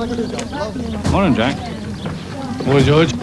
Morning, Jack. Morning, George.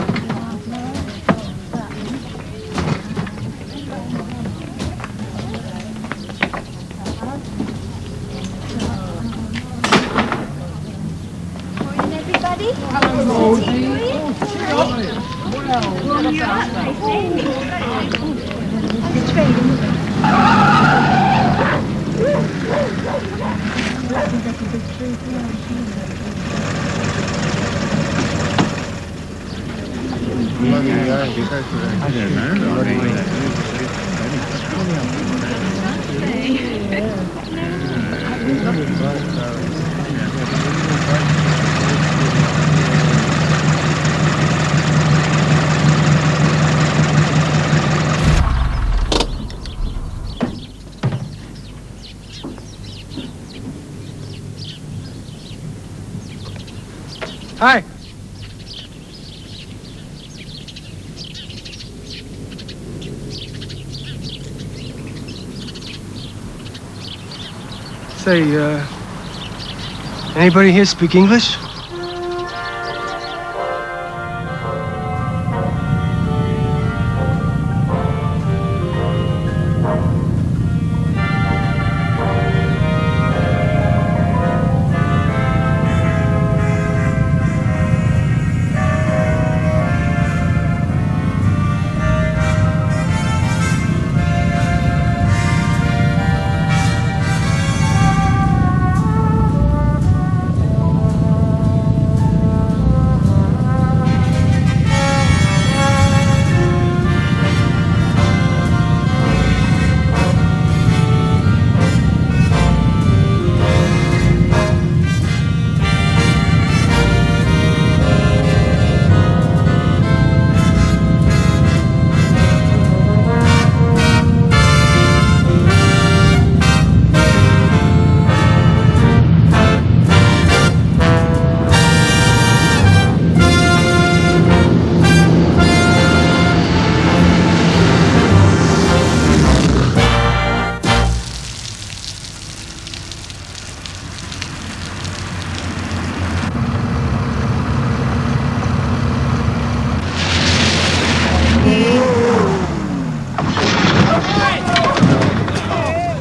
Hi. Say, anybody here speak English?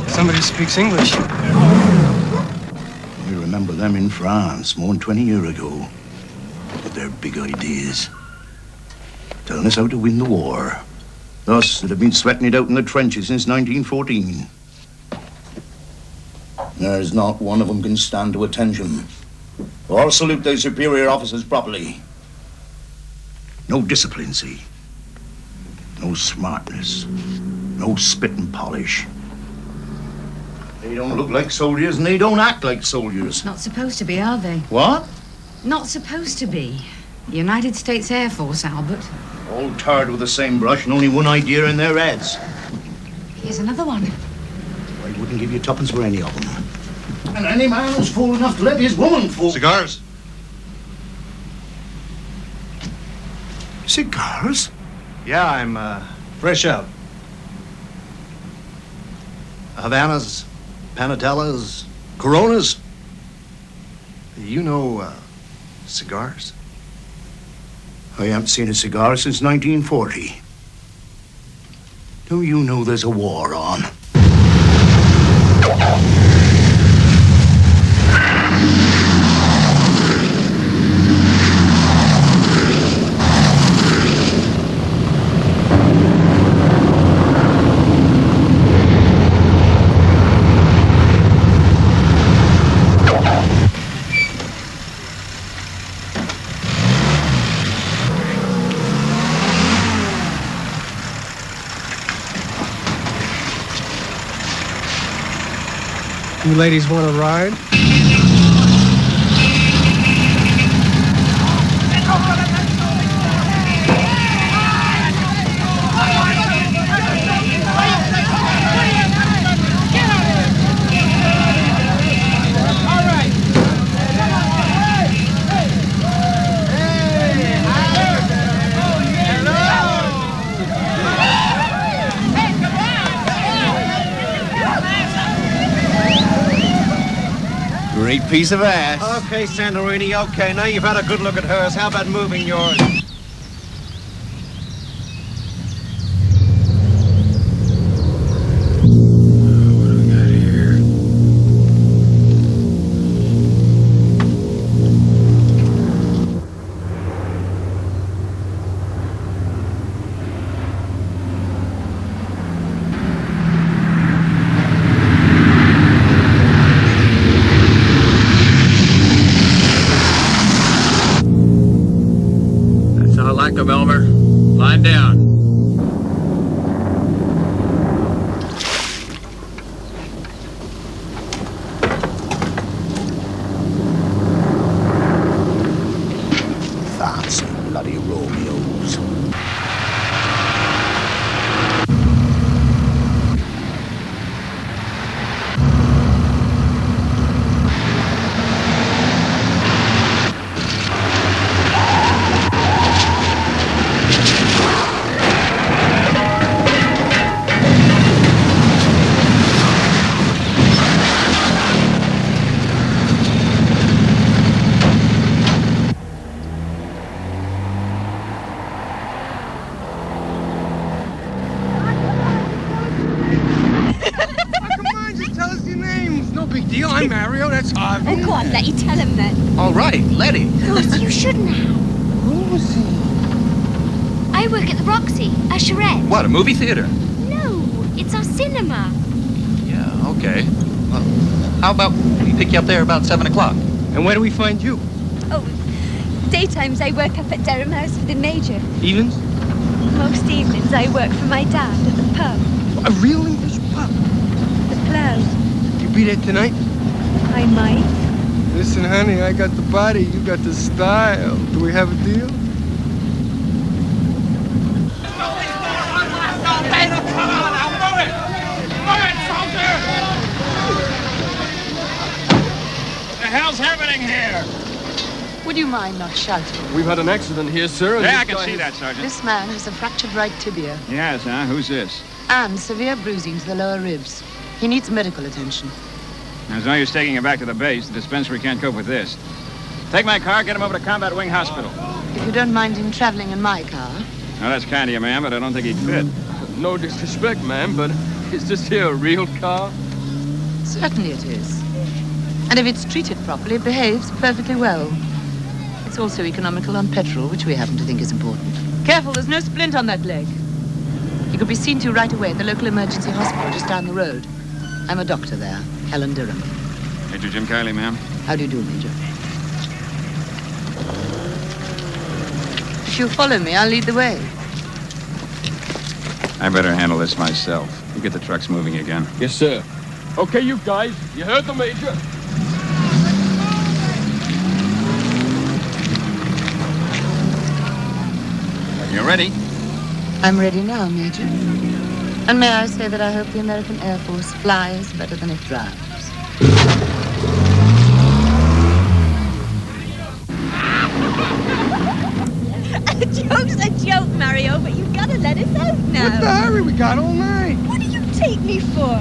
Somebody speaks English. We remember them in France more than 20 years ago. With their big ideas. Telling us how to win the war. Us that have been sweating it out in the trenches since 1914. There's not one of them can stand to attention. Or salute their superior officers properly. No discipline, see? No smartness. No spit and polish. They don't look like soldiers and they don't act like soldiers. Not supposed to be, are they? What? Not supposed to be. United States Air Force, Albert. All tarred with the same brush and only one idea in their heads. Here's another one. I wouldn't give you tuppence for any of them. And any man who's fool enough to let his woman fool... Cigars? Cigars? Yeah, I'm, fresh out. Havanas, Panatellas, Coronas. You know, cigars? I haven't seen a cigar since 1940. Do you know there's a war on? You ladies want to ride? Great piece of ass. Okay, Santorini, okay. Now you've had a good look at hers. How about moving yours? Elmer. Line down. Fancy bloody Romeos. I'm Mario, that's Harvey. Oh, go on, Letty, tell him then. All right, Letty. Rosie, you shouldn't have. Rosie. I work at the Roxy, a charrette. What, a movie theater? No, it's our cinema. Yeah, okay. Well, how about we pick you up there about 7 o'clock? And where do we find you? Oh, daytimes I work up at Dereham House for the Major. Evens? Most evenings I work for my dad at the pub. A real English pub? The Plough. You be there tonight? I might. Listen, honey, I got the body, you got the style. Do we have a deal? What the hell's happening here? Would you mind not shouting? We've had an accident here, sir. Yeah, I can see that, Sergeant. This man has a fractured right tibia Yes, huh? Who's this? and severe bruising to the lower ribs. He needs medical attention. There's no use taking him back to the base. The dispensary can't cope with this. Take my car, get him over to Combat Wing Hospital. If you don't mind him traveling in my car. Now, that's kind of you, ma'am, but I don't think he'd fit. No disrespect, ma'am, but is this here a real car? Certainly it is. And if it's treated properly, it behaves perfectly well. It's also economical on petrol, which we happen to think is important. Careful, there's no splint on that leg. He could be seen to right away at the local emergency hospital just down the road. I'm a doctor there, Helen Dereham. Major Jim Kiley, ma'am. How do you do, Major? If you'll follow me, I'll lead the way. I better handle this myself. You get the trucks moving again. Yes, sir. Okay, you guys, you heard the Major. You ready? I'm ready now, Major. And may I say that I hope the American Air Force flies better than it drives. A joke's a joke, Mario, but you've got to let us out now. What's the hurry? We got all night. What do you take me for?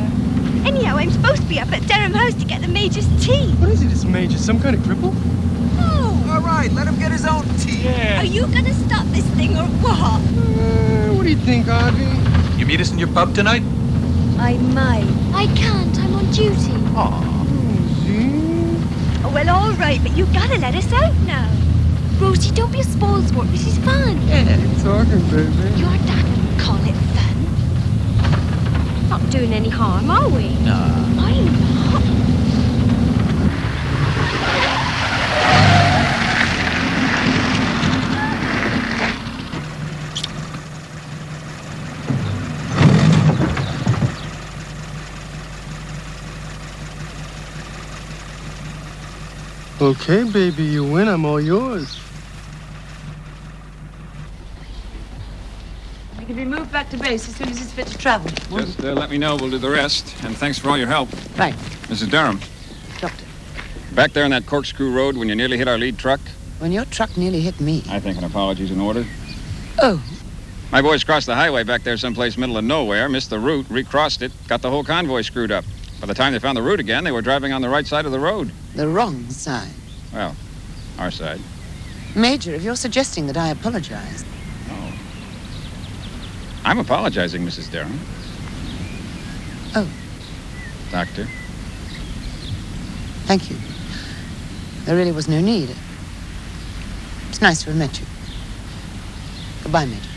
Anyhow, I'm supposed to be up at Dereham House to get the Major's tea. What is it, this Major? Some kind of cripple? Oh, All right, let him get his own tea. Yeah. are you going to stop this thing or what? What do you think, Harvey? You meet us in your pub tonight? I might. I can't, I'm on duty. See? Oh, well, all right, but you've got to let us out now. Rosie, don't be a spoil sport. This is fun. Keep talking, baby. Your dad wouldn't call it fun. Not doing any harm, are we? No. I'm not. Okay, baby, you win. I'm all yours. He can be moved back to base as soon as he's fit to travel. Just let me know. We'll do the rest. And thanks for all your help. Right, Mrs. Dereham, Doctor. back there on that corkscrew road when you nearly hit our lead truck, When your truck nearly hit me. I think an apology's in order. Oh, My boys crossed the highway back there someplace middle of nowhere, missed the route, recrossed it, got the whole convoy screwed up. By the time they found the route again, they were driving on the right side of the road. The wrong side. Well, our side. Major, if you're suggesting that I apologize... Oh. I'm apologizing, Mrs. Dereham. Oh. Doctor. Thank you. There really was no need. It's nice to have met you. Goodbye, Major.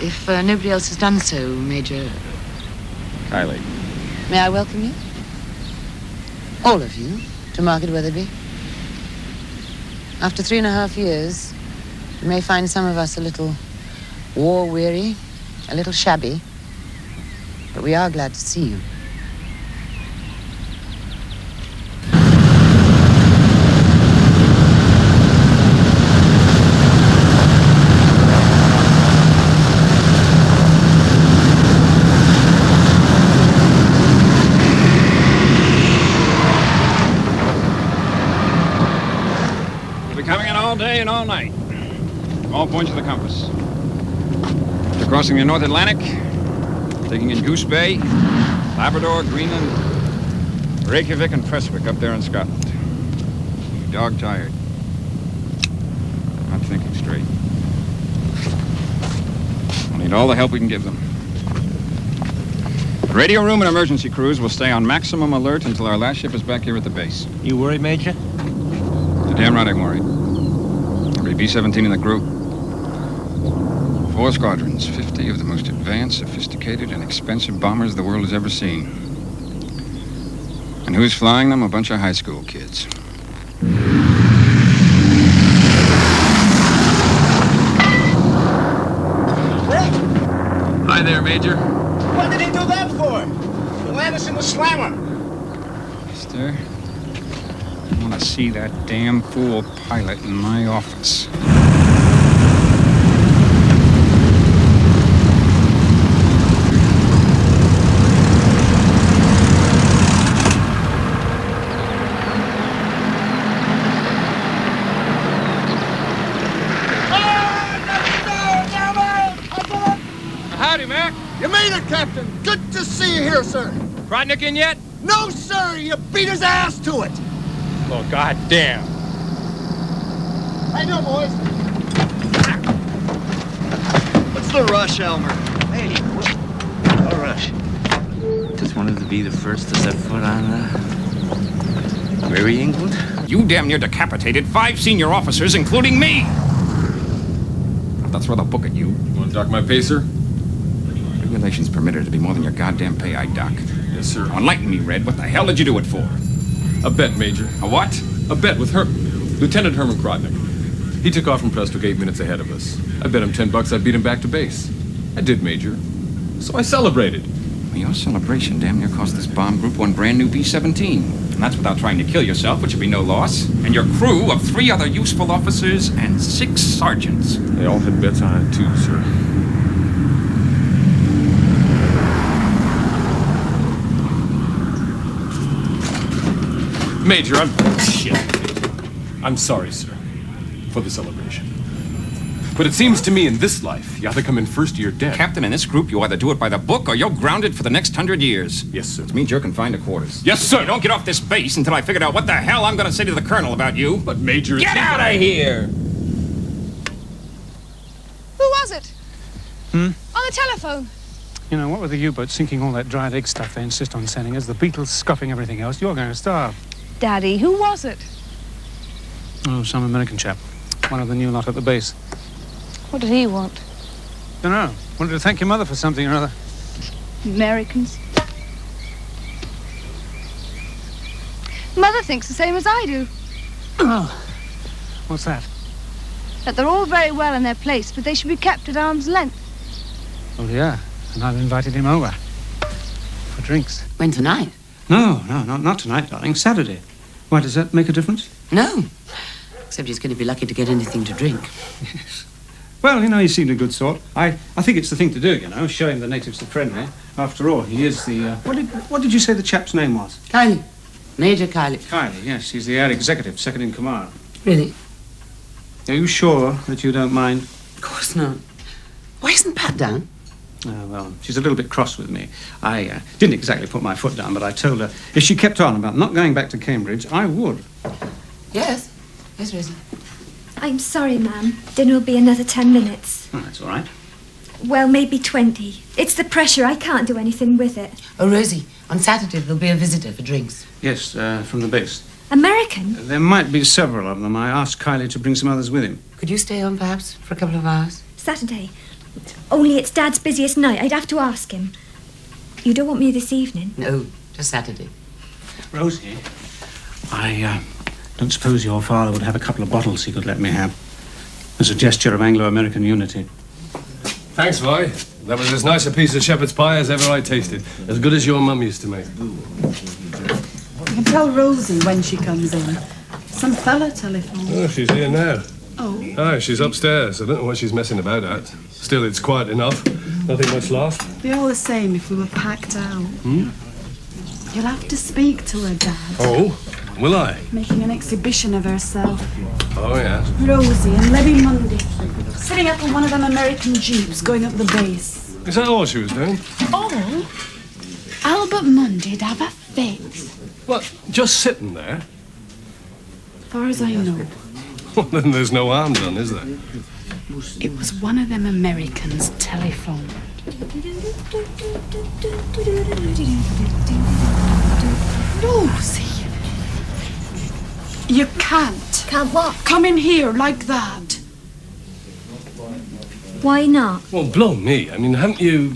If nobody else has done so, Major... Kiley. May I welcome you? All of you, to Market Weatherby. After 3.5 years, you may find some of us a little war-weary, a little shabby, but we are glad to see you. All day and all night. All points of the compass. After crossing the North Atlantic, taking in Goose Bay, Labrador, Greenland, Reykjavik, and Prestwick up there in Scotland. Dog tired. Not thinking straight. We'll need all the help we can give them. The radio room and emergency crews will stay on maximum alert until our last ship is back here at the base. You worried, Major? You're damn right I'm worried. Every B-17 in the group. 4 squadrons, 50 of the most advanced, sophisticated, and expensive bombers the world has ever seen. And who's flying them? A bunch of high school kids. Hi there, Major. What did he do that for? He landed us in the slammer. Mister, I want to see that damn fool pilot in my office. Howdy, Mac. You made it, Captain. Good to see you here, sir. Krotnick in yet? No, sir. You beat his ass to it. Well, goddamn. I know, boys. What's the rush, Elmer? Hey, no rush. Just wanted to be the first to set foot on, Mary England? You damn near decapitated 5 senior officers, including me! I'll throw the book at you. You want to dock my pacer? Regulations permit her to be more than your goddamn pay, I dock. Yes, sir. Now, enlighten me, Red. What the hell did you do it for? A bet, Major. A what? A bet with Lieutenant Herman Krotnick. He took off from Prestwick 8 minutes ahead of us. I bet him $10 I'd beat him back to base. I did, Major. So I celebrated. Well, your celebration damn near cost this bomb group 1 brand new B-17. And that's without trying to kill yourself, which would be no loss. And your crew of 3 other useful officers and 6 sergeants. They all had bets on it, too, sir. Major, I'm sorry, sir, for the celebration. But it seems to me in this life, you either come in first or you're dead. Captain, in this group, you either do it by the book or you're grounded for the next 100 years. Yes, sir. Which means you're confined to quarters. Yes, sir. You don't get off this base until I figured out what the hell I'm going to say to the colonel about you. But, Major... Get out of here! Who was it? On the telephone. You know, what with the U-boat sinking all that dried egg stuff they insist on sending us, the Beatles scoffing everything else, you're going to starve. Daddy, who was it? Oh, some American chap. One of the new lot at the base. What did he want? Dunno. Wanted to thank your mother for something or other. Americans. Mother thinks the same as I do. Oh. What's that? That they're all very well in their place, but they should be kept at arm's length. Oh, yeah. And I've invited him over. For drinks. When tonight? No, not tonight, darling. Saturday. Why, does that make a difference? No. Except he's going to be lucky to get anything to drink. Yes. Well, you know, he seemed a good sort. I think it's the thing to do, you know, showing the natives the friendly. After all, he is the... What did you say the chap's name was? Kiley. Major Kiley. Kiley, yes. He's the air executive, second in command. Really? Are you sure that you don't mind? Of course not. Why isn't Pat down? Well, she's a little bit cross with me. I didn't exactly put my foot down, but I told her if she kept on about not going back to Cambridge, I would. Yes? Yes, Rosie? I'm sorry, ma'am. Dinner will be another 10 minutes. Oh, that's all right. Well, maybe 20. It's the pressure. I can't do anything with it. Oh, Rosie, on Saturday there'll be a visitor for drinks. Yes, from the base. American? There might be several of them. I asked Kiley to bring some others with him. Could you stay on, perhaps, for a couple of hours? Saturday. Only it's Dad's busiest night. I'd have to ask him. You don't want me this evening? No, just Saturday. Rosie, I don't suppose your father would have a couple of bottles he could let me have as a gesture of Anglo-American unity. Thanks, Vi. That was as nice a piece of shepherd's pie as ever I tasted. As good as your mum used to make. You can tell Rosie when she comes in. Some fella telephoned. Oh, she's here now. Oh. Oh, she's upstairs. I don't know what she's messing about at. Still, it's quiet enough. Nothing much lost. Be all the same if we were packed out. You'll have to speak to her, Dad. Oh, will I? Making an exhibition of herself. Oh, yeah. Rosie and Levy Mundy. Sitting up in one of them American jeeps going up the base. Is that all she was doing? Oh! Albert Mundy'd have a fit. What, just sitting there? As far as I know. Well, then there's no harm done, is there? It was one of them Americans telephoned. Rosie! You can't. Can't what? Come in here like that. Why not? Well, blow me. I mean, haven't you...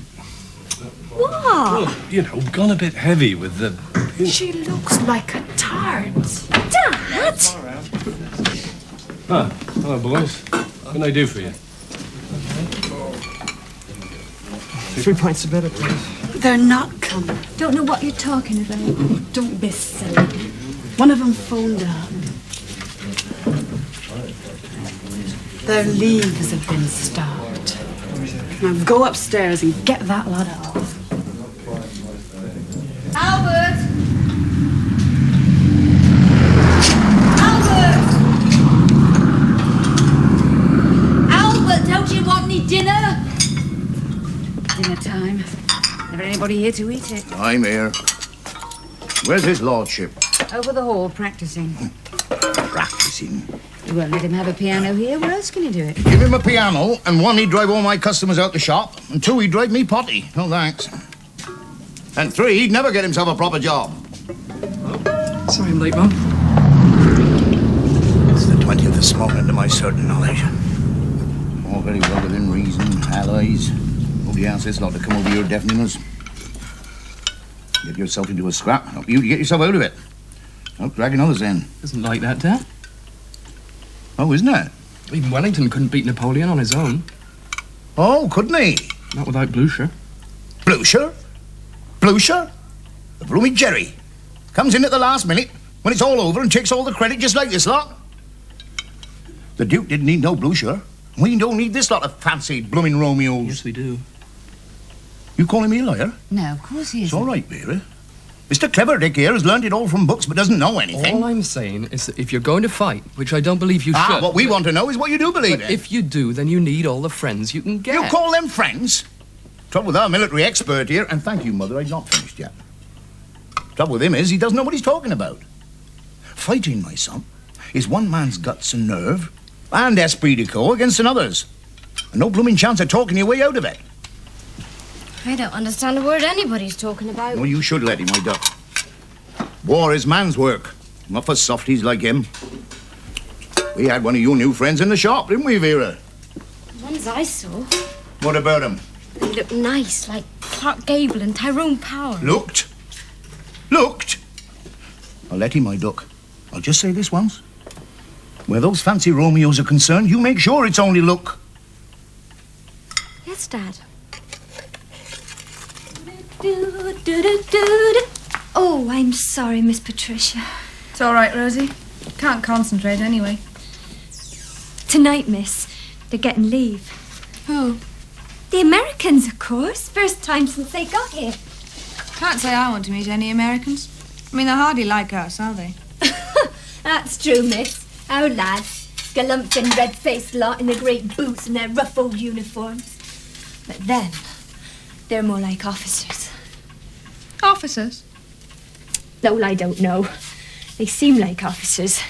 What? Well, you know, gone a bit heavy with the... She looks like a tart. Dad? Ah, hello, boys. What can I do for you? 3 pints of better, please. They're not coming. Don't know what you're talking about. Don't be silly. One of them phoned up. Their leaves have been stopped. Now go upstairs and get that lot off. Albert! Albert! Albert, don't you want any dinner? Dinner time. Never anybody here to eat it. I'm here. Where's his lordship? Over the hall, practicing. Practicing. You won't let him have a piano here. Where else can he do it? Give him a piano, and 1, he'd drive all my customers out the shop, and 2, he'd drive me potty. No thanks. And 3, he'd never get himself a proper job. Sorry I'm late, Mum. It's the 20th this morning, to my certain knowledge. All very well within reason, allies. Nobody asked this lot to come over your deafening us. Get yourself into a scrap. Help you to get yourself out of it. Don't dragging others in. Isn't like that, Dad. Oh, isn't it? Even Wellington couldn't beat Napoleon on his own. Oh, couldn't he? Not without Blucher. Blucher? Blucher? The blooming Jerry. Comes in at the last minute, when it's all over, and takes all the credit just like this lot. The Duke didn't need no Blucher. We don't need this lot of fancy blooming Romeos. Yes, we do. You calling me a liar? No, of course he It's isn't. all right, Vera. Mr. Clever Dick here has learned it all from books but doesn't know anything. All I'm saying is that if you're going to fight, which I don't believe you should... What we want to know is what you do believe but in. if you do, then you need all the friends you can get. You call them friends? Trouble with our military expert here, and thank you, Mother, I've not finished yet. Trouble with him is he doesn't know what he's talking about. Fighting, my son, is one man's guts and nerve and esprit de corps against another's. And no blooming chance of talking your way out of it. I don't understand a word anybody's talking about. Well, you should let him, my duck. War is man's work, not for softies like him. We had one of your new friends in the shop, didn't we, Vera? The ones I saw, What about him? they looked nice, like Clark Gable and Tyrone Power. Looked? Looked? I'll let him, my duck. I'll just say this once. Where those fancy Romeos are concerned, you make sure it's only look. Yes, Dad. Oh, I'm sorry, Miss Patricia. It's all right, Rosie. Can't concentrate anyway. Tonight, miss, they're getting leave. Who? The Americans, of course. First time since they got here. Can't say I want to meet any Americans. I mean, they're hardly like us, are they? That's true, miss. Our lads. Galumphing, red-faced lot in their great boots and their rough old uniforms. But them, They're more like officers. Officers? No, I don't know. They seem like officers.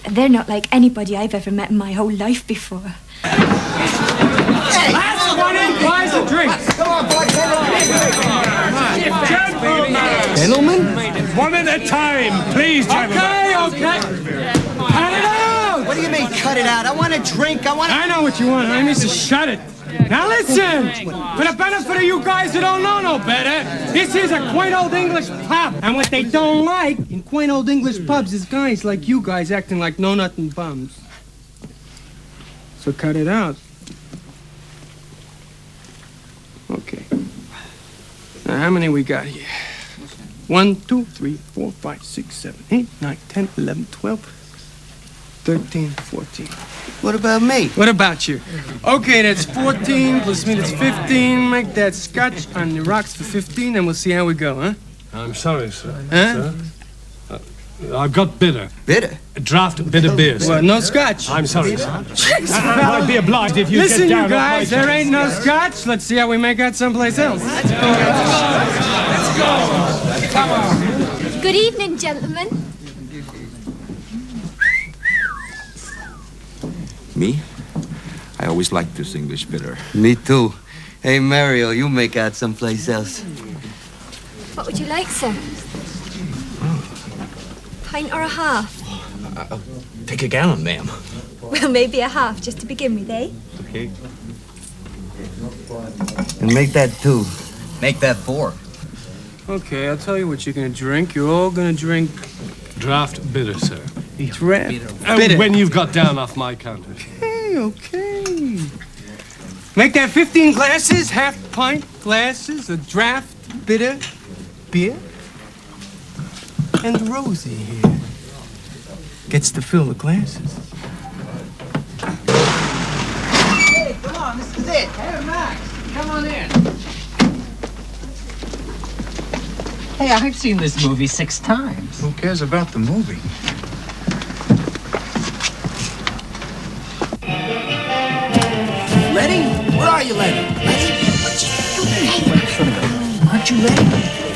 They're not like anybody I've ever met in my whole life before. Last one in buys a drink. Come on, boys. Gentlemen, one at a time, please, gentlemen. Okay. Cut it out. What do you mean, cut it out? I want a drink. I know what you want, honey, so shut it. Now listen, for the benefit of you guys who don't know no better, this is a quaint old English pub. And what they don't like in quaint old English pubs is guys like you guys acting like know-nothing bums. So cut it out. Okay. Now how many we got here? 1, 2, 3, 4, 5, 6, 7, 8, 9, 10, 11, 12, 13, 14. What about me? What about you? Okay, that's 14 plus me, that's 15. Make that scotch on the rocks for 15, and we'll see how we go, huh? I'm sorry, sir. Huh? Sir? I've got bitter. Bitter? A draft bitter beer, sir. Well, no scotch. I'm sorry, sir. I'd be obliged if you Listen, get down you guys, off my there ain't no scotch. Let's see how we make out someplace else. Let's go. Come on. Good evening, gentlemen. Me? I always liked this English bitter. Me too. Hey, Mario, you make out someplace else. What would you like, sir? Pint or a half? Take a gallon, ma'am. Well, maybe a half, just to begin with, eh? Okay. And make that 2. Make that 4. Okay, I'll tell you what you're gonna drink. You're all gonna drink Draft bitter, sir. draft And when you've got down off my counter. Okay. Make that 15 glasses, half pint glasses, a draft bitter beer. And Rosie here gets to fill the glasses. Hey, come on, this is it. Hey, Max, come on in. Hey, I've seen this movie 6 times. Who cares about the movie? Letty? Where are you, Letty? Letty? Aren't you ready?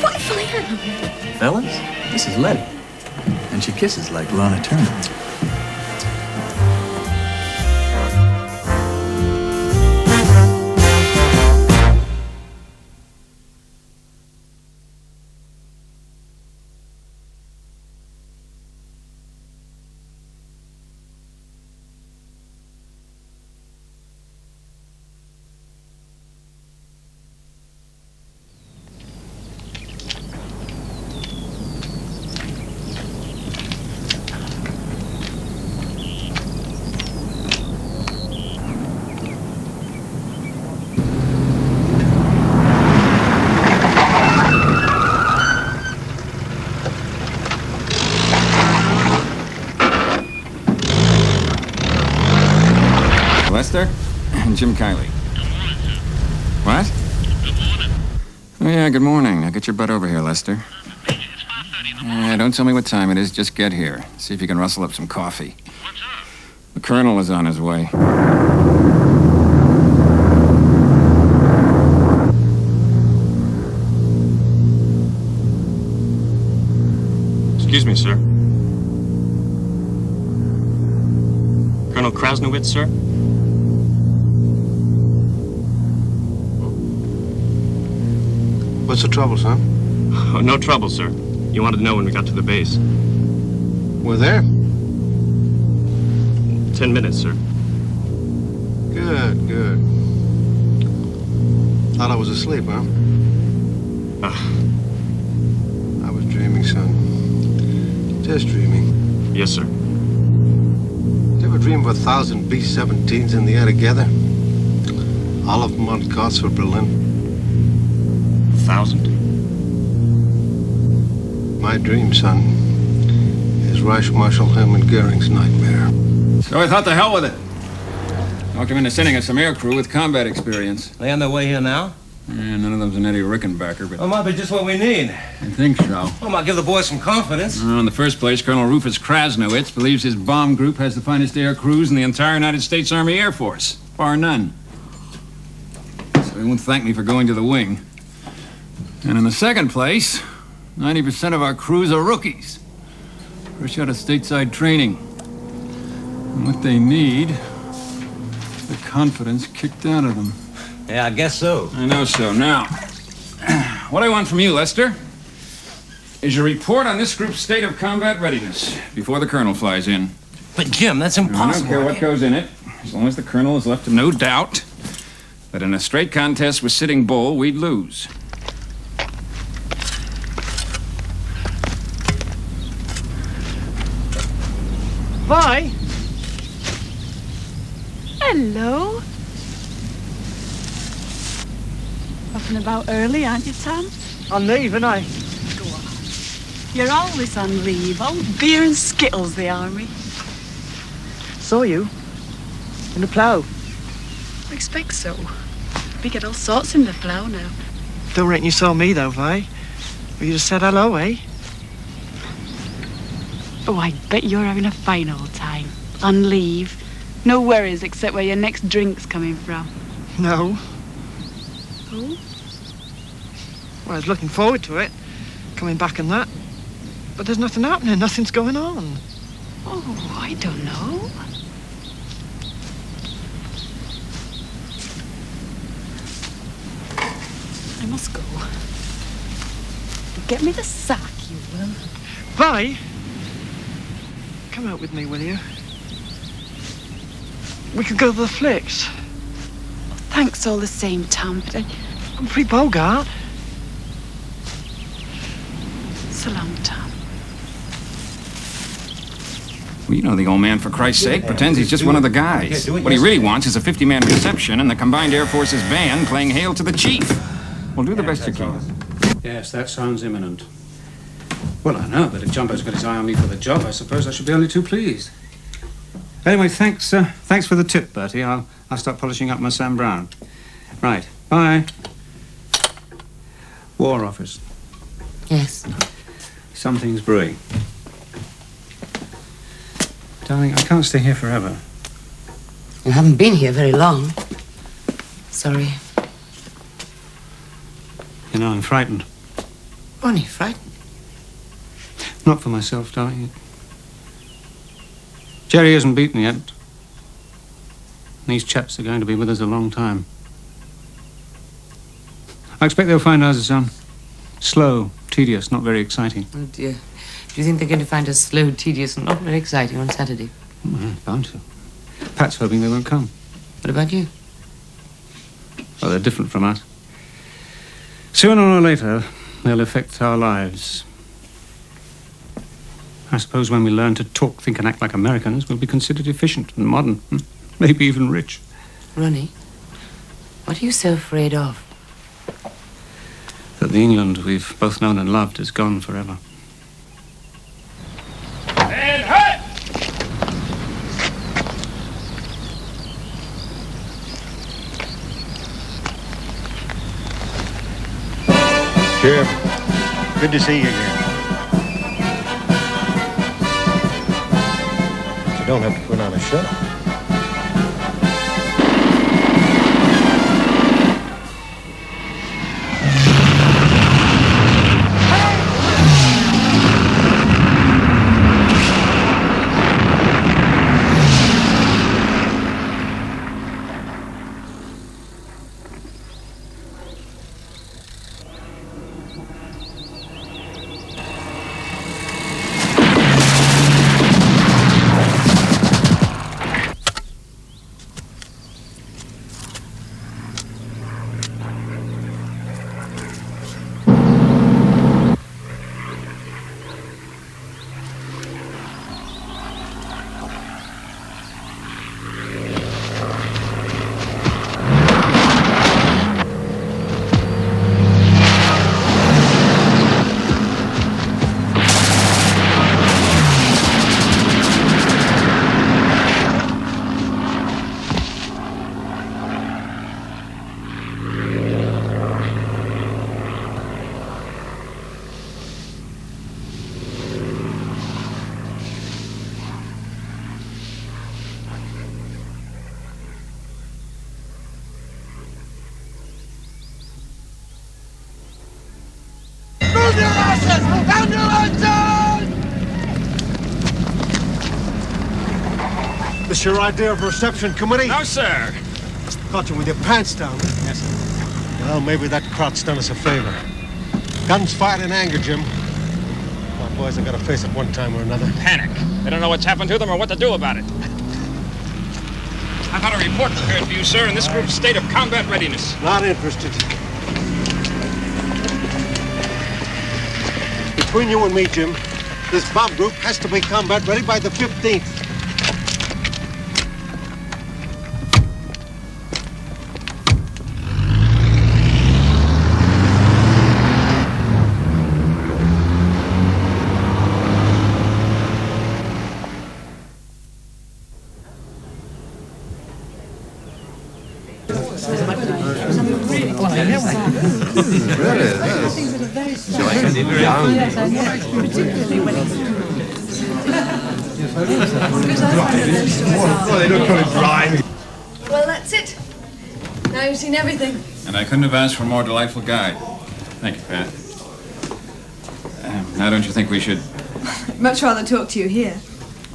What if I am? Fellas, this is Letty. And she kisses like Lana Turner. Lester? Jim Kiley. What? Oh, yeah, good morning. Now get your butt over here, Lester. Don't tell me what time it is. Just get here. See if you can rustle up some coffee. What's up? The colonel is on his way. Excuse me, sir. Colonel Krasnowitz, sir? What's the trouble, son? Oh, no trouble, sir. You wanted to know when we got to the base. We're there. 10 minutes, sir. Good, good. Thought I was asleep, huh? I was dreaming, son. Just dreaming. Yes, sir. Did you ever dream of 1,000 B-17s in the air together? All of them on course for Berlin? 1,000? My dream, son, is Reich Marshal Hermann Goering's nightmare. So I thought the hell with it. Talked him into sending us some air crew with combat experience. They on their way here now? Yeah, none of them's an Eddie Rickenbacker, but... Well, might be just what we need. I think so. Well, might give the boys some confidence. In the first place, Colonel Rufus Krasnowitz believes his bomb group has the finest air crews in the entire United States Army Air Force, bar none. So he won't thank me for going to the wing. And in the second place, 90% of our crews are rookies. Fresh out of stateside training. And what they need, the confidence kicked out of them. Yeah, I guess so. I know so. Now, what I want from you, Lester, is your report on this group's state of combat readiness before the colonel flies in. But, Jim, that's impossible. I don't care what goes in it, as long as the colonel is left in no doubt that in a straight contest with Sitting Bull, we'd lose. Vi? Hello. Up and about early, aren't you, Tom? On leave, ain't I? Go on. You're always on leave. Old beer and skittles, the army. Saw you. In the plough. I expect so. We get all sorts in the plough now. Don't reckon you saw me, though, Vi. Well, you just said hello, eh? Oh, I bet you're having a fine old time. On leave. No worries except where your next drink's coming from. No. Oh? Well, I was looking forward to it. Coming back and that. But there's nothing happening. Nothing's going on. Oh, I don't know. I must go. Get me the sack, you will. Vi! Come out with me, will you? We could go to the flicks. Thanks all the same, Tom, but Humphrey Bogart. so long, Tom. Well, you know the old man, for Christ's sake, pretends he's just one of the guys. What he really wants is a 50-man reception and the Combined Air Force's band playing Hail to the Chief. Well, do the best you can. Yes, that sounds imminent. Well, I know, but if Jumbo's got his eye on me for the job, I suppose I should be only too pleased. Anyway, thanks for the tip, Bertie. I'll start polishing up my Sam Brown. Right, bye. War Office. Yes. Something's brewing. Darling, I can't stay here forever. You haven't been here very long. Sorry. You know, I'm frightened. Only frightened. Not for myself, darling. Jerry isn't beaten yet. These chaps are going to be with us a long time. I expect they'll find us slow, tedious, not very exciting. Oh, dear. Do you think they're going to find us slow, tedious, and not very exciting on Saturday? Well, bound to. Pat's hoping they won't come. What about you? Well, they're different from us. Sooner or later, they'll affect our lives. I suppose when we learn to talk, think, and act like Americans, we'll be considered efficient and modern, maybe even rich. Ronnie, what are you so afraid of? That the England we've both known and loved is gone forever. And hut! Sheriff, good to see you again. You don't have to put on a show. This your idea of reception committee? No, sir. Caught you with your pants down. Yes, sir. Well, maybe that crot's done us a favor. Guns fired in anger, Jim. My boys have got to face it one time or another. Panic. They don't know what's happened to them or what to do about it. I've had a report prepared for you, sir, in this group's state of combat readiness. Not interested. Between you and me, Jim, this bomb group has to be combat ready by the 15th. Well, that's it. Now you've seen everything. And I couldn't have asked for a more delightful guide. Thank you, Pat. Now don't you think we should... Much rather talk to you here.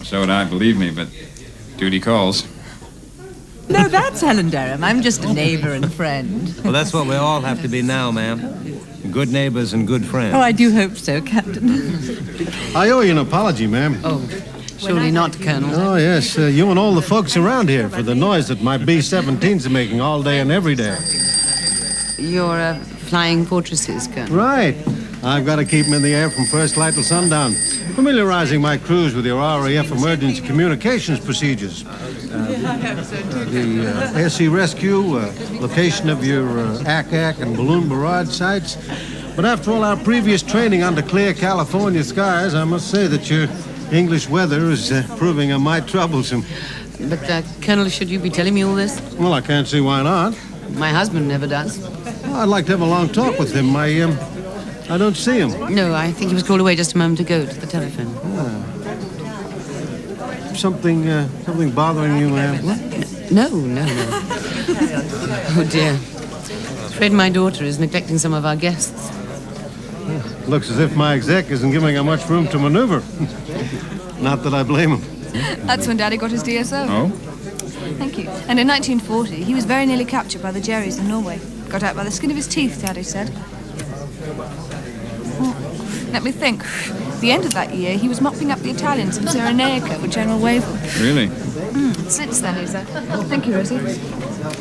So would I, believe me, but duty calls. No, that's Helen Dereham. I'm just a neighbor and friend. Well, that's what we all have to be now, ma'am. Good neighbors and good friends. Oh, I do hope so, Captain. I owe you an apology, ma'am. Oh, surely not, Colonel. Oh, yes, you and all the folks around here for the noise that my B-17s are making all day and every day. You're flying fortresses, Colonel. Right. I've got to keep them in the air from first light till sundown, familiarizing my crews with your RAF emergency communications procedures. The air sea rescue, location of your ACAC and balloon barrage sites. But after all our previous training under clear California skies, I must say that your English weather is proving a mite troublesome. But, Colonel, should you be telling me all this? Well, I can't see why not. My husband never does. Well, I'd like to have a long talk with him. I don't see him. No, I think he was called away just a moment ago to the telephone. Something bothering you, ma'am? No. Oh, dear. I'm afraid my daughter is neglecting some of our guests. Looks as if my exec isn't giving her much room to maneuver. Not that I blame him. That's when Daddy got his DSO. Oh? Thank you. And in 1940, he was very nearly captured by the Jerrys in Norway. Got out by the skin of his teeth, Daddy said. Let me think. At the end of that year, he was mopping up the Italians in Cyrenaica with General Wavell. Really? Since then, he's thank you, Rosie.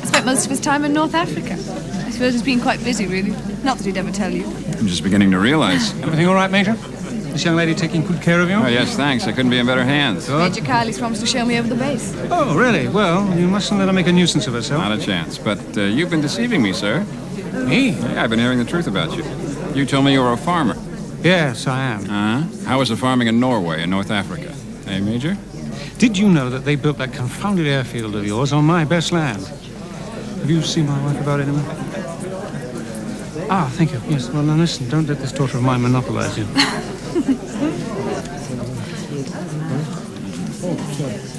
Spent most of his time in North Africa. I suppose he's been quite busy, really. Not that he'd ever tell you. I'm just beginning to realize. Everything all right, Major? This young lady taking good care of you? Oh, yes, thanks. I couldn't be in better hands. Major Kiley's promised to show me over the base. Oh, really? Well, you mustn't let her make a nuisance of herself. Not a chance. But you've been deceiving me, sir. Me? Yeah, I've been hearing the truth about you. You told me you were a farmer. Yes, I am. How was the farming in Norway and North Africa? Eh, Major? Did you know that they built that confounded airfield of yours on my best land? Have you seen my wife about it, Emma? Ah, thank you. Yes, well, now listen, don't let this daughter of mine monopolize you.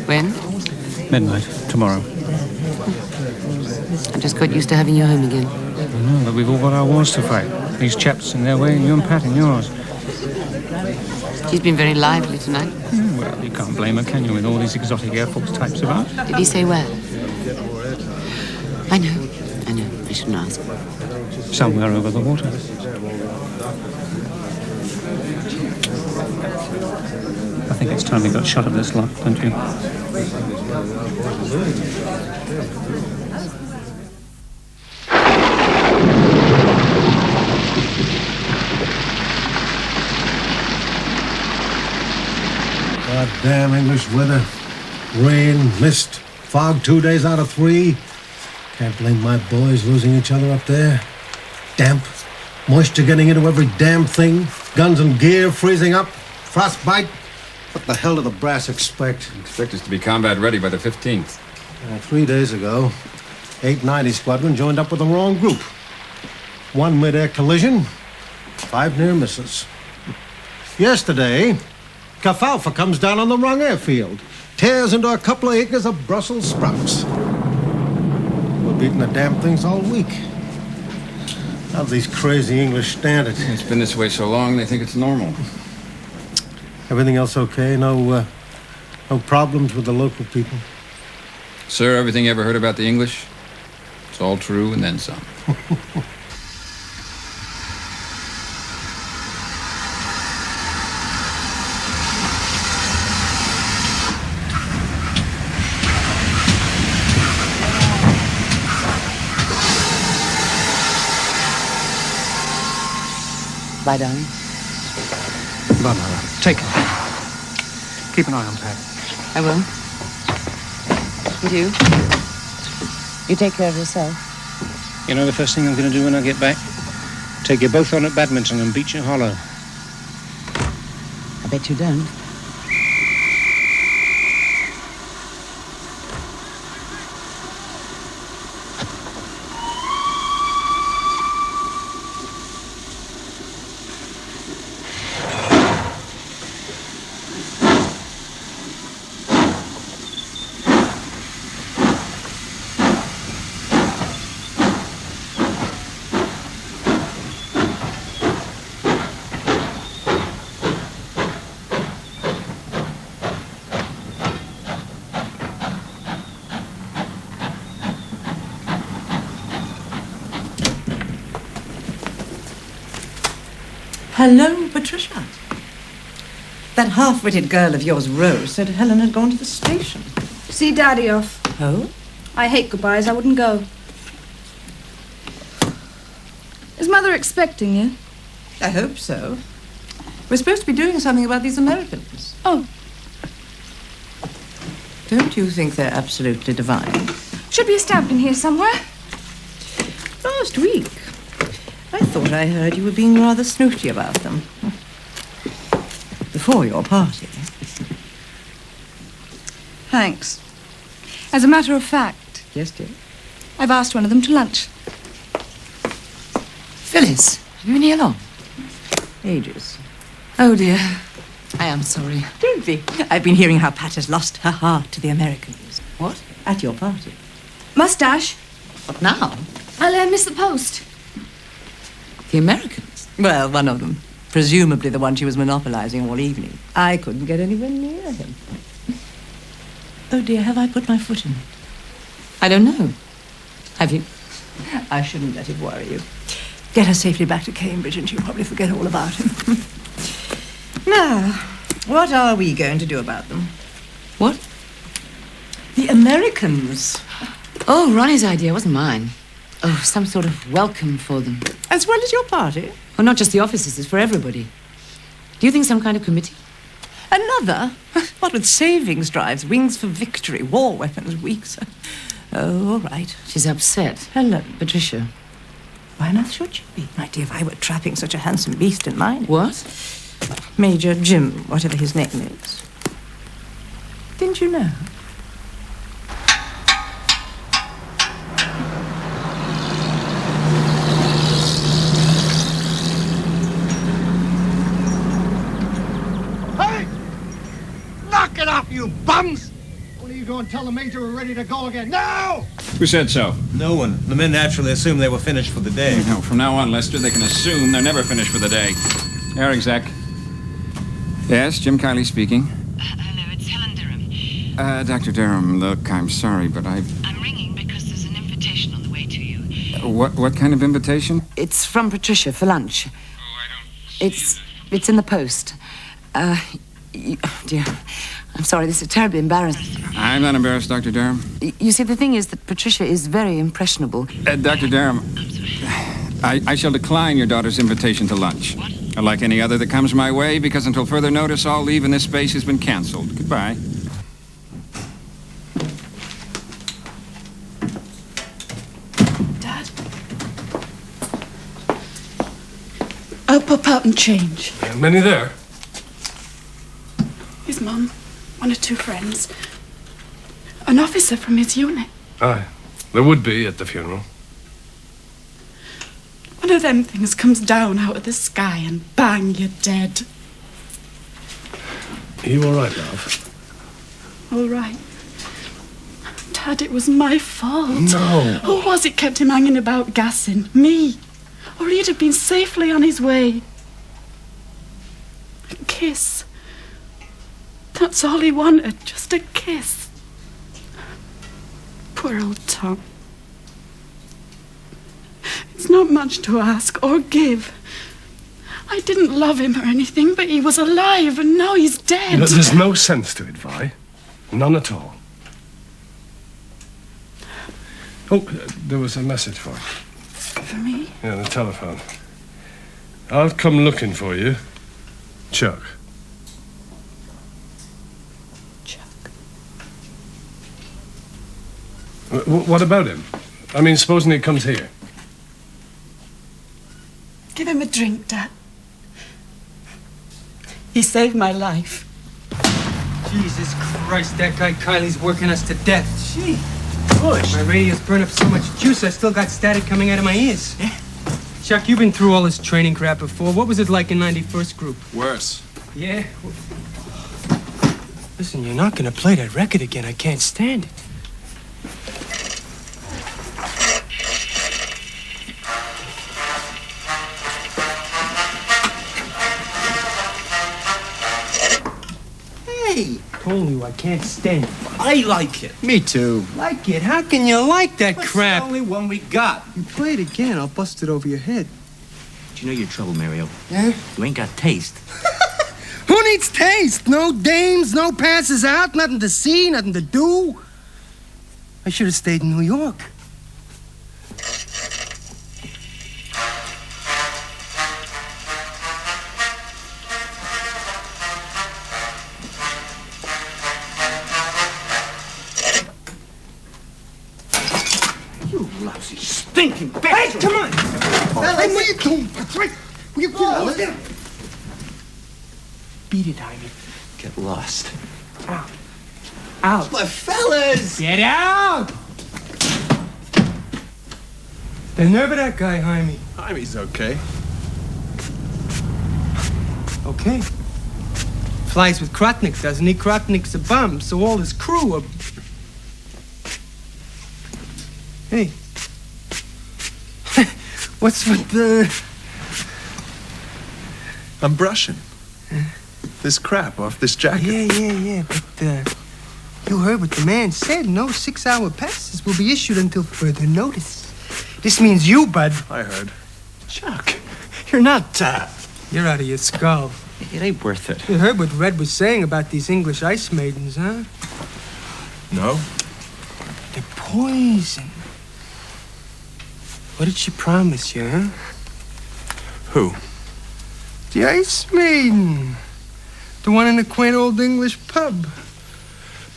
When? Midnight, tomorrow. I'm just quite used to having you home again. I know, but we've all got our wars to fight. These chaps in their way, and you and Pat in yours. She's been very lively tonight. Well, you can't blame her, can you, with all these exotic Air Force types about? Did he say where? I know. I shouldn't ask. Somewhere over the water. I think it's time we got shot of this lot, don't you? Goddamn English weather. Rain, mist, fog 2 days out of 3. Can't blame my boys losing each other up there. Damp, moisture getting into every damn thing, guns and gear freezing up, frostbite. What the hell do the brass expect? Expect us to be combat ready by the 15th. 3 days ago, 890 Squadron joined up with the wrong group. 1 mid-air collision, 5 near misses. Yesterday, Kafalfa comes down on the wrong airfield, tears into a couple of acres of Brussels sprouts. We're beating the damn things all week. How'd these crazy English stand it? It's been this way so long, they think it's normal. Everything else okay? No problems with the local people? Sir, everything you ever heard about the English? It's all true and then some. Bye, darling. Bye, Mother. Take care. Keep an eye on Pat. I will. And you? You take care of yourself. You know the first thing I'm going to do when I get back? Take you both on at badminton and beat you hollow. I bet you don't. Hello, Patricia. That half-witted girl of yours, Rose, said Helen had gone to the station. See Daddy off. Oh? I hate goodbyes. I wouldn't go. Is Mother expecting you? I hope so. We're supposed to be doing something about these Americans. Oh. Don't you think they're absolutely divine? Should be a stamp in here somewhere. Last week, I thought I heard you were being rather snooty about them. Before your party. Thanks. As a matter of fact, Yes, dear. I've asked one of them to lunch. Phyllis, have you been here long? Ages. Oh, dear. I am sorry. Don't be. I've been hearing how Pat has lost her heart to the Americans. What? At your party. Mustache. What now? I'll miss the post. The Americans? Well, one of them. Presumably the one she was monopolizing all evening. I couldn't get anywhere near him. Oh, dear, have I put my foot in it? I don't know. Have you? I shouldn't let it worry you. Get her safely back to Cambridge and she'll probably forget all about him. Now, what are we going to do about them? What? The Americans. Oh, Ronnie's idea, wasn't mine. Oh, some sort of welcome for them. As well as your party? Oh, not just the officers, it's for everybody. Do you think some kind of committee? Another? What with savings drives, wings for victory, war weapons weeks. Oh, all right. She's upset. Hello. Patricia. Why on earth should she be? My dear, if I were trapping such a handsome beast in mine. What? Major Jim, whatever his name is. Didn't you know? Hey! Knock it off, you bums! When are you going to tell the Major we're ready to go again? Now! Who said so? No one. The men naturally assume they were finished for the day. No, from now on, Lester, they can assume they're never finished for the day. Air exec. Yes, Jim Kiley speaking. Hello, it's Helen Dereham. Dr. Dereham, look, I'm sorry, but I'm ringing because there's an invitation on the way to you. What kind of invitation? It's from Patricia for lunch. Oh, I don't... It's in the post. Oh, dear. I'm sorry, this is terribly embarrassing. I'm not embarrassed, Dr. Dereham. You see, the thing is that Patricia is very impressionable. Dr. Dereham, I shall decline your daughter's invitation to lunch. What? Like any other that comes my way, because until further notice, all leave in this space has been canceled. Goodbye. Dad? I'll pop out and change. Many there? His mum, one or two friends, an officer from his unit. Aye. There would be at the funeral. One of them things comes down out of the sky and bang, you're dead. Are you all right, love? All right. Dad, it was my fault. No. Who was it kept him hanging about gassing? Me. Or he'd have been safely on his way. A kiss. That's all he wanted, just a kiss. Poor old Tom. It's not much to ask or give. I didn't love him or anything, but he was alive, and now he's dead. No, there's no sense to it, Vi. None at all. Oh, there was a message for you. For me? Yeah, the telephone. I'll come looking for you. Chuck. What about him? I mean, supposing he comes here. Give him a drink, Dad. He saved my life. Jesus Christ, that guy Kiley's working us to death. Gee, push. My radio's burned up so much juice, I still got static coming out of my ears. Yeah. Chuck, you've been through all this training crap before. What was it like in 91st Group? Worse. Yeah? Listen, you're not gonna play that record again. I can't stand it. Hey! Told you I can't stand it. I like it. Me too. Like it? How can you like that crap? It's the only one we got. You play it again, I'll bust it over your head. Do you know your trouble, Mario? Yeah? You ain't got taste. Who needs taste? No dames, no passes out, nothing to see, nothing to do. I should have stayed in New York. You lousy, stinking bastard! Hey, come on! Fellas. Hey, what are you doing? That's right. Will you Fellas. Beat it, Jaime. Get lost. Out. Out. But fellas! Get out! The nerve of that guy, Jaime. Jaime's okay. Okay. Flies with Krotnik, doesn't he? Krotnik's a bum, so all his crew are... Hey. What's with the... I'm brushing. This crap off this jacket. Yeah, but, you heard what the man said. No 6-hour passes will be issued until further notice. This means you, bud. I heard. Chuck, you're not, You're out of your skull. It ain't worth it. You heard what Red was saying about these English ice maidens, huh? No? They're poison. What did she promise you, huh? Who? The ice maiden. The one in the quaint old English pub.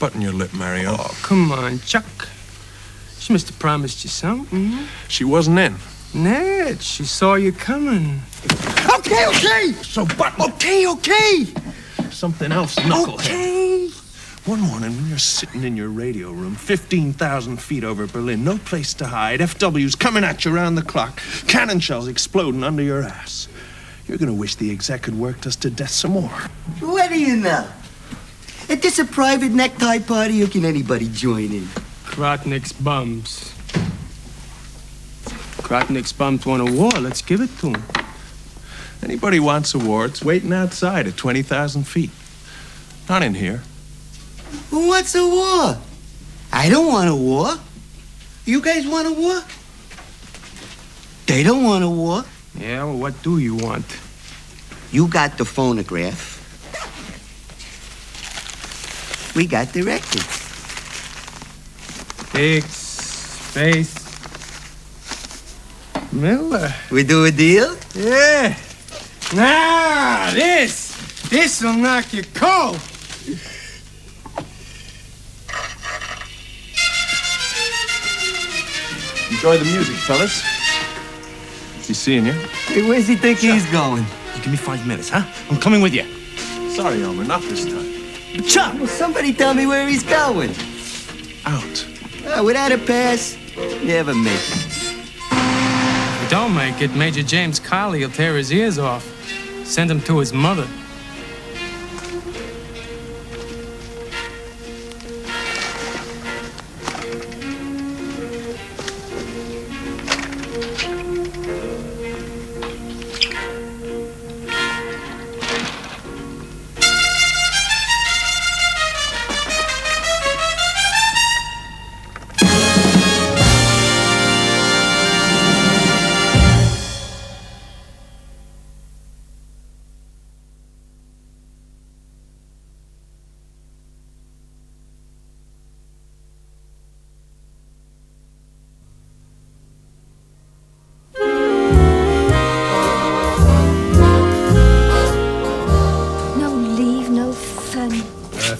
Button your lip, Mario. Oh, come on, Chuck. She must have promised you something. She wasn't in. Ned, she saw you coming. Okay! So, but Okay! something else, knucklehead. Okay! One morning when you're sitting in your radio room, 15,000 feet over Berlin, no place to hide, FW's coming at you around the clock, cannon shells exploding under your ass. You're gonna wish the exec had worked us to death some more. What do you know? At this a private necktie party, or can anybody join in? Krotnik's bums. Krotnik's bums want a war. Let's give it to him. Anybody wants awards waiting outside at 20,000 feet. Not in here. Who wants a war? I don't want a war. You guys want a war? They don't want a war. Yeah, well, what do you want? You got the phonograph. We got the record. Big space. Miller. We do a deal? Yeah. Nah, this'll knock you cold. Enjoy the music, fellas. He's seeing you. Hey, where's he think he's going? You give me 5 minutes, huh? I'm coming with you. Sorry, Elmer, not this time. Chuck! Well, somebody tell me where he's going. Out. Without a pass, never make it. If you don't make it, Major James Kiley will tear his ears off. Send him to his mother.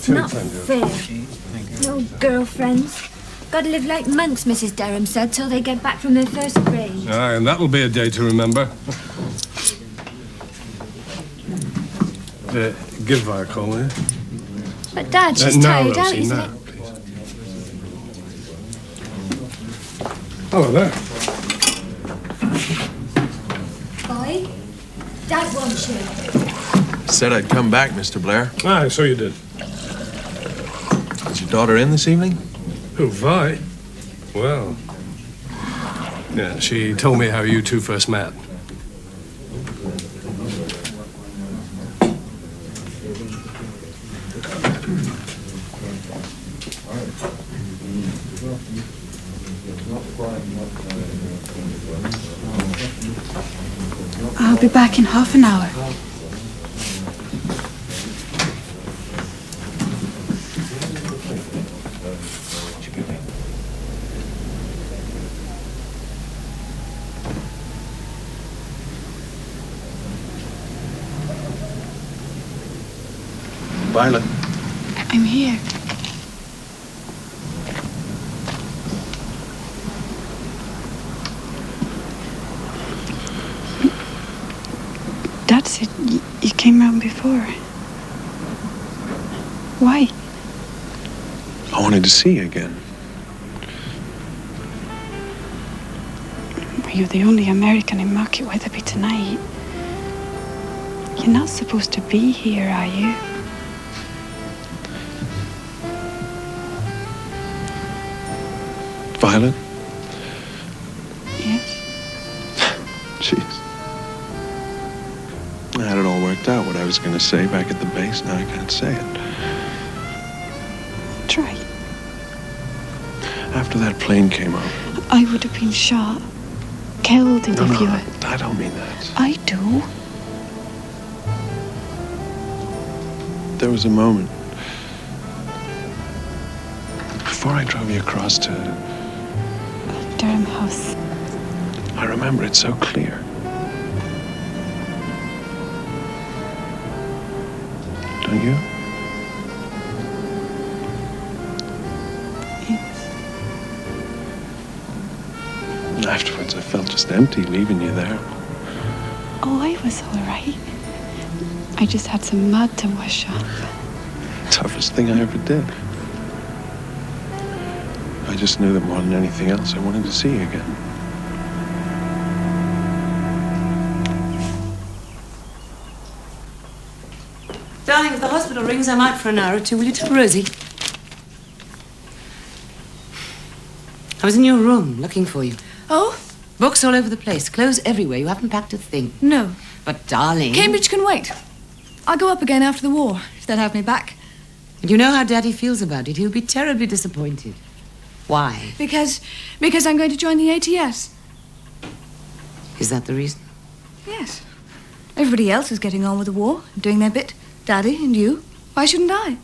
It's not fair. No girlfriends. Gotta live like monks, Mrs. Dereham said, till they get back from their first grade. Aye, and that'll be a day to remember. Give Vi a call, will you? But Dad, she's now, tired out, Rosie, isn't now, it? please. Hello there. Boy, Dad wants you. Said I'd come back, Mr. Blair. Aye, so you did. Is your daughter in this evening? Who, Vi? Well, yeah, she told me how you two first met. I'll be back in half an hour. Violet. I'm here. Dad said you came round before. Why? I wanted to see you again. You're the only American in Market Weatherby tonight. You're not supposed to be here, are you? Violet? Yes? Jeez. I had it all worked out, what I was going to say back at the base. Now I can't say it. Try. After that plane came up. I would have been shot. Killed if you were... I don't mean that. I do. There was a moment before I drove you across to Durham House. I remember it so clear. Don't you? Yes. Afterwards, I felt just empty leaving you there. Oh, I was all right. I just had some mud to wash off. Toughest thing I ever did. I just knew that more than anything else, I wanted to see you again. Darling, if the hospital rings, I'm out for an hour or two. Will you tell Rosie? I was in your room looking for you. Oh? Books all over the place, clothes everywhere. You haven't packed a thing. No. But, darling... Cambridge can wait. I'll go up again after the war, if they'll have me back. And you know how Daddy feels about it. He'll be terribly disappointed. Why? Because I'm going to join the ATS. Is that the reason? Yes. Everybody else is getting on with the war, doing their bit. Daddy and you. Why shouldn't I?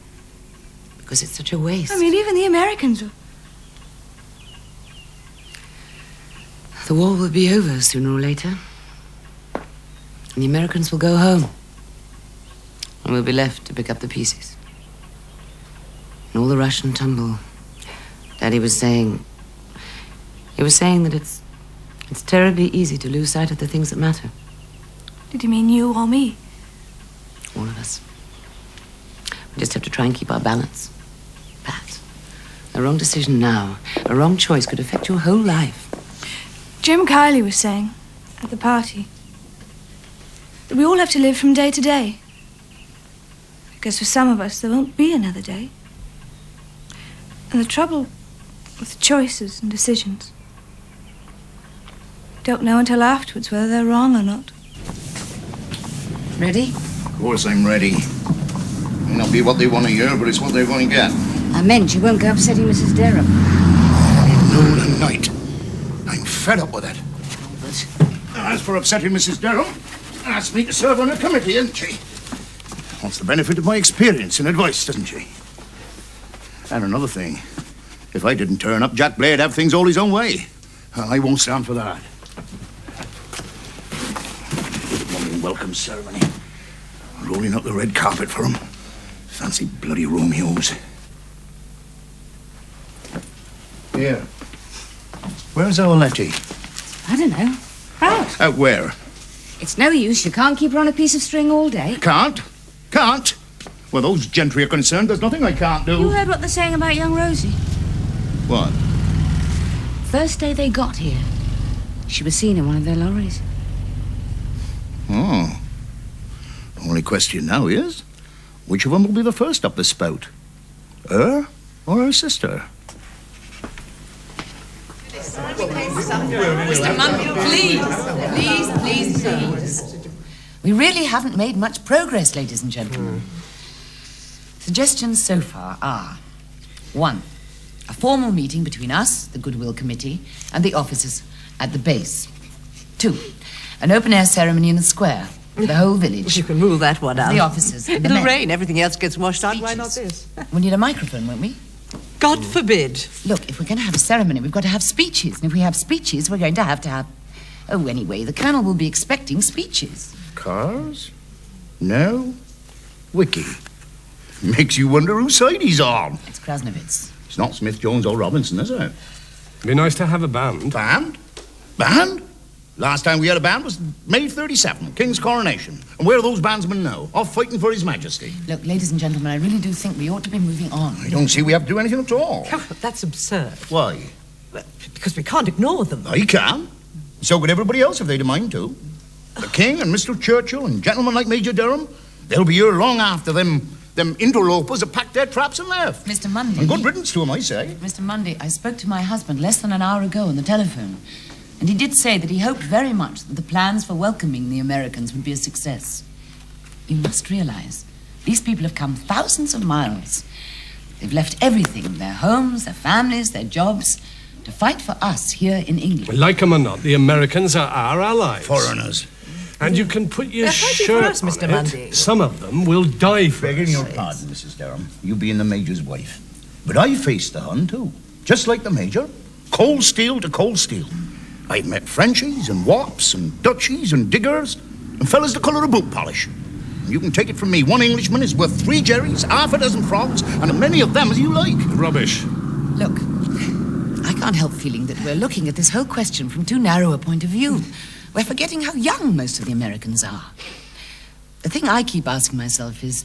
Because it's such a waste. I mean, even the Americans are... The war will be over sooner or later. And the Americans will go home. And we'll be left to pick up the pieces. And all the rush and tumble. Daddy was saying... He was saying that it's terribly easy to lose sight of the things that matter. Did you mean you or me? All of us. We just have to try and keep our balance. Pat, a wrong decision now, a wrong choice could affect your whole life. Jim Kiley was saying at the party that we all have to live from day to day. Because for some of us, there won't be another day. And the trouble with choices and decisions, you don't know until afterwards whether they're wrong or not. Ready? Of course I'm ready. May not be what they want to hear, but it's what they're going to get. I meant you won't go upsetting Mrs. Dereham. Noon and night. I'm fed up with it. As for upsetting Mrs. Dereham, asked me to serve on a committee, hasn't she? Wants the benefit of my experience and advice, doesn't she? And another thing. If I didn't turn up, Jack Blair'd have things all his own way. Well, I won't stand for that. Morning welcome ceremony. Rolling out the red carpet for him. Fancy bloody Romeos. Here. Where's our Letty? I don't know. Out. Out where? It's no use. You can't keep her on a piece of string all day. Can't. Can't. Where those gentry are concerned, there's nothing I can't do. You heard what they're saying about young Rosie? What? First day they got here, she was seen in one of their lorries. Oh. The only question now is, which of them will be the first up the spout? Her or her sister? Mr. Mundy, please. We really haven't made much progress, ladies and gentlemen. Suggestions so far are: 1, a formal meeting between us, the Goodwill Committee, and the officers at the base. 2, an open-air ceremony in the square, for the whole village. You can rule that one out. The officers and the It'll men. rain. Everything else gets washed out. Why not this? We need a microphone, won't we? God forbid. Look, if we're going to have a ceremony, we've got to have speeches. And if we have speeches, we're going to have... Oh, anyway, the Colonel will be expecting speeches. Cars? No. Wiki. Makes you wonder whose side he's on. It's Krasnowitz. It's not Smith, Jones, or Robinson, is it? Be nice to have a band. Band? Band? Last time we had a band was May 37, King's coronation. And where are those bandsmen now? Off fighting for His Majesty. Look, ladies and gentlemen, I really do think we ought to be moving on. I don't see we have to do anything at all. That's absurd. Why? Because we can't ignore them. I can. So could everybody else if they'd a mind to. The King and Mr. Churchill and gentlemen like Major Dereham, they'll be here long after them interlopers have packed their traps and left. Mr. Mundy. And good riddance to 'em, I say. Mr. Mundy, I spoke to my husband less than an hour ago on the telephone. And he did say that he hoped very much that the plans for welcoming the Americans would be a success. You must realize, these people have come thousands of miles. They've left everything, their homes, their families, their jobs, to fight for us here in England. Like 'em or not, the Americans are our allies. Foreigners. And you can put your They're fighting shirt for us, Mr. on Mundy. it. Some of them will die for Begging us. your pardon, Mrs. Dereham, you being the Major's wife. But I faced the Hun, too. Just like the Major. Cold steel to cold steel. I've met Frenchies and Wops and Dutchies and Diggers and fellas the colour of boot polish. And you can take it from me, one Englishman is worth 3 Jerrys, half a dozen frogs, and as many of them as you like. Rubbish. Look, I can't help feeling that we're looking at this whole question from too narrow a point of view. We're forgetting how young most of the Americans are. The thing I keep asking myself is,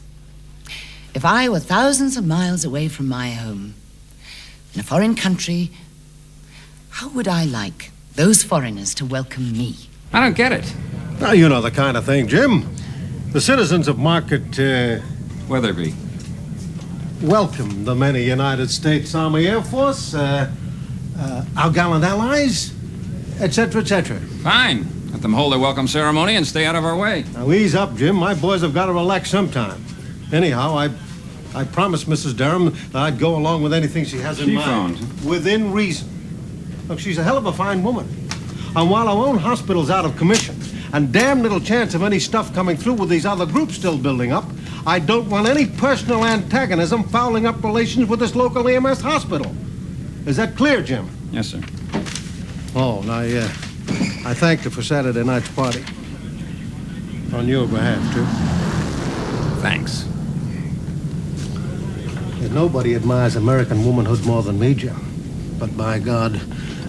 if I were thousands of miles away from my home, in a foreign country, how would I like those foreigners to welcome me? I don't get it. Now, you know the kind of thing, Jim. The citizens of Market, Weatherby. welcome the many United States Army Air Force, our gallant allies, etc., etc. Fine. Let them hold their welcome ceremony and stay out of our way. Now, ease up, Jim. My boys have got to relax sometime. Anyhow, I promised Mrs. Dereham that I'd go along with anything she has in She mind. phoned. Within reason. Look, she's a hell of a fine woman. And while our own hospital's out of commission, and damn little chance of any stuff coming through with these other groups still building up, I don't want any personal antagonism fouling up relations with this local EMS hospital. Is that clear, Jim? Yes, sir. Oh, now, I thanked her for Saturday night's party. On your behalf, too. Thanks. Yet nobody admires American womanhood more than me, Jim. But by God,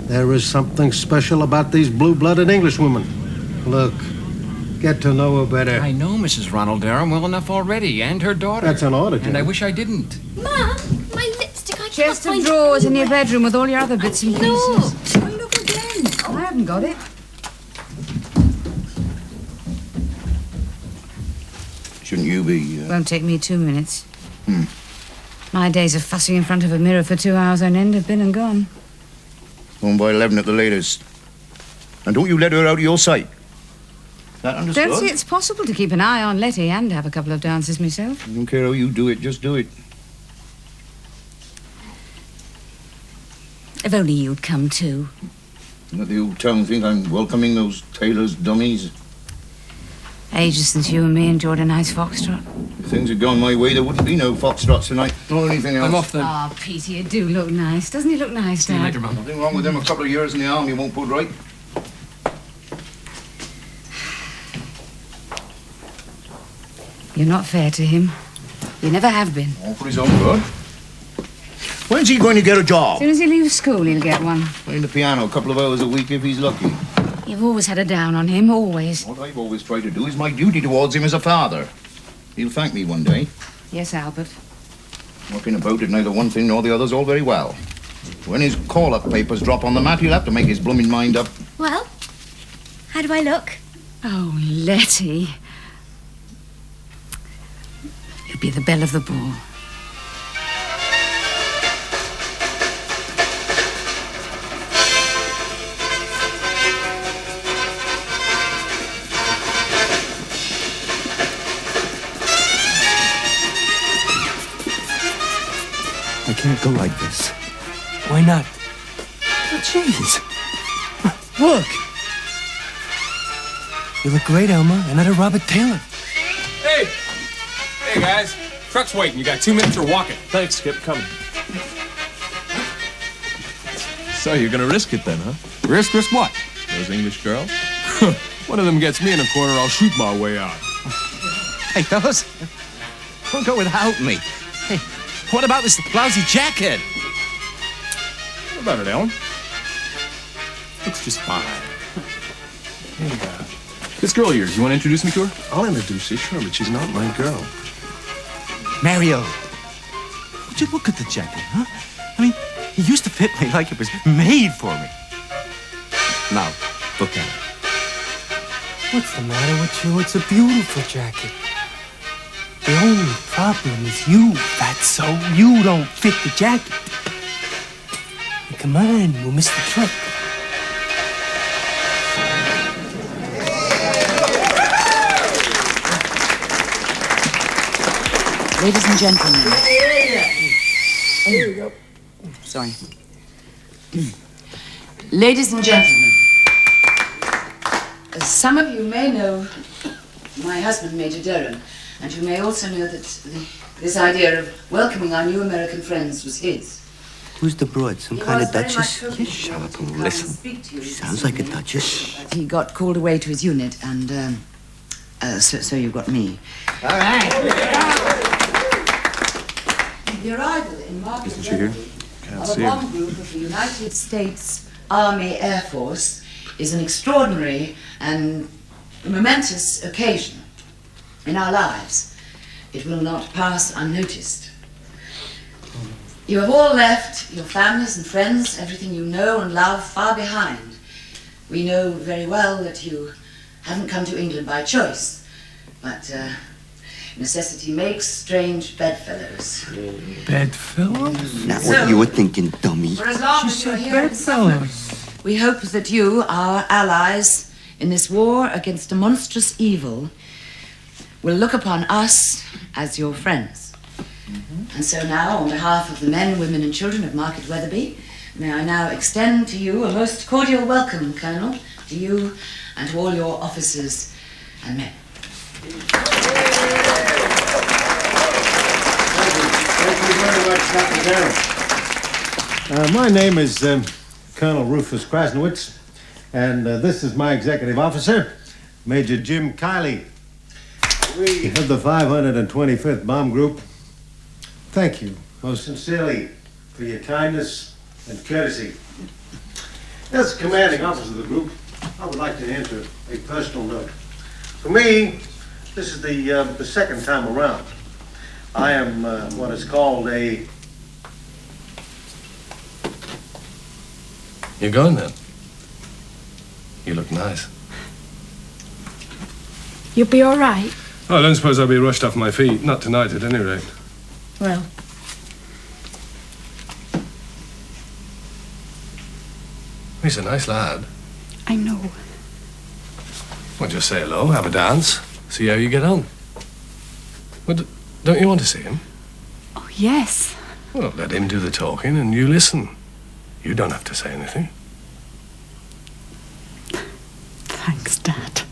there is something special about these blue-blooded Englishwomen. Look, get to know her better. I know Mrs. Ronald Dereham well enough already, and her daughter. That's an order, Jim. And I wish I didn't. Mum, my lipstick, I Chest can't of find drawers it in your bedroom with all your other bits and pieces. No. Oh, look again. I haven't got it. Shouldn't you be... Won't take me 2 minutes. My days of fussing in front of a mirror for 2 hours on end have been and gone. home by 11 at the latest. And don't you let her out of your sight. That understood? Don't see it's possible to keep an eye on Letty and have a couple of dances myself. I don't care how you do it, just do it. If only you'd come too. Let the old town think I'm welcoming those tailors' dummies. Ages since you and me enjoyed a nice foxtrot. If things had gone my way, there wouldn't be no foxtrots tonight, nor anything else. I'm off then. Oh, Peter, you do look nice. Doesn't he look nice, See you Dad? later, Mum. Nothing wrong with them. A couple of years in the army won't put right. You're not fair to him. You never have been. All for his own good. When's he going to get a As job? soon as he leaves school, he'll get one. Playing the piano a couple of hours a week if he's lucky. You've always had a down on him, always. What I've always tried to do is my duty towards him as a father. He'll thank me one day. Yes, Albert. Working about it, neither one thing nor the other's all very well. When his call-up papers drop on the mat, he'll have to make his blooming mind up. Well, how do I look? Oh, Letty. You'll be the belle of the ball. I can't go like this. Why not? Oh, jeez. Look. You look great, Elma. Another Robert Taylor. Hey! Hey, guys. Truck's waiting. You got 2 minutes or walk it. Thanks, Skip. Coming. So you're gonna risk it then, huh? Risk what? Those English girls? One of them gets me in a corner, I'll shoot my way out. Hey, fellas. Don't go without me. Hey, what about this lousy jacket? What about it, Ellen? Looks just fine. Hey, This girl of yours, you want to introduce me to her? I'll introduce you, sure, but she's not my girl. Mario. Would you look at the jacket, huh? I mean, it used to fit me like it was made for me. Now, look at it. What's the matter with you? It's a beautiful jacket. The only problem is you, fatso. You don't fit the jacket. Hey, come on, we'll miss the trick. Ladies and gentlemen. Here we go. Sorry. Ladies and gentlemen. Some of you may know my husband, Major Dereham, and you may also know that this idea of welcoming our new American friends was his. Who's the broad? Some kind of duchess? Just shut up and listen. She sounds like a duchess. He got called away to his unit, and so you've got me. All right. The arrival in Market Isn't she here? Can't of a see her. bomb group of the United States Army Air Force is an extraordinary and momentous occasion in our lives. It will not pass unnoticed. You have all left your families and friends, everything you know and love, far behind. We know very well that you haven't come to England by choice, but necessity makes strange bedfellows. Bedfellows? Not what you were thinking, dummy. For as long as you're here in Suffolk, we hope that you, our allies in this war against a monstrous evil, will look upon us as your friends. And so now, on behalf of the men, women and children of Market Wetherby, may I now extend to you a most cordial welcome, Colonel, to you and to all your officers and men. Thank you very much, Dr. Dereham. My name is Colonel Rufus Krasnowitz, and this is my executive officer, Major Jim Kiley. We of the 525th Bomb Group, thank you most sincerely for your kindness and courtesy. As commanding officer of the group, I would like to enter a personal note. For me, this is the second time around. I am what is called a... You're going then? You look nice. You'll be all right? Oh, I don't suppose I'll be rushed off my feet. Not tonight, at any rate. Well, He's a nice lad. I know. Well, just say hello, have a dance, see how you get on. Well, don't you want to see him? Oh, yes. Well, let him do the talking and you listen. You don't have to say anything. Thanks, Dad.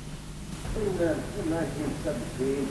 In 1917,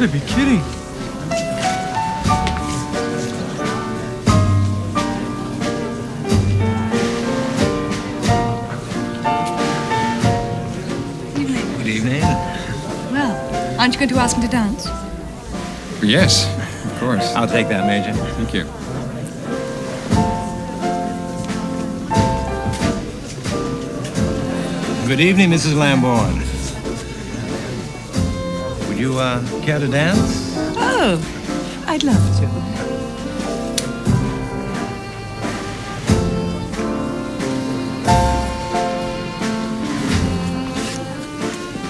gotta be kidding. Good evening. Well, aren't you going to ask me to dance? Yes, of course. I'll take that, Major. Thank you. Good evening, Mrs. Lambourne. Would you, care to dance? Oh, I'd love to.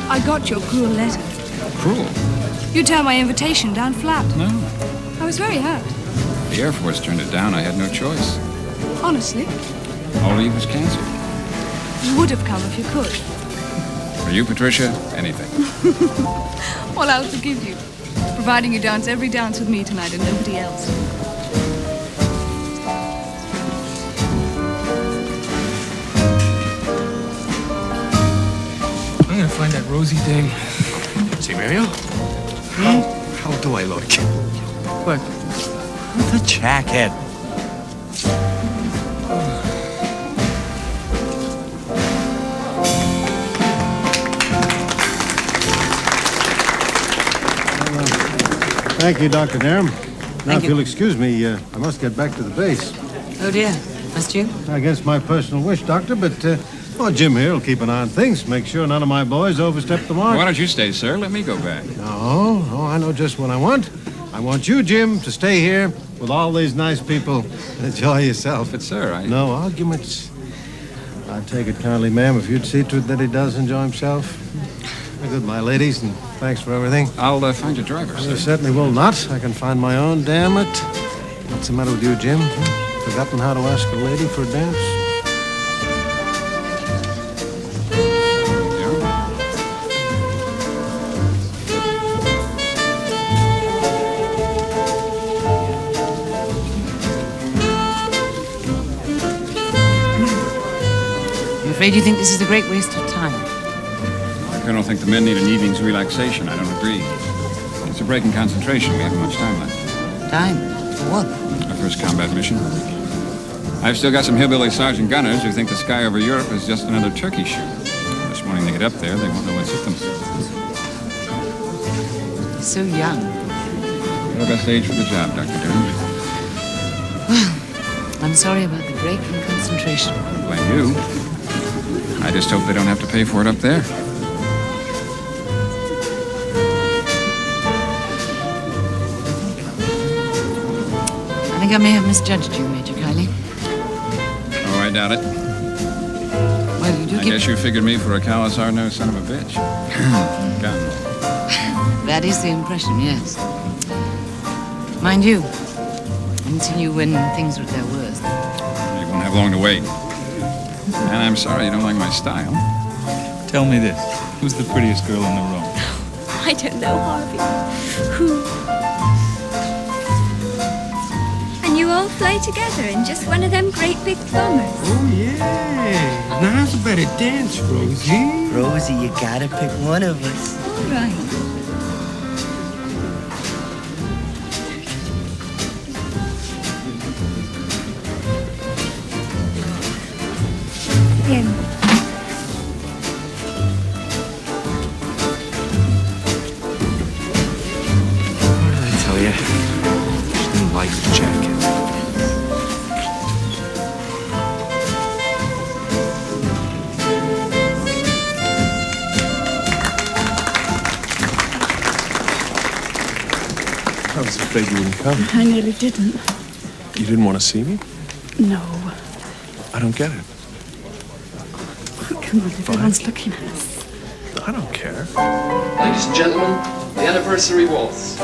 I got your cruel letter. Cruel? You turned my invitation down flat. No. I was very hurt. The Air Force turned it down. I had no choice. Honestly, All leave was canceled. you would have come if you could. For you, Patricia, anything. Well, I'll forgive you, providing you dance every dance with me tonight and nobody else. I'm gonna find that Rosie dame. See, Mario? How do I look? Look, the jackhead. Thank you, Dr. Dereham. Now, Thank if you. you'll excuse me, I must get back to the base. Oh dear, must you? Against my personal wish, Doctor, but Jim here will keep an eye on things, make sure none of my boys overstep the mark. Why don't you stay, sir? Let me go back. No, I know just what I want. I want you, Jim, to stay here with all these nice people and enjoy yourself. But, sir, No arguments. I'd take it kindly, ma'am, if you'd see to it that he does enjoy himself. Goodbye, ladies, and thanks for everything. I'll find your driver, I sir. certainly will not. I can find my own, damn it. What's the matter with you, Jim? Forgotten how to ask a lady for a dance? I'm afraid you think this is a great waste of time. I don't think the men need an evening's relaxation. I don't agree. It's a break in concentration. We haven't much time left. Time? For what? Our first combat mission. I've still got some hillbilly sergeant gunners who think the sky over Europe is just another turkey shoot. This morning they get up there, they won't know what's hit them. So young. You're the best age for the job, Dr. Dereham. Well, I'm sorry about the break in concentration. Blame you. I just hope they don't have to pay for it up there. I think I may have misjudged you, Major Kiley. Oh, I doubt it. Well, you do I guess you figured me for a callous, hard-nosed son of a bitch. Gun. That is the impression, yes. Mind you, I haven't seen you when things were at their worst. You won't have long to wait. And I'm sorry you don't like my style. Tell me this. Who's the prettiest girl in the room? I don't know, Harvey. Who? And you all fly together in just one of them great big plumbers. Oh, yeah. Now's a better dance, Rosie. Rosie, you gotta pick one of us. All right. Him. What did I tell you? She didn't like the jacket. I was afraid you wouldn't come. I nearly didn't. You didn't want to see me? No. I don't get it. Come on, everyone's looking at us. I don't care. Ladies and gentlemen, the anniversary waltz.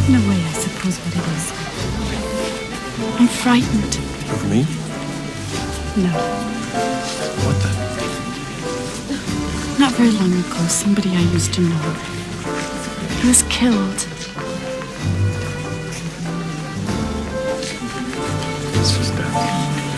In a way, I suppose what it is. I'm frightened. Of me? No. What the? Not very long ago, somebody I used to know. He was killed. This is death.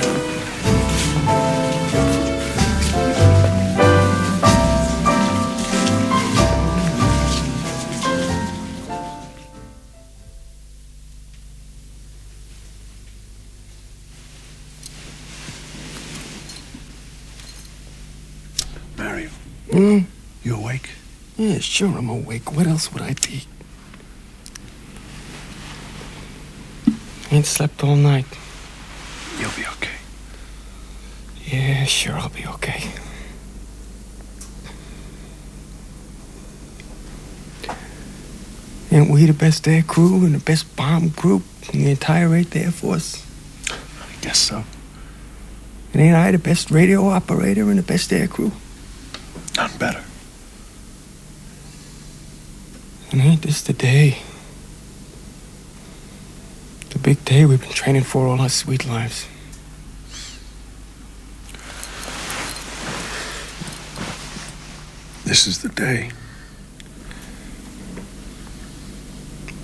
Mario. Hmm? You awake? Yeah, sure, I'm awake. What else would I be? Ain't slept all night. You'll be okay. Yeah, sure, I'll be okay. Ain't we the best air crew and the best bomb group in the entire 8th Air Force? I guess so. And ain't I the best radio operator and the best air crew? None better. And ain't this the day? The big day we've been training for all our sweet lives. This is the day.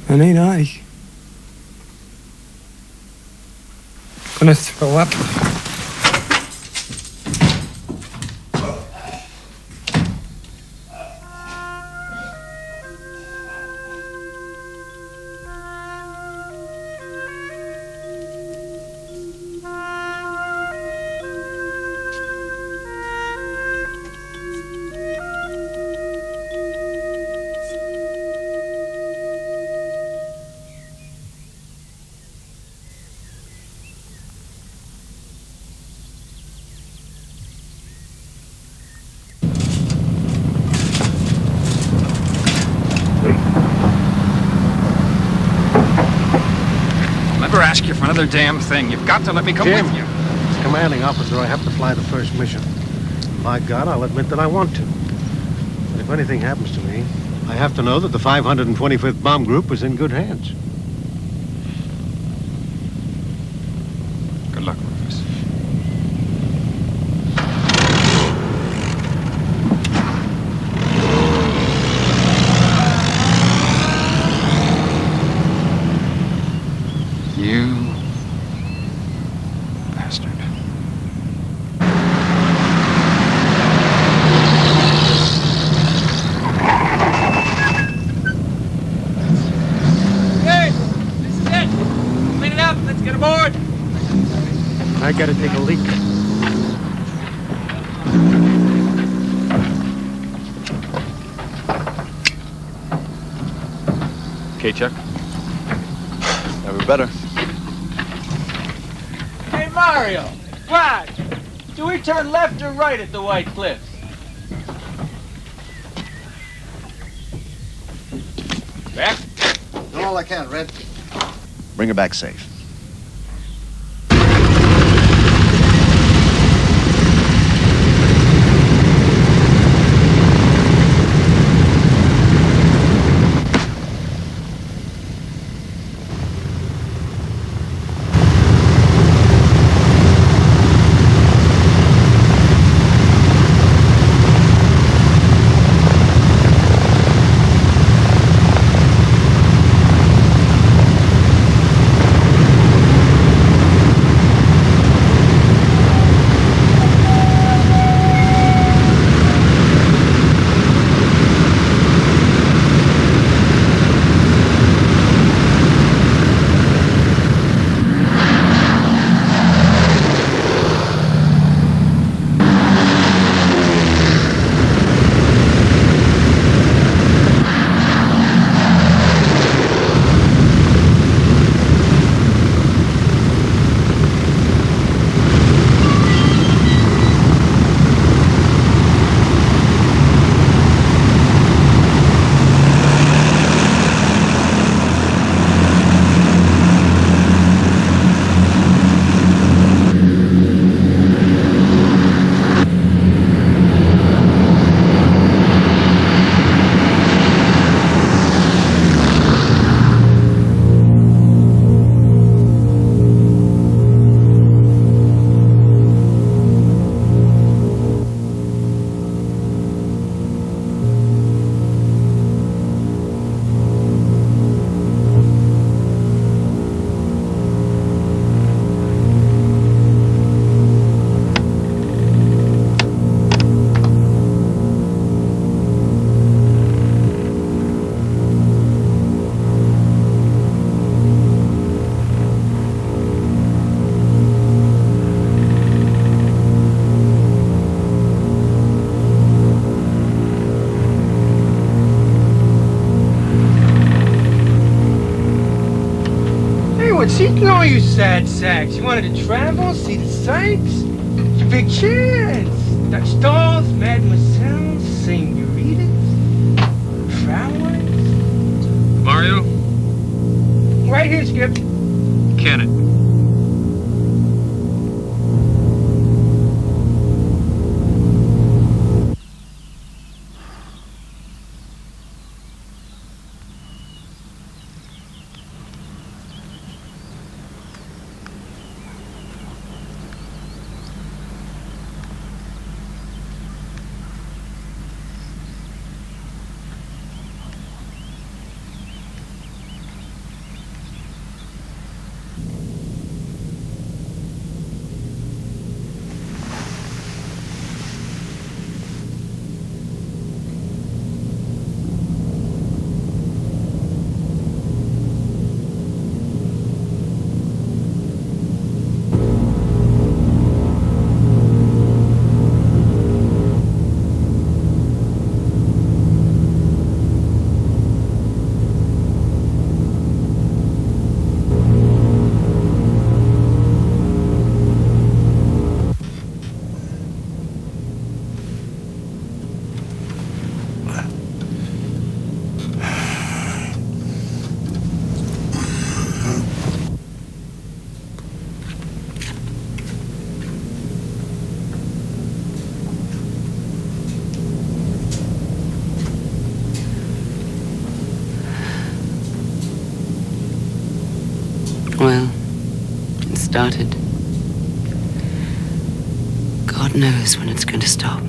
And ain't I gonna throw up? Ask you for another damn thing. You've got to let me come Jim, with you. As commanding officer, I have to fly the first mission. By God, I'll admit that I want to. But if anything happens to me, I have to know that the 525th Bomb Group is in good hands. Good luck, Rufus. You bastard. Hey, this is it. Clean it up. Let's get aboard. I gotta take a leak. Okay, Chuck. Never better. Hey, Mario. What? Do we turn left or right at the White Cliffs? Back? Do all I can, Red. Bring her back safe. What's eating all you sad sacks? You wanted to travel, see the sights? It's your big chance. Dutch dolls, mademoiselles, senoritas, flowers. Mario? Right here, Skip. Kenneth. Well, it started. God knows when it's going to stop.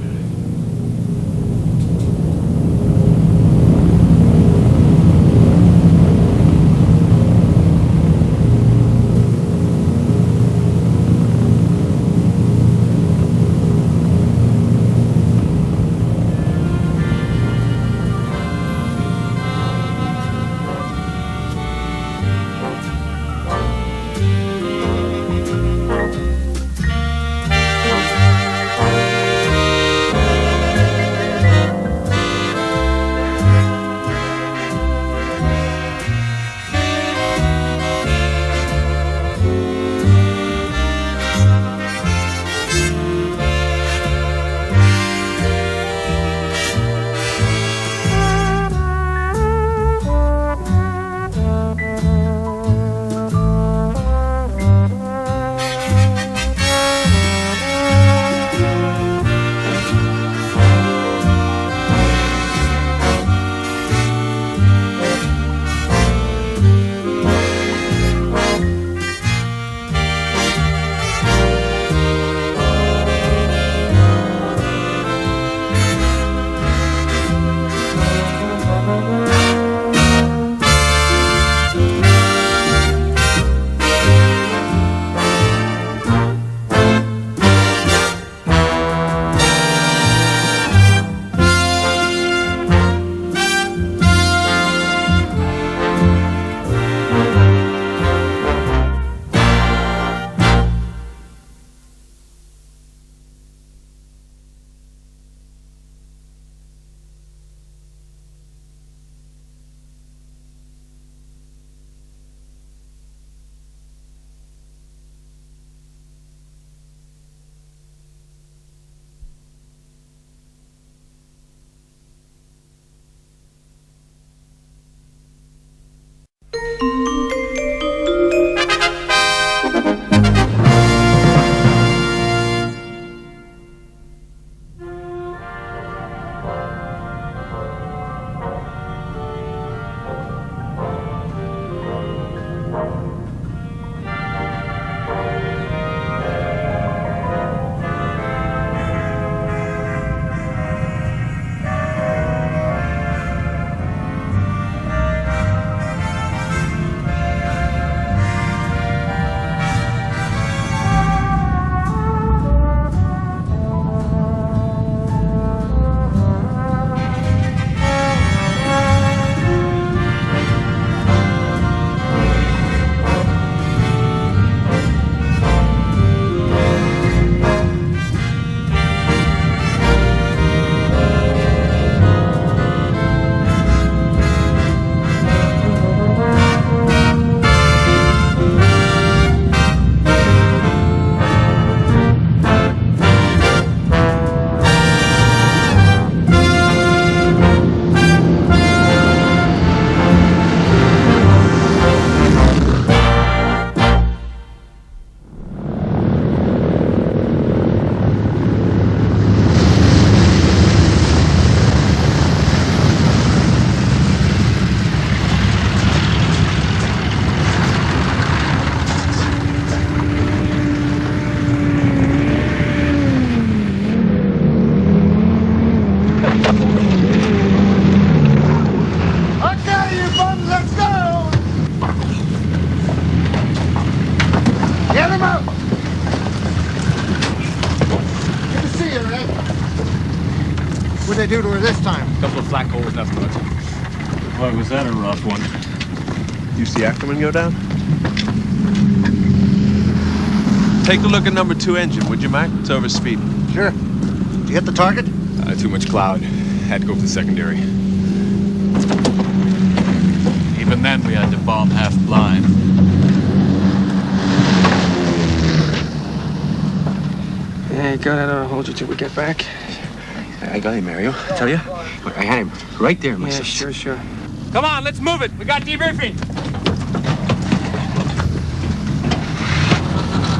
What'd they do to her this time? A couple of flak holes, nothing much. Boy, was that a rough one. You see Ackerman go down? Take a look at number 2 engine, would you, Mac? It's over speeding. Sure. Did you hit the target? Too much cloud. Had to go for the secondary. Even then, we had to bomb half blind. Hey, God, I don't hold you till we get back. I got him, Mario. I tell you, I had him right there, my son. Sure. Come on, let's move it. We got debriefing.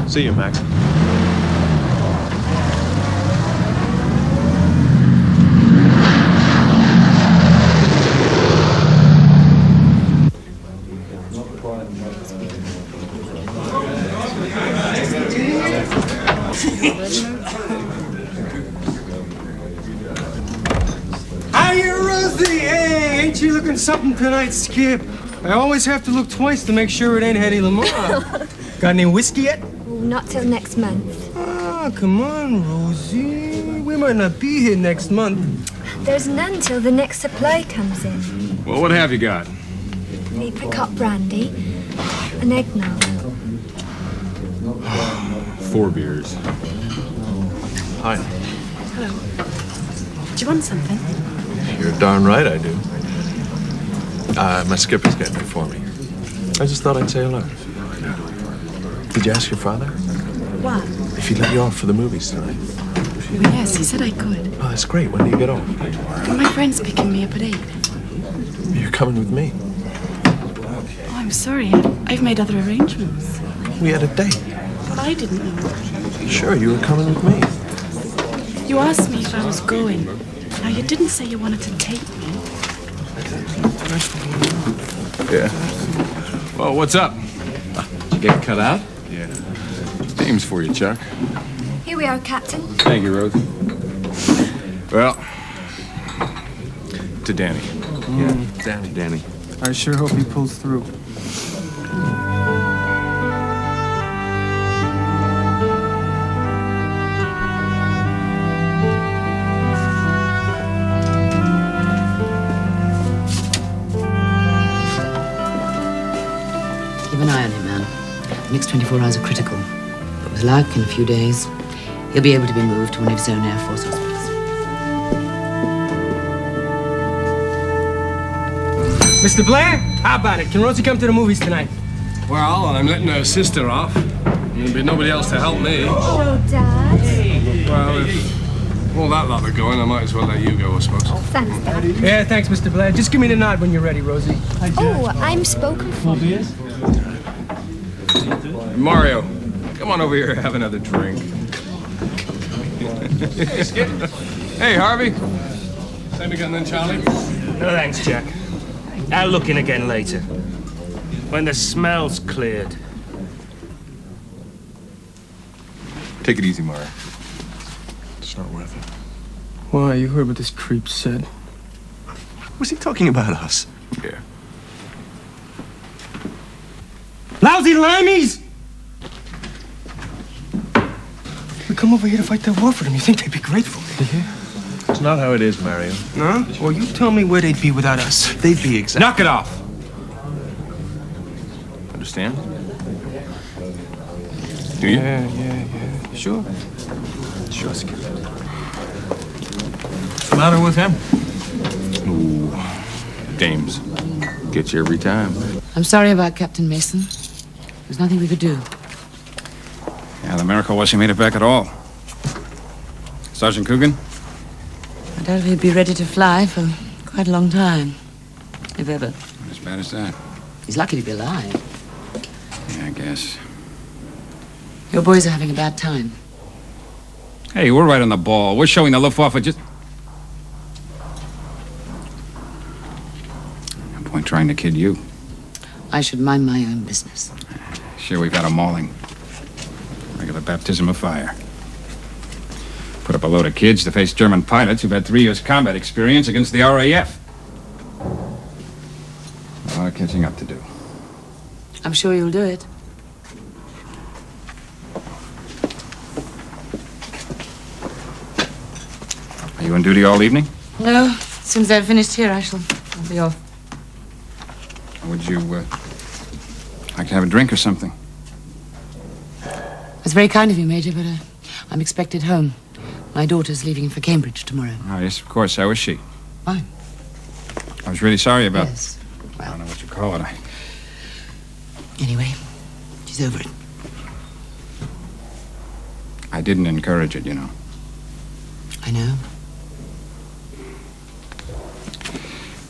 See you, Mac. Hiya, Rosie! Hey, ain't you looking something tonight, Skip? I always have to look twice to make sure it ain't Hetty Lamar. Got any whiskey yet? Not till next month. Ah, come on, Rosie. We might not be here next month. There's none till the next supply comes in. Well, what have you got? Apricot brandy, an eggnog. 4 beers. Hi. Hello. Do you want something? You're darn right I do. My skipper's getting it for me. I just thought I'd say hello. Did you ask your father? What? If he'd let you off for the movies tonight? Well, yes, he said I could. Oh, that's great. When do you get off? Well, my friend's picking me up at 8. You're coming with me. Oh, I'm sorry. I've made other arrangements. We had a date. But I didn't know. Sure, you were coming with me. You asked me if I was going. Now, you didn't say you wanted to take me. Yeah. Well, what's up? Did you get cut out? Yeah. Name's for you, Chuck. Here we are, Captain. Thank you, Rose. Well, to Danny. Yeah, Danny. I sure hope he pulls through. Keep an eye on him, man. The next 24 hours are critical. But with luck, in a few days, he'll be able to be moved to one of his own Air Force hospitals. Mr. Blair, how about it? Can Rosie come to the movies tonight? Well, I'm letting her sister off. There'll be nobody else to help me. Hello, Dad. Well, if all that lot are going, I might as well let you go, I suppose. Thanks, Dad. Yeah, thanks, Mr. Blair. Just give me the nod when you're ready, Rosie. Oh, I'm spoken for. Mario, come on over here, have another drink. Hey, Skip. Hey, Harvey. Same again then, Charlie. No thanks, Jack. I'll look in again later. When the smell's cleared. Take it easy, Mario. It's not worth it. Why, you heard what this creep said. Was he talking about us? Yeah. Lousy limeys! We come over here to fight that war for them. You think they'd be grateful? It's not how it is, Mario. No? Well, you tell me where they'd be without us. They'd be exactly... Knock it off! Understand? Do you? Yeah. Sure. Sure, Skip. What's the matter with him? Ooh, dames. Get you every time. I'm sorry about Captain Mason. There's nothing we could do. Yeah, the miracle was he made it back at all. Sergeant Coogan? I doubt if he'd be ready to fly for quite a long time. If ever. Not as bad as that. He's lucky to be alive. Yeah, I guess. Your boys are having a bad time. Hey, we're right on the ball. We're showing the Luftwaffe just... No point trying to kid you. I should mind my own business. Sure, we've had a mauling. Regular baptism of fire. Put up a load of kids to face German pilots who've had 3 years combat experience against the RAF. A lot of catching up to do. I'm sure you'll do it. Are you on duty all evening? No, as soon as I've finished here, I'll be off. Would you, like to have a drink or something? It's very kind of you, Major, but I'm expected home. My daughter's leaving for Cambridge tomorrow. Oh, yes, of course. How is she? Fine. I was really sorry about... Yes. I don't know what you call it. Anyway, she's over it. I didn't encourage it, you know. I know.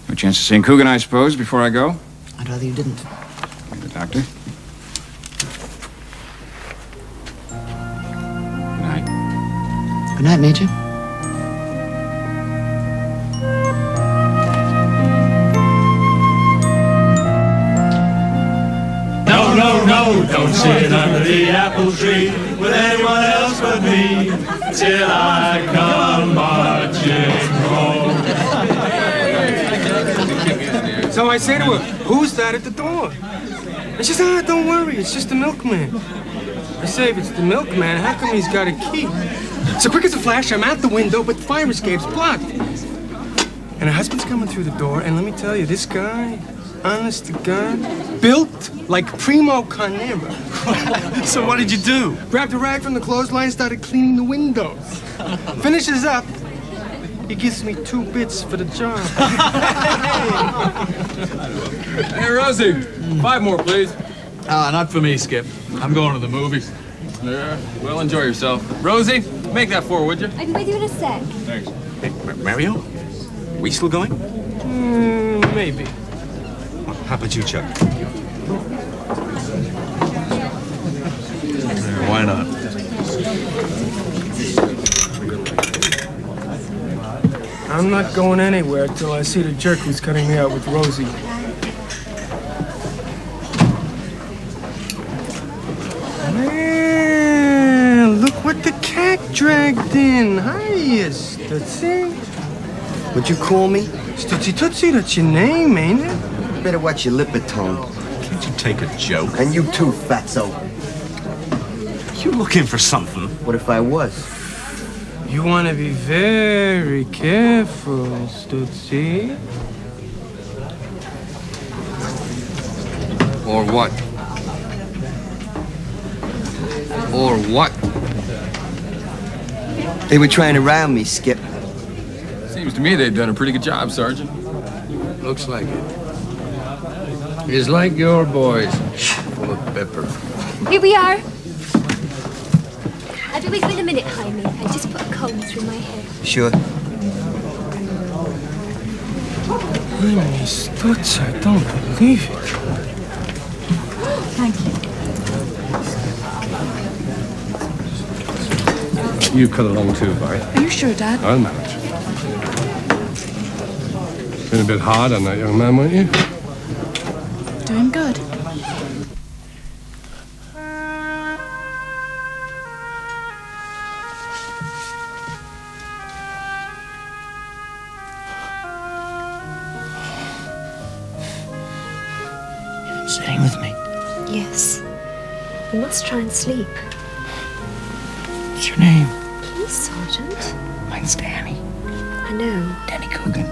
No chance of seeing Coogan, I suppose, before I go? I'd rather you didn't. The doctor? Good night. Good night, Major. No, don't sit under the apple tree with anyone else but me till I come marching home. So I say to her, who's that at the door? And she says, don't worry, it's just the milkman. I say, if it's the milkman, how come he's got a key? So quick as a flash, I'm out the window, but the fire escape's blocked. And her husband's coming through the door, and let me tell you, this guy, honest to God, built like Primo Carnera. So what did you do? Grabbed a rag from the clothesline, started cleaning the windows. Finishes up, he gives me 2 bits for the job. Hey, Rosie, 5 more, please. Not for me, Skip. I'm going to the movies. Yeah, well, enjoy yourself. Rosie, make that 4, would you? I'll be with you in a sec. Thanks. Hey, Mario? Are we still going? Maybe. How about you, Chuck? Why not? I'm not going anywhere till I see the jerk who's cutting me out with Rosie. Man, look what the cat dragged in. Hiya, Stutzy. What'd you call me? Stutzy Tootsie, that's your name, ain't it? Better watch your lip, Tone. Can't you take a joke? And you too, Fatso. You looking for something? What if I was? You want to be very careful, Stutzy. Or what? Or what? They were trying to round me, Skip. Seems to me they've done a pretty good job, Sergeant. Looks like it. It's like your boys, full of pepper. Here we are. I'll be with you in a minute, Jaime. I just put a comb through my hair. Sure. Jaime Stutz, I don't believe it. Thank you. You cut along too, Bart. Are you sure, Dad? I'll manage. Been a bit hard on that young man, weren't you? Doing good. Staying with me. Yes. You must try and sleep. What's your name? Please, Sergeant. Mine's Danny. I know. Danny Coogan.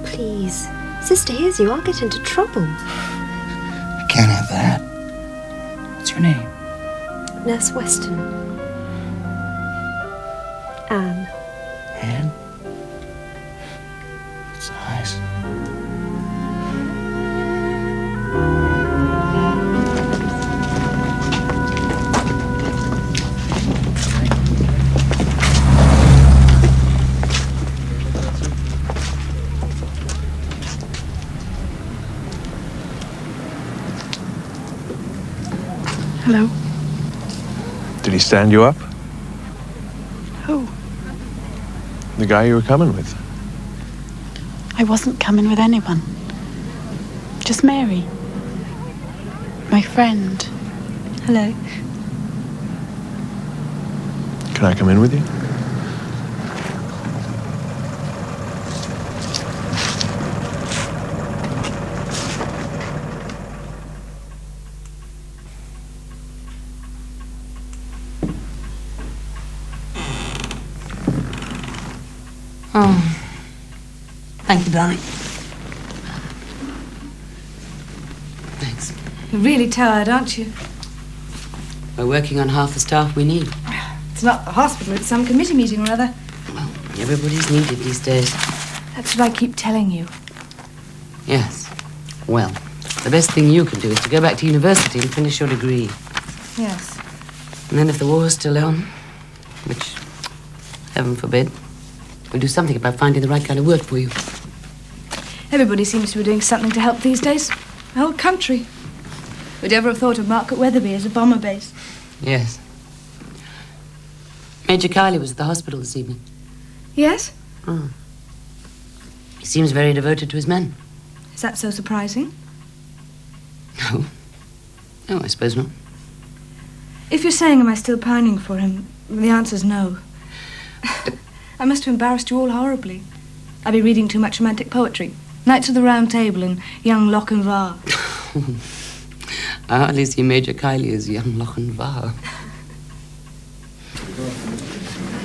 Please. Sister hears you, I'll get into trouble. I can't have that. What's your name? Nurse Weston. Anne. Anne? It's nice. Hello. Did he stand you up? Who? The guy you were coming with? I wasn't coming with anyone. Just Mary. My friend. Hello. Can I come in with you? Oh, Thank you, darling. Thanks. You're really tired, aren't you? We're working on half the staff we need. It's not the hospital, it's some committee meeting or other. Everybody's needed these days. That's what I keep telling you. Yes. Well, the best thing you can do is to go back to university and finish your degree. Yes. And then if the war's still on, which, heaven forbid, we'll do something about finding the right kind of work for you. Everybody seems to be doing something to help these days. The whole country. Who'd ever have thought of Market Weatherby as a bomber base? Yes. Major Kiley was at the hospital this evening. Yes? Oh. He seems very devoted to his men. Is that so surprising? No. No, I suppose not. If you're saying am I still pining for him, the answer's no. I must have embarrassed you all horribly. I'd be reading too much romantic poetry. Knights of the Round Table and Young Lochinvar. I hardly see Major Kiley as young Lochinvar.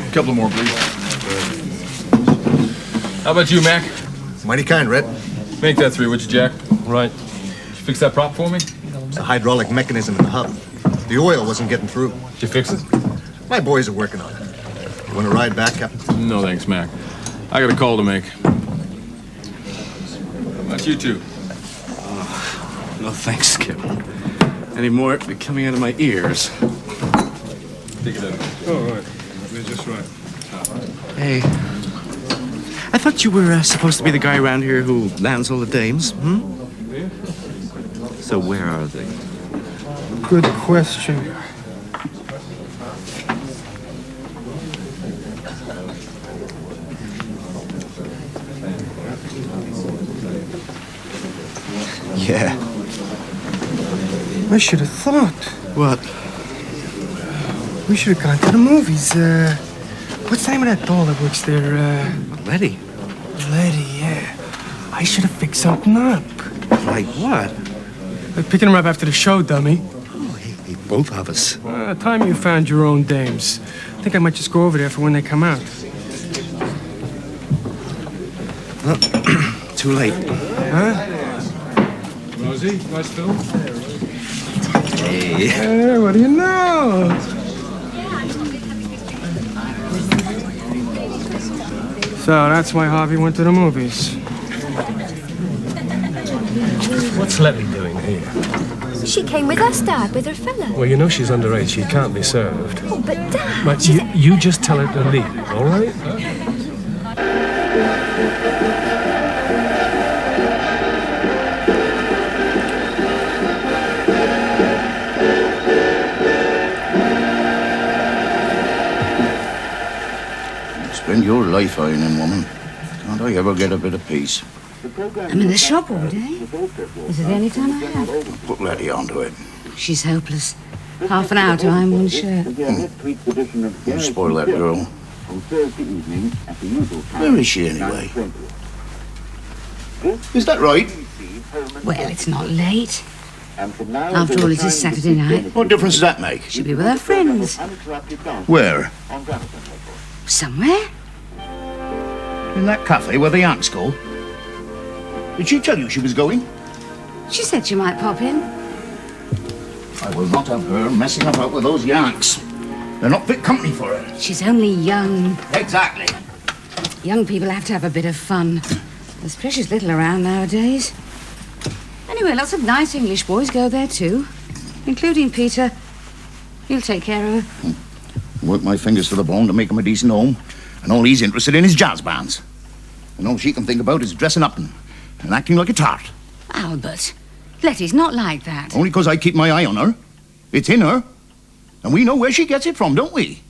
A couple more, please. How about you, Mac? Mighty kind, Red. Make that 3, would you, Jack? Right. Did you fix that prop for me? It's a hydraulic mechanism in the hub. The oil wasn't getting through. Did you fix it? My boys are working on it. You want to ride back, Captain? No, thanks, Mac. I got a call to make. How about you two? No thanks, Skip. Any more be coming out of my ears. Take it out. Oh, right. They're just right. Hey. I thought you were supposed to be the guy around here who lands all the dames, hmm? So where are they? Good question. Yeah. I should have thought. What? We should have gone to the movies. What's the name of that doll that works there? Letty. Letty, yeah. I should have fixed something up. Like what? Picking them up after the show, dummy. Oh, hey, both of us. Time you found your own dames. I think I might just go over there for when they come out. Well, too late. Huh? Rosie, nice film. Hey. Hey, what do you know? So that's why Harvey went to the movies. What's Letty doing here? She came with us, Dad, with her fella. Well, you know she's underage. She can't be served. Oh, but Dad... But you just tell her to leave, all right? Spend your life ironing, woman. Can't I ever get a bit of peace? I'm in the shop all day. This is the only time I have. Put Letty onto it. She's hopeless. Half an hour to iron one shirt. You spoil that girl. Where is she anyway? Is that right? Well, it's not late. After all, it is Saturday night. What difference does that make? She'll be with her friends. Where? Somewhere. In that cafe where the Yanks go? Did she tell you she was going? She said she might pop in. I will not have her messing about with those Yanks. They're not fit company for her. She's only young. Exactly. Young people have to have a bit of fun. There's precious little around nowadays. Anyway, lots of nice English boys go there too, including Peter. He'll take care of her. Work my fingers to the bone to make him a decent home, and all he's interested in is jazz bands. And all she can think about is dressing up and acting like a tart. Albert, Letty's not like that. Only 'cause I keep my eye on her. It's in her. And we know where she gets it from, don't we?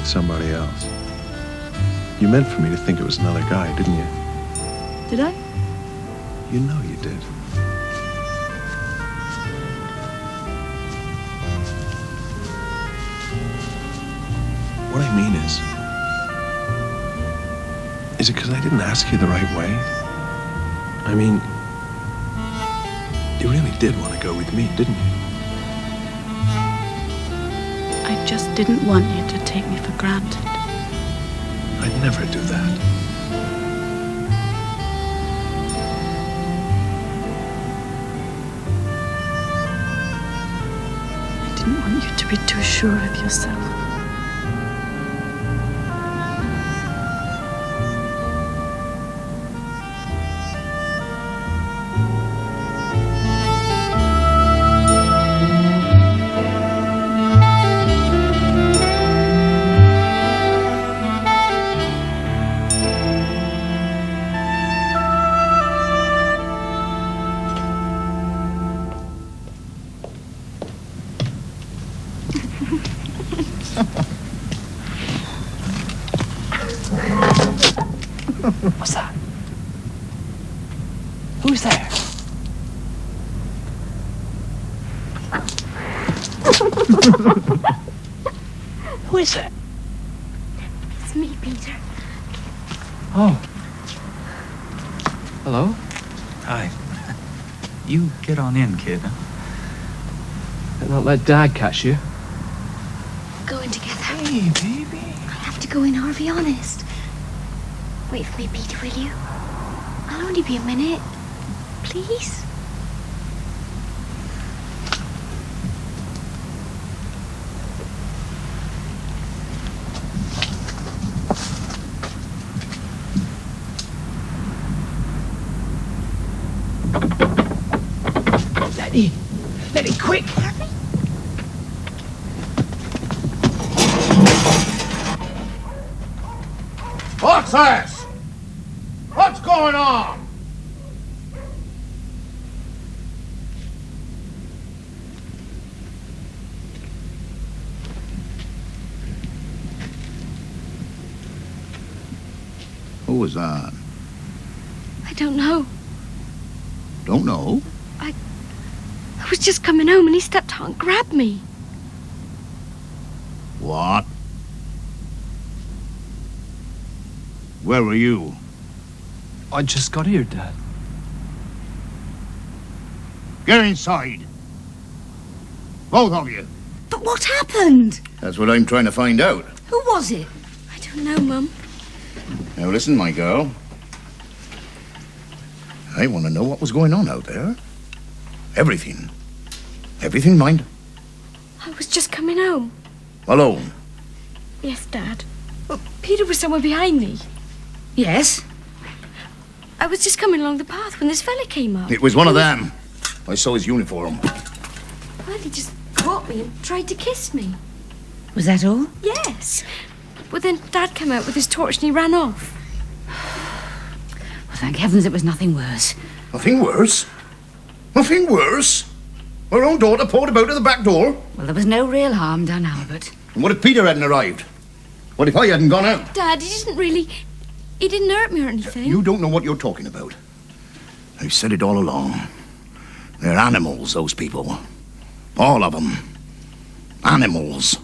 with somebody else. You meant for me to think it was another guy, didn't you? Did I? You know you did. What I mean is it because I didn't ask you the right way? I mean, you really did want to go with me, didn't you? I just didn't want you to take me for granted. I'd never do that. I didn't want you to be too sure of yourself. What's that? Who's there? Who is it? It's me, Peter. Oh. Hello. Hi. You get on in, kid. And not let Dad catch you. Going together. Hey, baby. I have to go in, Harvey, honest. Wait for me, Peter, will you? I'll only be a minute. Please? Letty, quick! What's this? What's going on? Who was that? I don't know. Don't know. I was just coming home and he stepped out and grabbed me. What? Where were you? I just got here, Dad. Get inside. Both of you. But what happened? That's what I'm trying to find out. Who was it? I don't know, Mum. Now listen, my girl. I want to know what was going on out there. Everything. Everything, mind? I was just coming home. Alone. Yes, Dad. Well, Peter was somewhere behind me. Yes? I was just coming along the path when this fella came up. It was one of them. I saw his uniform. Well, he just caught me and tried to kiss me. Was that all? Yes. Well, then Dad came out with his torch and he ran off. Well, thank heavens it was nothing worse. Nothing worse? Nothing worse? Our own daughter poured about at the back door? Well, there was no real harm done, Albert. And what if Peter hadn't arrived? What if I hadn't gone out? Dad, he didn't really... He didn't hurt me or anything. You don't know what you're talking about. I've said it all along. They're animals, those people. All of them. Animals.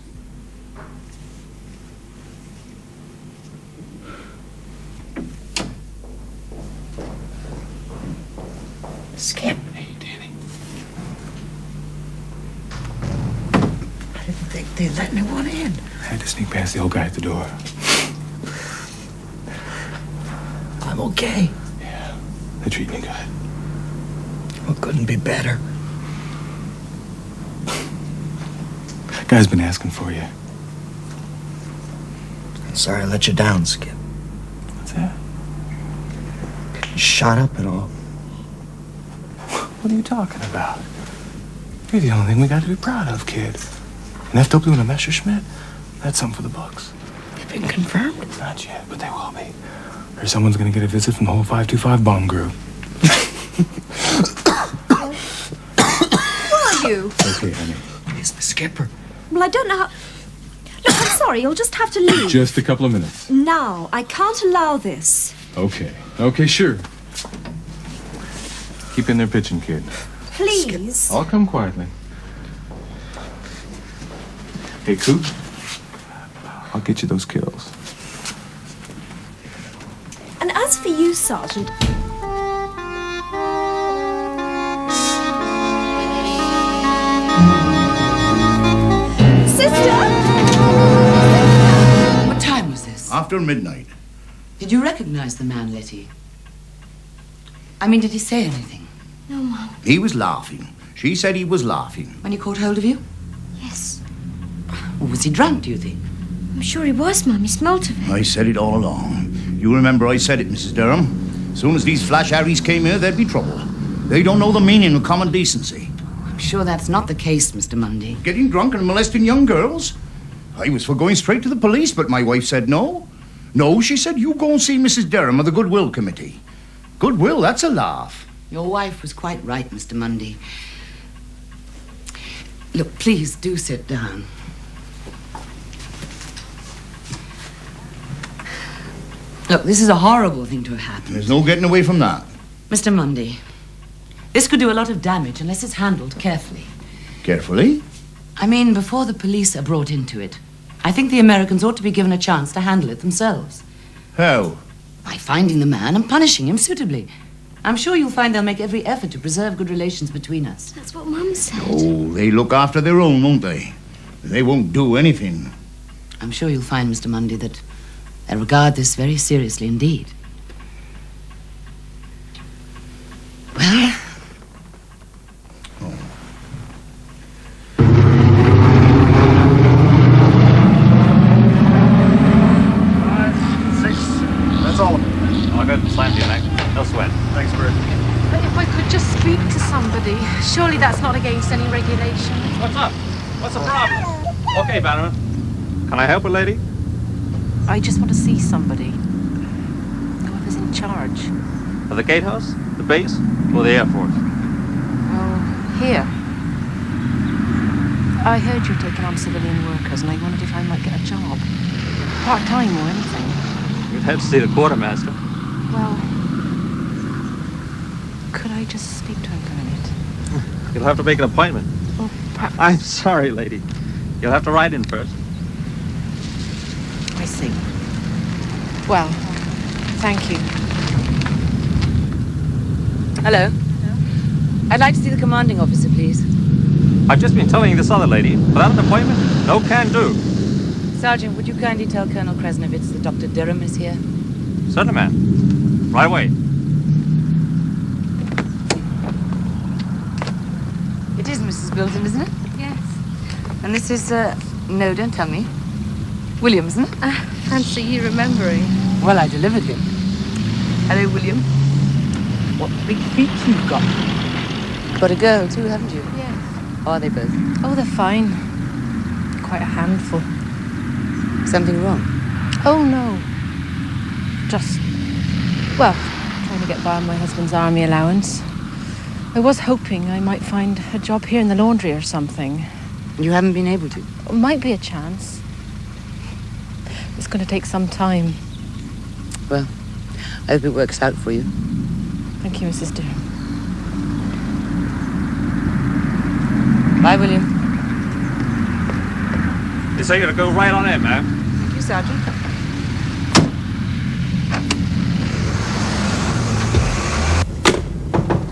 Skip. Hey, Danny. I didn't think they'd let anyone in. I had to sneak past the old guy at the door. I'm okay. Yeah, they treat me good. Well, couldn't be better. Guy's been asking for you. I'm sorry I let you down, Skip. What's that? Shot up at all. What are you talking about? You're the only thing we got to be proud of, kid. An FW and a Messerschmitt? That's something for the books. They've been confirmed? Not yet, but they will be. Or someone's gonna get a visit from the whole 525 bomb group. Who are you? Okay, honey. He's the skipper. Well, I don't know how... Look, I'm sorry, you'll just have to leave. Just a couple of minutes. Now, I can't allow this. Okay. Okay, sure. Keep in there pitching, kid. Please. I'll come quietly. Hey, Coop. I'll get you those kills. And as for you, Sergeant... Sister! What time was this? After midnight. Did you recognize the man, Letty? I mean, did he say anything? No, Mum. He was laughing. She said he was laughing. When he caught hold of you? Yes. Or was he drunk, do you think? I'm sure he was, Mum. He smelt of it. I said it all along. You remember I said it, Mrs. Dereham. As soon as these flash Harrys came here, there'd be trouble. They don't know the meaning of common decency. I'm sure that's not the case, Mr. Mundy. Getting drunk and molesting young girls? I was for going straight to the police, but my wife said no. No, she said, you go and see Mrs. Dereham of the Goodwill Committee. Goodwill, that's a laugh. Your wife was quite right, Mr. Mundy. Look, please do sit down. Look, this is a horrible thing to have happened. There's no getting away from that. Mr. Mundy, this could do a lot of damage unless it's handled carefully. Carefully? I mean, before the police are brought into it, I think the Americans ought to be given a chance to handle it themselves. How? By finding the man and punishing him suitably. I'm sure you'll find they'll make every effort to preserve good relations between us. That's what Mum said. Oh, they look after their own, won't they? They won't do anything. I'm sure you'll find, Mr. Mundy, that they regard this very seriously indeed. Well... That's all of it. All good. Slam to you, Mac. No sweat. Thanks, Bert. But if I could just speak to somebody, surely that's not against any regulation. What's up? What's the problem? Okay, Bannerman. Can I help a lady? I just want to see somebody. Whoever's in charge. Of the gatehouse? The base? Or the Air Force? Well, here. I heard you're taking on civilian workers, and I wondered if I might get a job. Part-time or anything. You'd have to see the quartermaster. Well, could I just speak to him for a minute? You'll have to make an appointment. Well, perhaps... I'm sorry, lady. You'll have to write in first. I see. Well, thank you. Hello. I'd like to see the commanding officer, please. I've just been telling this other lady, without an appointment, no can do. Sergeant, would you kindly tell Colonel Kresnovitz that Dr. Dereham is here? Certainly, ma'am. Right away. It is Mrs. Bilton, isn't it? Yes. And this is, no, don't tell me. William, isn't it? Fancy you remembering. Well, I delivered him. Hello, William. What big feet you've got. Got a girl, too, haven't you? Yes. How are they both? Oh, they're fine. Quite a handful. Something wrong? Oh, no. Just, well, trying to get by on my husband's army allowance. I was hoping I might find a job here in the laundry or something. You haven't been able to? Might be a chance. It's going to take some time. Well, I hope it works out for you. Thank you, Mrs. Dereham. Bye, William. They say you're to go right on in, ma'am. Thank you, Sergeant.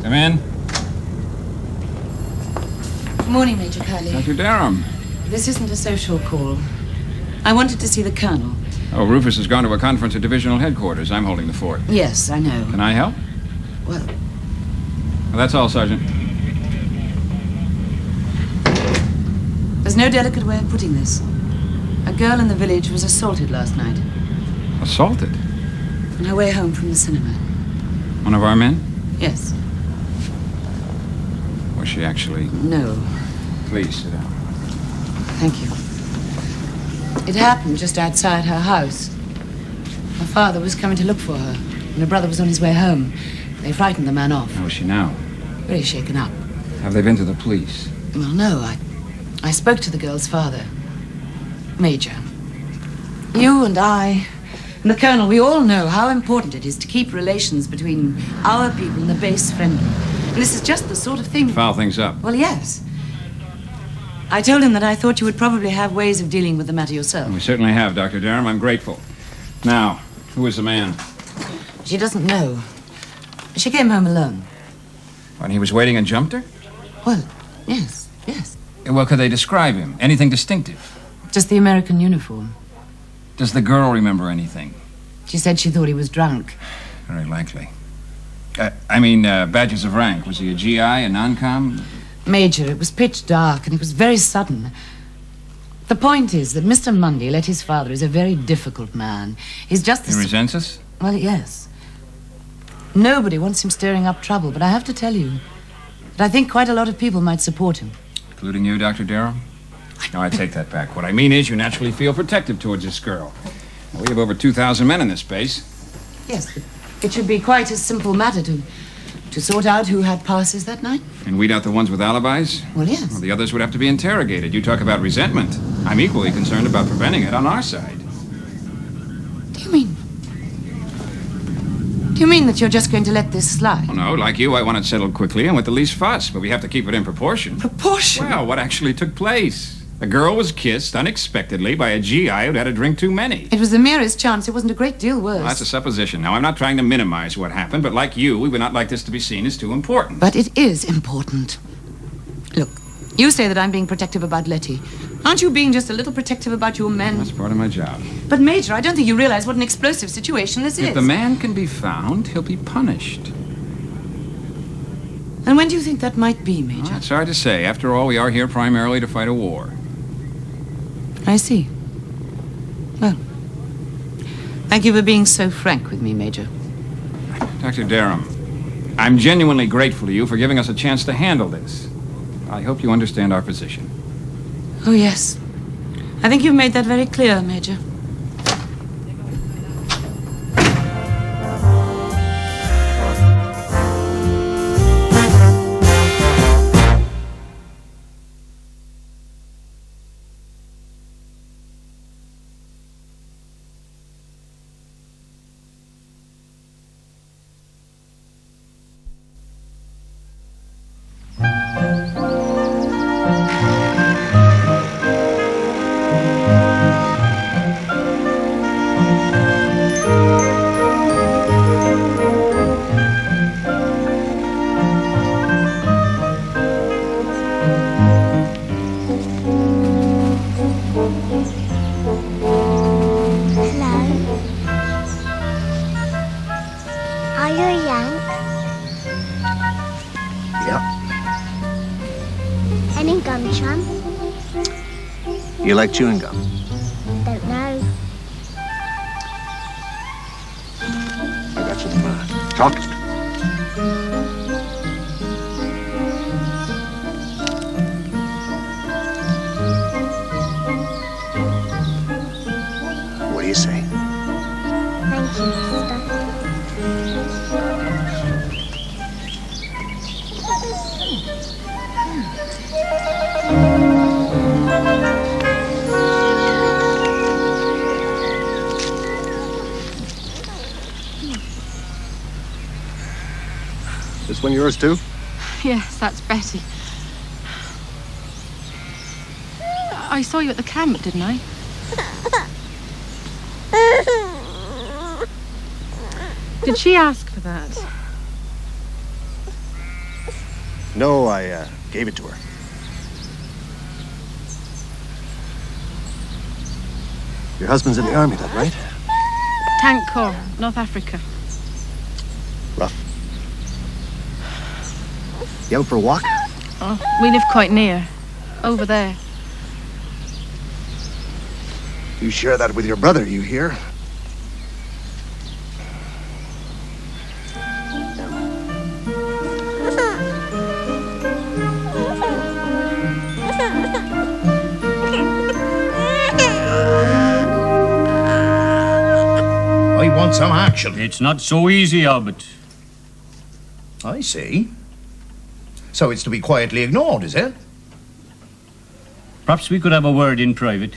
Come in. Good morning, Major Kiley. Dr. Dereham. This isn't a social call. I wanted to see the Colonel. Oh, Rufus has gone to a conference at divisional headquarters. I'm holding the fort. Yes, I know. Can I help? Well... Well, that's all, Sergeant. There's no delicate way of putting this. A girl in the village was assaulted last night. Assaulted? On her way home from the cinema. One of our men? Yes. Was she actually... No. Please, sit down. Thank you. It happened just outside her house. Her father was coming to look for her, and her brother was on his way home. They frightened the man off. How is she now? Very shaken up. Have they been to the police? Well, no, I spoke to the girl's father. Major. You and I and the Colonel, we all know how important it is to keep relations between our people and the base friendly. And this is just the sort of thing... Foul things up. Well, yes. I told him that I thought you would probably have ways of dealing with the matter yourself. We certainly have, Dr. Dereham. I'm grateful. Now, who is the man? She doesn't know. She came home alone. When he was waiting and jumped her? Well, yes, yes. Well, could they describe him? Anything distinctive? Just the American uniform. Does the girl remember anything? She said she thought he was drunk. Very likely. Badges of rank. Was he a GI, a non-com? Major, it was pitch dark and it was very sudden. The point is that Mr. Mundy let his father is a very difficult man. He's just the... He resents us? Well, yes. Nobody wants him stirring up trouble, but I have to tell you that I think quite a lot of people might support him. Including you, Dr. Dereham? No, I take that back. What I mean is you naturally feel protective towards this girl. Now, we have over 2,000 men in this base. Yes, but it should be quite a simple matter to sort out who had passes that night. And weed out the ones with alibis? Well, yes. Well, the others would have to be interrogated. You talk about resentment. I'm equally concerned about preventing it on our side. Do you mean that you're just going to let this slide? Well, no, like you, I want it settled quickly and with the least fuss, but we have to keep it in proportion. Proportion? Well, what actually took place? A girl was kissed unexpectedly by a GI who'd had a drink too many. It was the merest chance. It wasn't a great deal worse. Well, that's a supposition. Now, I'm not trying to minimize what happened, but like you, we would not like this to be seen as too important. But it is important. Look, you say that I'm being protective about Letty. Aren't you being just a little protective about your men? That's part of my job. But, Major, I don't think you realize what an explosive situation this is. If the man can be found, he'll be punished. And when do you think that might be, Major? Well, it's hard to say. After all, we are here primarily to fight a war. I see. Well, thank you for being so frank with me, Major. Dr. Dereham, I'm genuinely grateful to you for giving us a chance to handle this. I hope you understand our position. Oh, yes. I think you've made that very clear, Major. You like chewing gum? Don't know. I got some chocolate. What do you say? Thank you, mister. This one yours too? Yes, that's Betty. I saw you at the camp, didn't I? Did she ask for that? No, I gave it to her. Your husband's in the army, that right? Tank Corps, North Africa. Rough. You out for a walk? Oh, we live quite near. Over there. You share that with your brother, you hear? I want some action. It's not so easy, Albert. I see. So it's to be quietly ignored, is it? Perhaps we could have a word in private.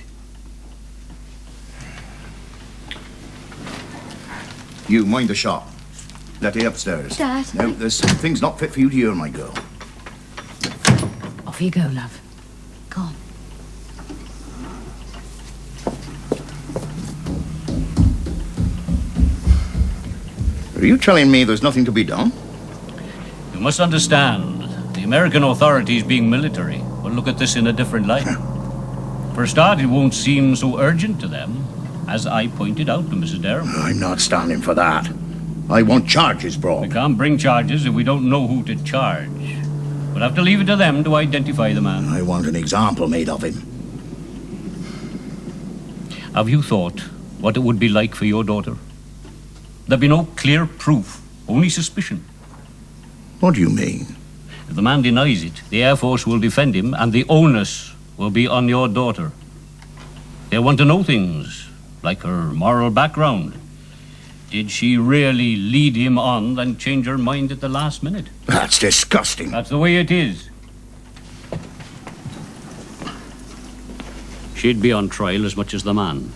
You mind the shop. Letty upstairs. Dad. No, there's some things not fit for you to hear, my girl. Off you go, love. Go on. Are you telling me there's nothing to be done? You must understand, the American authorities, being military, will look at this in a different light. For a start, it won't seem so urgent to them, as I pointed out to Mrs. Dereham. I'm not standing for that. I want charges brought. We can't bring charges if we don't know who to charge. We'll have to leave it to them to identify the man. I want an example made of him. Have you thought what it would be like for your daughter? There'd be no clear proof, only suspicion. What do you mean? If the man denies it, the Air Force will defend him, and the onus will be on your daughter. They'll want to know things, like her moral background. Did she really lead him on, then change her mind at the last minute? That's disgusting. That's the way it is. She'd be on trial as much as the man.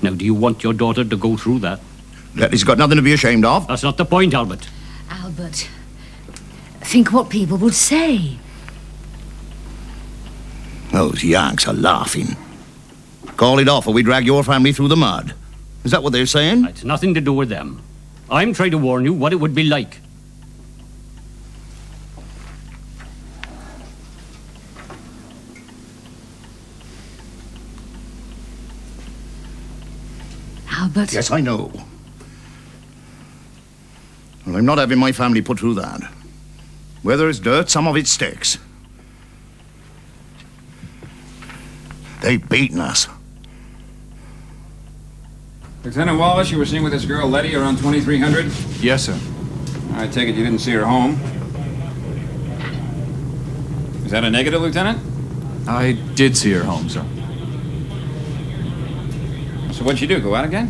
Now, do you want your daughter to go through that? Letty's got nothing to be ashamed of. That's not the point, Albert. Albert, think what people would say. Those Yanks are laughing. Call it off or we drag your family through the mud. Is that what they're saying? It's nothing to do with them. I'm trying to warn you what it would be like. Albert? Yes, I know. Well, I'm not having my family put through that. Where there's dirt, some of it sticks. They've beaten us. Lieutenant Wallace, you were seen with this girl Letty around 2300? Yes, sir. I take it you didn't see her home. Is that a negative, Lieutenant? I did see her home, sir. So what'd she do, go out again?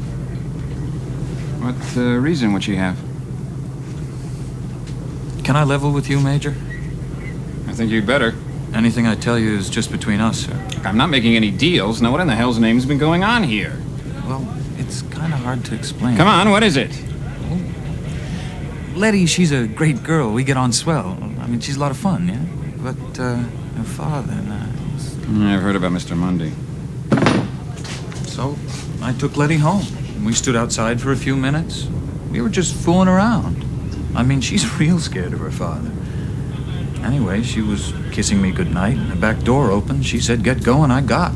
What reason would she have? Can I level with you, Major? I think you'd better. Anything I tell you is just between us, sir. Look, I'm not making any deals. Now, what in the hell's name's been going on here? Well, it's kind of hard to explain. Come on, what is it? Letty, she's a great girl. We get on swell. I mean, she's a lot of fun, yeah? But, her father and I... I've heard about Mr. Mundy. So, I took Letty home. We stood outside for a few minutes. We were just fooling around. I mean, she's real scared of her father. Anyway, she was kissing me goodnight, and the back door opened. She said, get going, I got.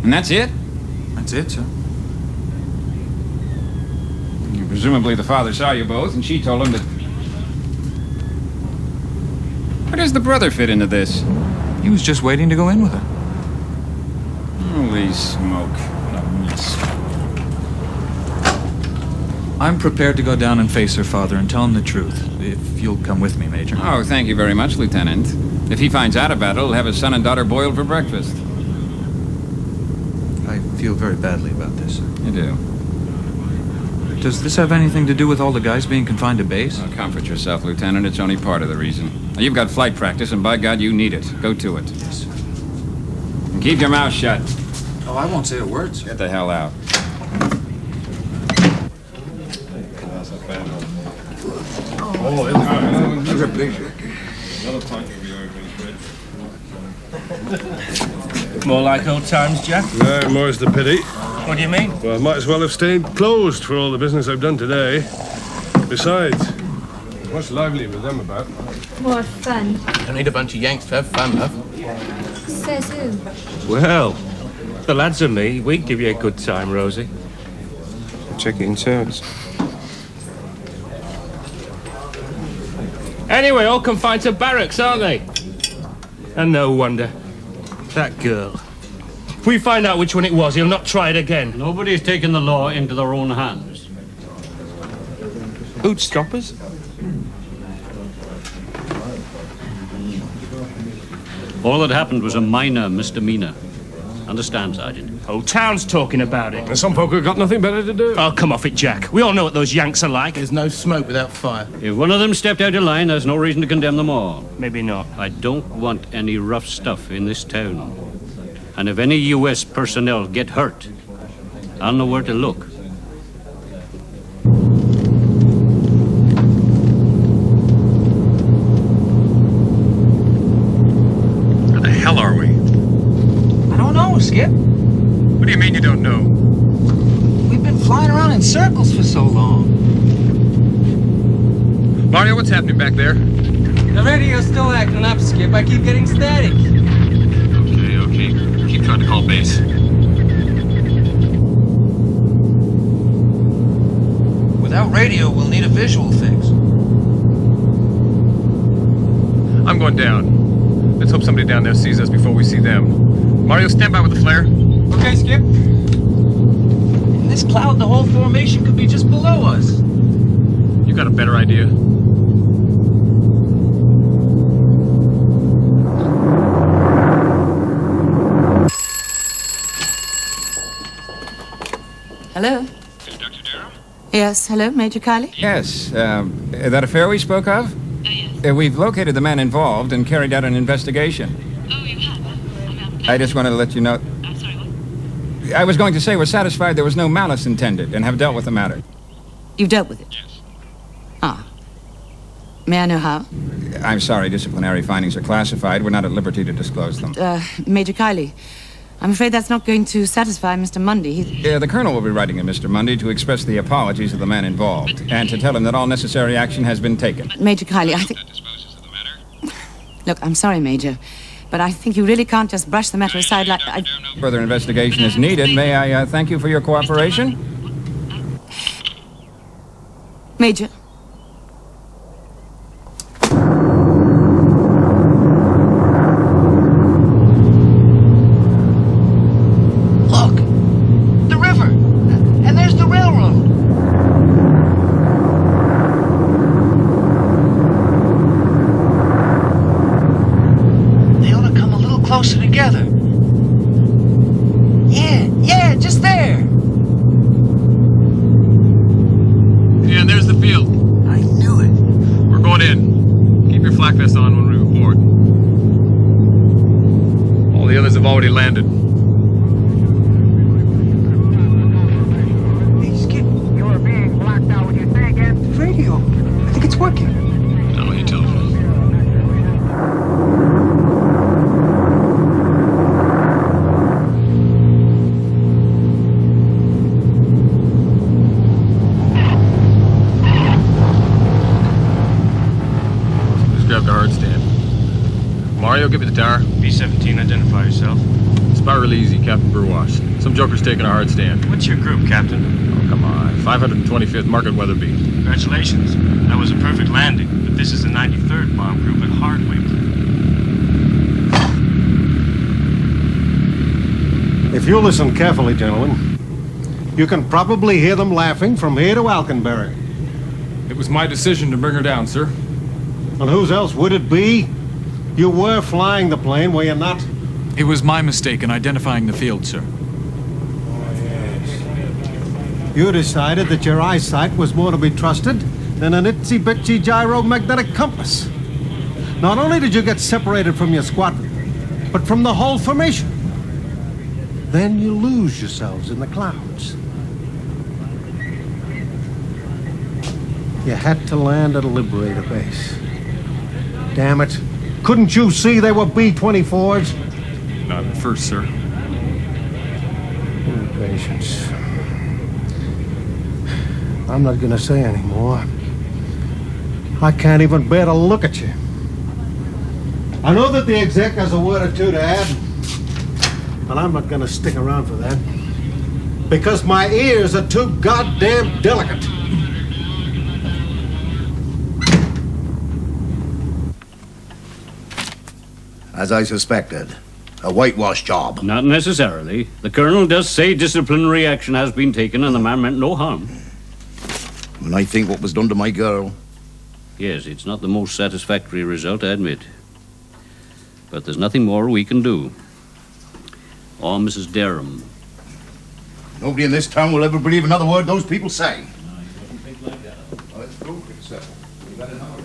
And that's it? That's it, sir. Presumably the father saw you both, and she told him that... Where does the brother fit into this? He was just waiting to go in with her. Holy smoke. I'm prepared to go down and face her father and tell him the truth, if you'll come with me, Major. Oh, thank you very much, Lieutenant. If he finds out about it, he'll have his son and daughter boiled for breakfast. I feel very badly about this. You do? Does this have anything to do with all the guys being confined to base? Oh, comfort yourself, Lieutenant. It's only part of the reason. Now, you've got flight practice, and by God, you need it. Go to it. Yes, sir. And keep your mouth shut. Oh, I won't say a word, sir. Get the hell out. Oh, those are big. More like old times, Jack? No, more's the pity. What do you mean? Well, I might as well have stayed closed for all the business I've done today. Besides, what's lively with them about? More fun. Don't need a bunch of Yanks to have fun, love. Says who? Well, the lads and me, we give you a good time, Rosie. Check it in turns. Anyway, all confined to barracks, aren't they? And no wonder. That girl. If we find out which one it was, he'll not try it again. Nobody's taken the law into their own hands. Bootstrappers? All that happened was a minor misdemeanor. Understand, Sergeant? Whole town's talking about it. And some folk have got nothing better to do. Oh, come off it, Jack. We all know what those Yanks are like. There's no smoke without fire. If one of them stepped out of line, there's no reason to condemn them all. Maybe not. I don't want any rough stuff in this town. And if any U.S. personnel get hurt, I'll know where to look. mean you don't know? We've been flying around in circles for so long. Mario, what's happening back there? The radio's still acting up, Skip. I keep getting static. Okay. Keep trying to call base. Without radio, we'll need a visual fix. I'm going down. Let's hope somebody down there sees us before we see them. Mario, stand by with the flare. Okay, Skip. In this cloud, the whole formation could be just below us. You got a better idea? Hello? Yes, hello, Major Kiley? Yes, that affair we spoke of? We've located the man involved and carried out an investigation. Oh, you have? I just wanted to let you know... I'm sorry, what? I was going to say we're satisfied there was no malice intended and have dealt with the matter. You've dealt with it? Yes. Ah. May I know how? I'm sorry, disciplinary findings are classified. We're not at liberty to disclose them. Major Kiley, I'm afraid that's not going to satisfy Mr. Mundy. The Colonel will be writing to Mr. Mundy to express the apologies of the man involved and to tell him that all necessary action has been taken. Major Kiley, I think... Look, I'm sorry, Major, but I think you really can't just brush the matter aside like... Further investigation is needed. May I thank you for your cooperation? Major. Look! The river! And there's the railroad! They ought to come a little closer together. Yeah, just there! Yeah, and there's the field. I knew it. We're going in. Keep your flak vest on when we report. All the others have already landed. Hey, Skip. You are being blacked out. Would you say again? Radio. I think it's working. No, you tell me. Just grab the hard stand. Mario, give me the tower. B-17, identify yourself. Spiral easy, Captain Brewwash. Some joker's taking a hard stand. What's your group, Captain? Oh, come on. 525th Market Weatherby. Congratulations. That was a perfect landing, but this is the 93rd bomb group at Hardwick. If you listen carefully, gentlemen, you can probably hear them laughing from here to Alconbury. It was my decision to bring her down, sir. And whose else would it be? You were flying the plane, were you not? It was my mistake in identifying the field, sir. You decided that your eyesight was more to be trusted than an itsy-bitsy gyromagnetic compass. Not only did you get separated from your squadron, but from the whole formation. Then you lose yourselves in the clouds. You had to land at a Liberator base. Damn it. Couldn't you see they were B-24s? Not at first, sir. Patience. I'm not gonna say any more. I can't even bear to look at you. I know that the exec has a word or two to add, but I'm not gonna stick around for that. Because my ears are too goddamn delicate. As I suspected, a whitewash job. Not necessarily. The Colonel does say disciplinary action has been taken and the man meant no harm. When I think what was done to my girl... Yes, it's not the most satisfactory result, I admit. But there's nothing more we can do. Or Mrs. Dereham. Nobody in this town will ever believe another word those people say. Let's go, sir. We got another one.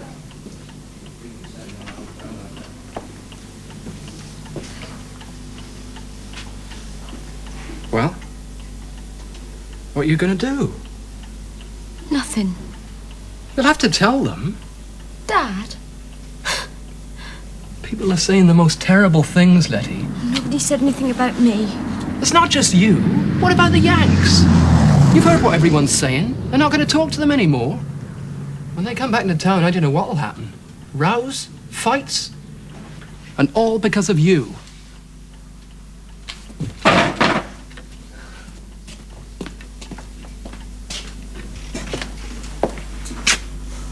Well? What are you going to do? Nothing. You'll have to tell them. Dad? People are saying the most terrible things, Letty. Nobody said anything about me. It's not just you. What about the Yanks? You've heard what everyone's saying. They're not going to talk to them anymore. When they come back into town, I don't know what'll happen. Rows, fights, and all because of you.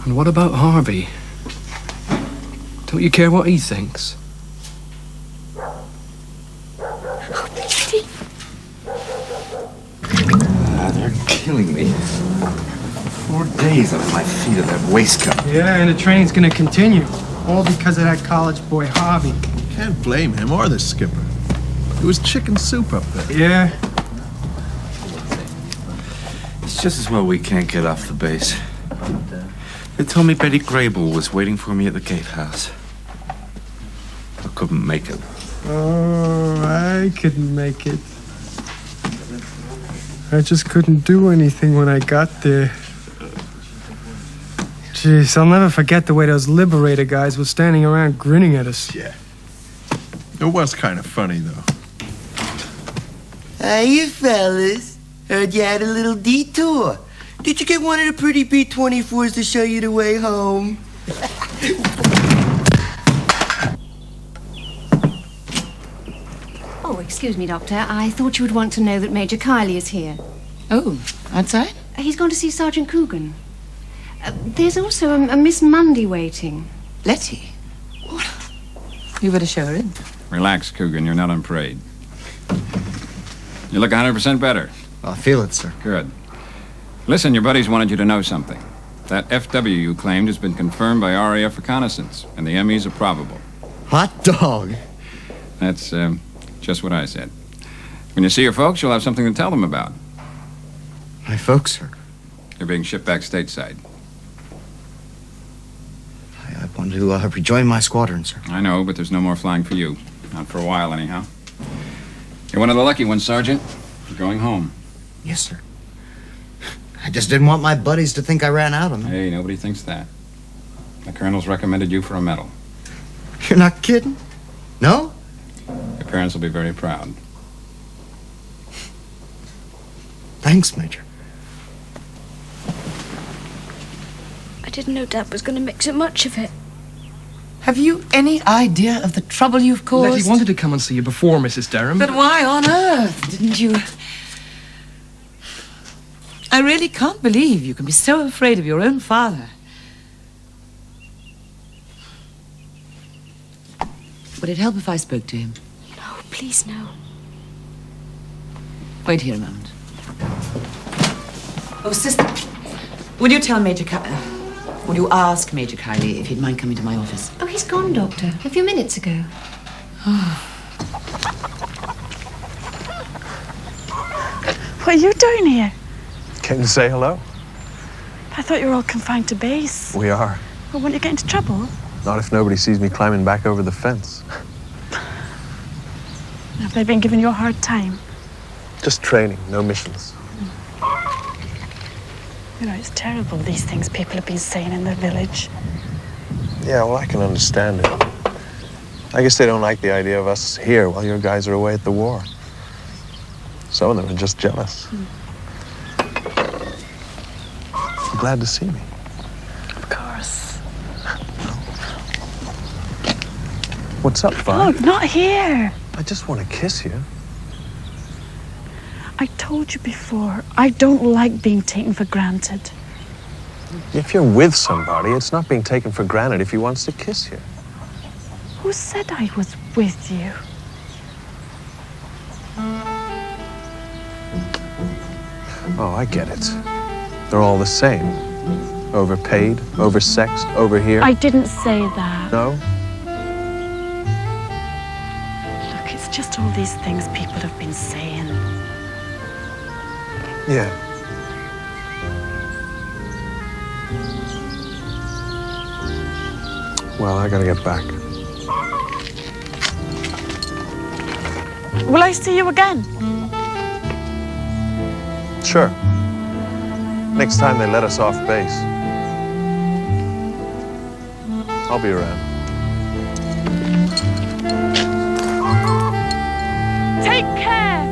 And what about Harvey? Don't you care what he thinks? They're killing me. 4 days off my feet of that waistcoat. Yeah, and the training's gonna continue. All because of that college boy, Harvey. Can't blame him or the skipper. It was chicken soup up there. Yeah. It's just as well we can't get off the base. They told me Betty Grable was waiting for me at the gatehouse. I couldn't make it. Oh, I couldn't make it. I just couldn't do anything when I got there. Jeez, I'll never forget the way those Liberator guys were standing around grinning at us. Yeah. It was kind of funny, though. Hey, you fellas. Heard you had a little detour. Did you get one of the pretty B-24s to show you the way home? Oh, excuse me, Doctor. I thought you would want to know that Major Kiley is here. Oh, outside? He's gone to see Sergeant Coogan. There's also a Miss Mundy waiting. Letty? What? You better show her in. Relax, Coogan. You're not on parade. You look 100% better. I feel it, sir. Good. Listen, your buddies wanted you to know something. That FW you claimed has been confirmed by RAF reconnaissance, and the MEs are probable. Hot dog. That's just what I said. When you see your folks, you'll have something to tell them about. My folks, sir. You're being shipped back stateside. I want to rejoin my squadron, sir. I know, but there's no more flying for you. Not for a while, anyhow. You're one of the lucky ones, Sergeant. You're going home. Yes, sir. I just didn't want my buddies to think I ran out on them. Hey, nobody thinks that. The colonel's recommended you for a medal. You're not kidding? No? Your parents will be very proud. Thanks, Major. I didn't know Dad was going to make so much of it. Have you any idea of the trouble you've caused? Letty wanted to come and see you before, Mrs. Dereham. But why on earth didn't you? I really can't believe you can be so afraid of your own father. Would it help if I spoke to him? No, please, no. Wait here a moment. Oh, sister, would you tell Major would you ask Major Kiley if he'd mind coming to my office? Oh, he's gone, Doctor. A few minutes ago. What are you doing here? Came to say hello. I thought you were all confined to base. We are. Well, won't you get into trouble? Not if nobody sees me climbing back over the fence. Have they been giving you a hard time? Just training, no missions. You know, it's terrible, these things people have been saying in the village. Yeah, well, I can understand it. I guess they don't like the idea of us here while your guys are away at the war. Some of them are just jealous. You're glad to see me. Of course. What's up, Vi? Look, not here. I just want to kiss you. I told you before, I don't like being taken for granted. If you're with somebody, it's not being taken for granted if he wants to kiss you. Who said I was with you? Oh, I get it. They're all the same. Overpaid, oversexed, over here. I didn't say that. No? Look, it's just all these things people have been saying. Yeah. Well, I gotta get back. Will I see you again? Sure. Next time they let us off base. I'll be around. Take care!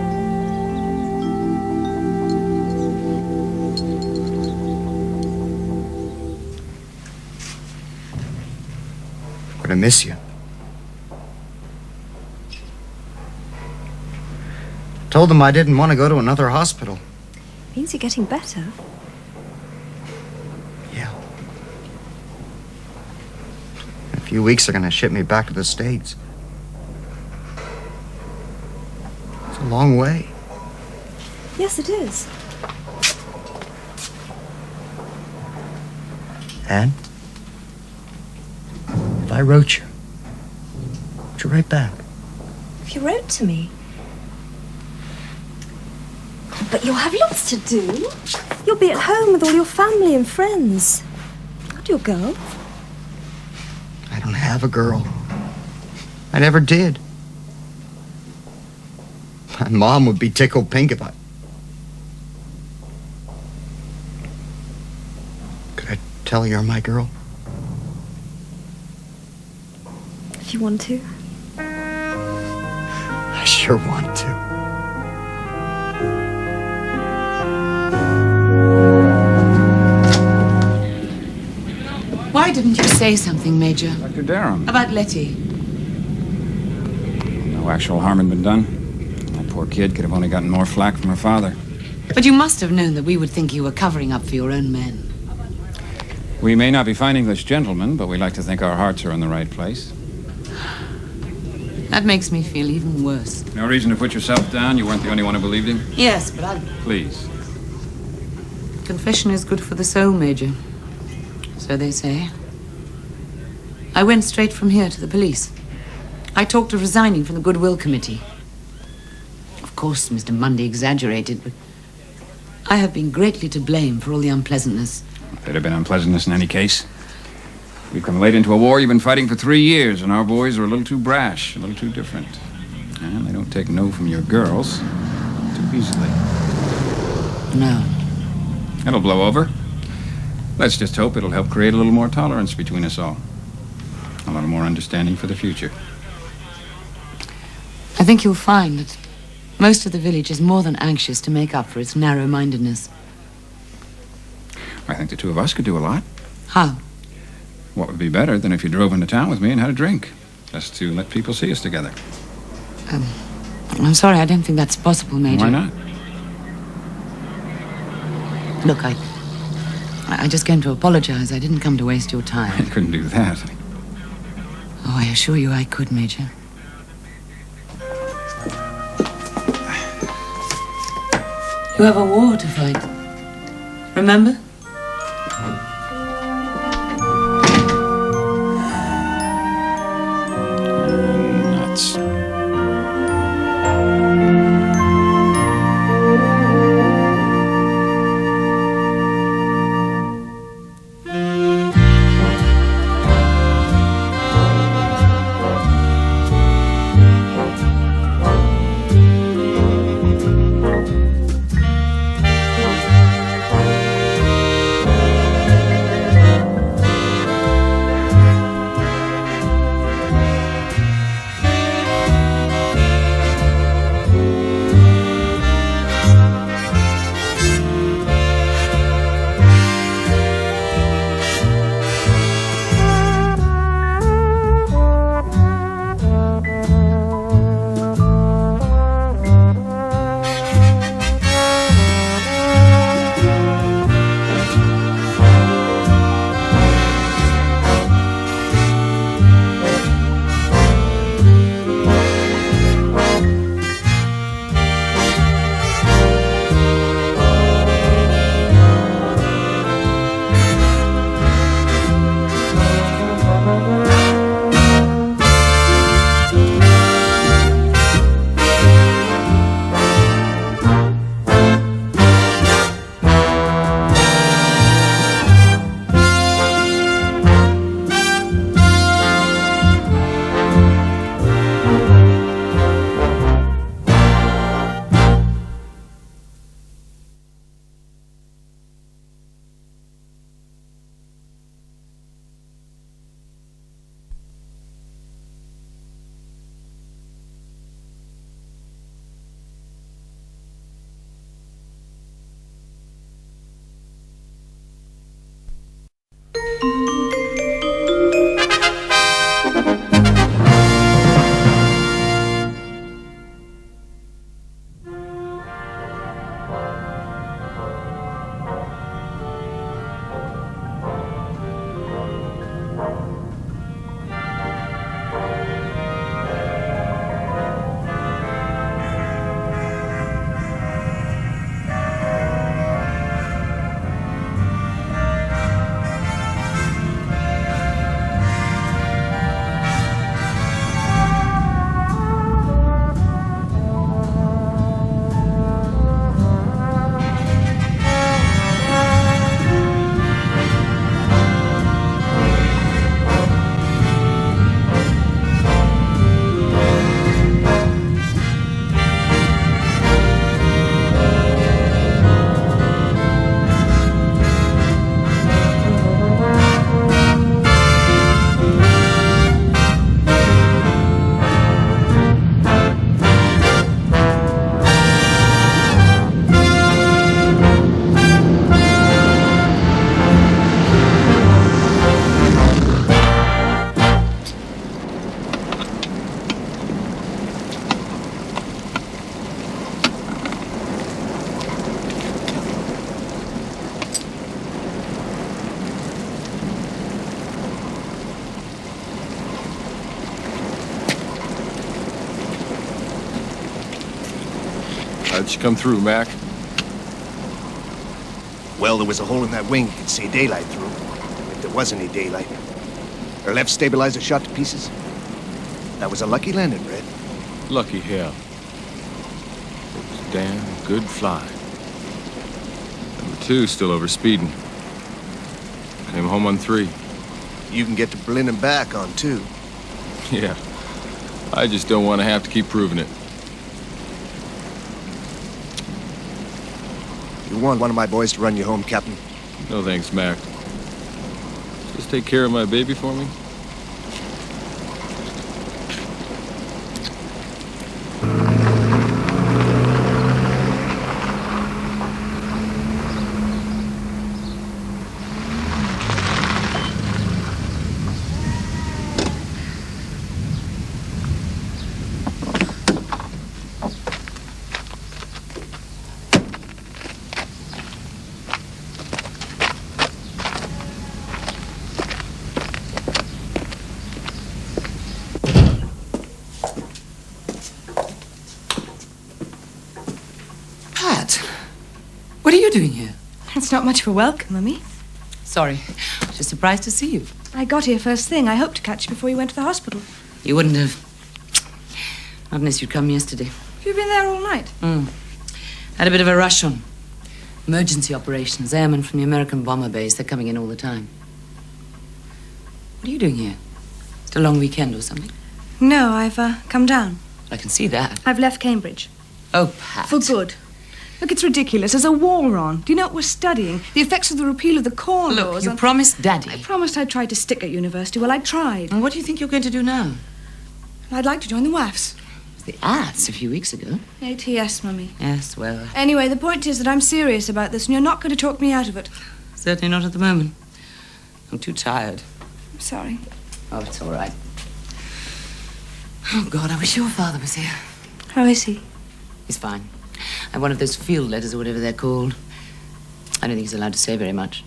But I miss you. Told them I didn't want to go to another hospital. Means you're getting better. Yeah. In a few weeks, they're going to ship me back to the States. It's a long way. Yes, it is. Anne? If I wrote you, would you write back? If you wrote to me. But you'll have lots to do. You'll be at home with all your family and friends. Not your girl. I don't have a girl. I never did. My mom would be tickled pink if I... Could I tell her you're my girl? If you want to. I sure want to. Why didn't you say something, Major? Dr. Dereham. About Letty. No actual harm had been done. That poor kid could have only gotten more flack from her father. But you must have known that we would think you were covering up for your own men. We may not be fine English gentlemen, but we like to think our hearts are in the right place. That makes me feel even worse. No reason to put yourself down. You weren't the only one who believed him. Yes, but I... Please. Confession is good for the soul, Major. So they say. I went straight from here to the police. I talked of resigning from the Goodwill Committee. Of course, Mr. Mundy exaggerated, but I have been greatly to blame for all the unpleasantness. There'd have been unpleasantness in any case. We've come late into a war you've been fighting for 3 years, and our boys are a little too brash, a little too different. And they don't take no from your girls too easily. No. It'll blow over. Let's just hope it'll help create a little more tolerance between us all. A little more understanding for the future. I think you'll find that most of the village is more than anxious to make up for its narrow-mindedness. I think the two of us could do a lot. How? What would be better than if you drove into town with me and had a drink? Just to let people see us together. I'm sorry, I don't think that's possible, Major. Why not? Look, I just came to apologize. I didn't come to waste your time. I couldn't do that. Oh, I assure you I could, Major. You have a war to fight. Remember? Nuts. How'd she come through, Mac? Well, there was a hole in that wing you could see daylight through. If there was any daylight. Her left stabilizer shot to pieces. That was a lucky landing, Red. Lucky hell. It was damn good flying. Number 2 still over speeding. Came home on 3. You can get to Berlin and back on 2. Yeah. I just don't want to have to keep proving it. You want one of my boys to run you home, Captain? No thanks, Mac. Just take care of my baby for me. What are you doing here? It's not much of a welcome, Mummy. Sorry. Just surprised to see you. I got here first thing. I hoped to catch you before you went to the hospital. You wouldn't have. Not unless you'd come yesterday. Have you been there all night? Had a bit of a rush on. Emergency operations. Airmen from the American bomber base. They're coming in all the time. What are you doing here? It's a long weekend or something? No, I've come down. I can see that. I've left Cambridge. Oh, Pat. For good. Look, it's ridiculous. There's a war on. Do you know what we're studying? The effects of the repeal of the Corn Laws. You promised Daddy. I promised I'd try to stick at university. Well, I tried. And what do you think you're going to do now? I'd like to join the WAFs. The ATS a few weeks ago. ATS, Mummy. Yes, well... Anyway, the point is that I'm serious about this, and you're not going to talk me out of it. Certainly not at the moment. I'm too tired. I'm sorry. Oh, it's all right. Oh, God, I wish your father was here. How is he? He's fine. I have one of those field letters or whatever they're called. I don't think he's allowed to say very much.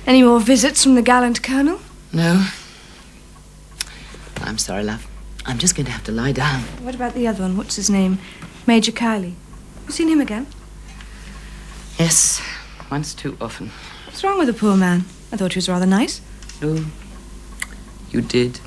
Any more visits from the gallant colonel? No. I'm sorry, love. I'm just going to have to lie down. What about the other one? What's his name? Major Kiley. You seen him again? Yes, once too often. What's wrong with the poor man? I thought he was rather nice. Oh, you did.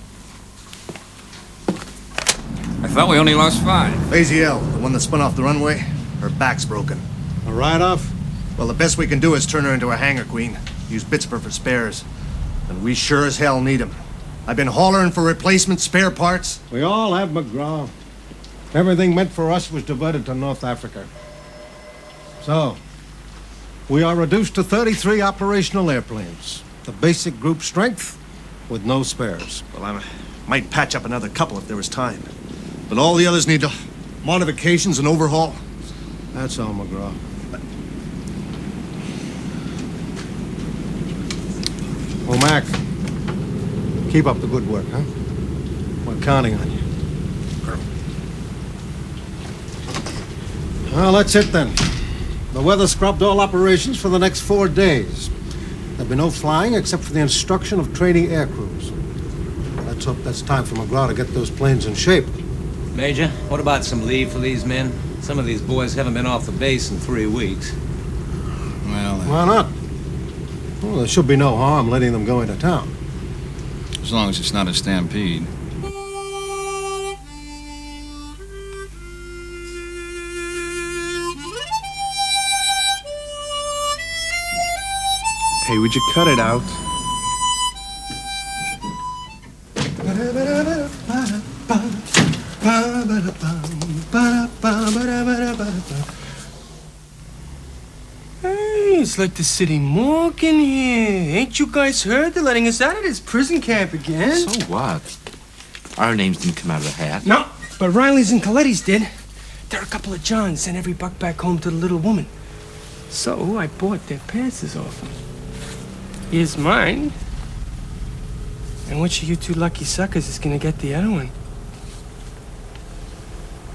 I thought we only lost 5. Lazy L, the one that spun off the runway, her back's broken. A ride-off? Well, the best we can do is turn her into a hangar queen. Use bits of her for spares. And we sure as hell need them. I've been hollering for replacement spare parts. We all have, McGraw. Everything meant for us was diverted to North Africa. So, we are reduced to 33 operational airplanes. The basic group strength with no spares. Well, I might patch up another couple if there was time. But all the others need modifications and overhaul. That's all, McGraw. Oh, Mac. Keep up the good work, huh? We're counting on you. Well, that's it then. The weather scrubbed all operations for the next 4 days. There'll be no flying except for the instruction of training air crews. Let's hope that's time for McGraw to get those planes in shape. Major, what about some leave for these men? Some of these boys haven't been off the base in 3 weeks. Well, Why not? Well, there should be no harm letting them go into town. as long as it's not a stampede. Hey, would you cut it out? Hey, it's like the city morgue in here. Ain't you guys heard? They're letting us out of this prison camp again. So what? Our names didn't come out of the hat. No, but Riley's and Coletti's did. There are a couple of Johns sent every buck back home to the little woman. So I bought their passes off them. Here's mine. And which of you two lucky suckers is gonna get the other one?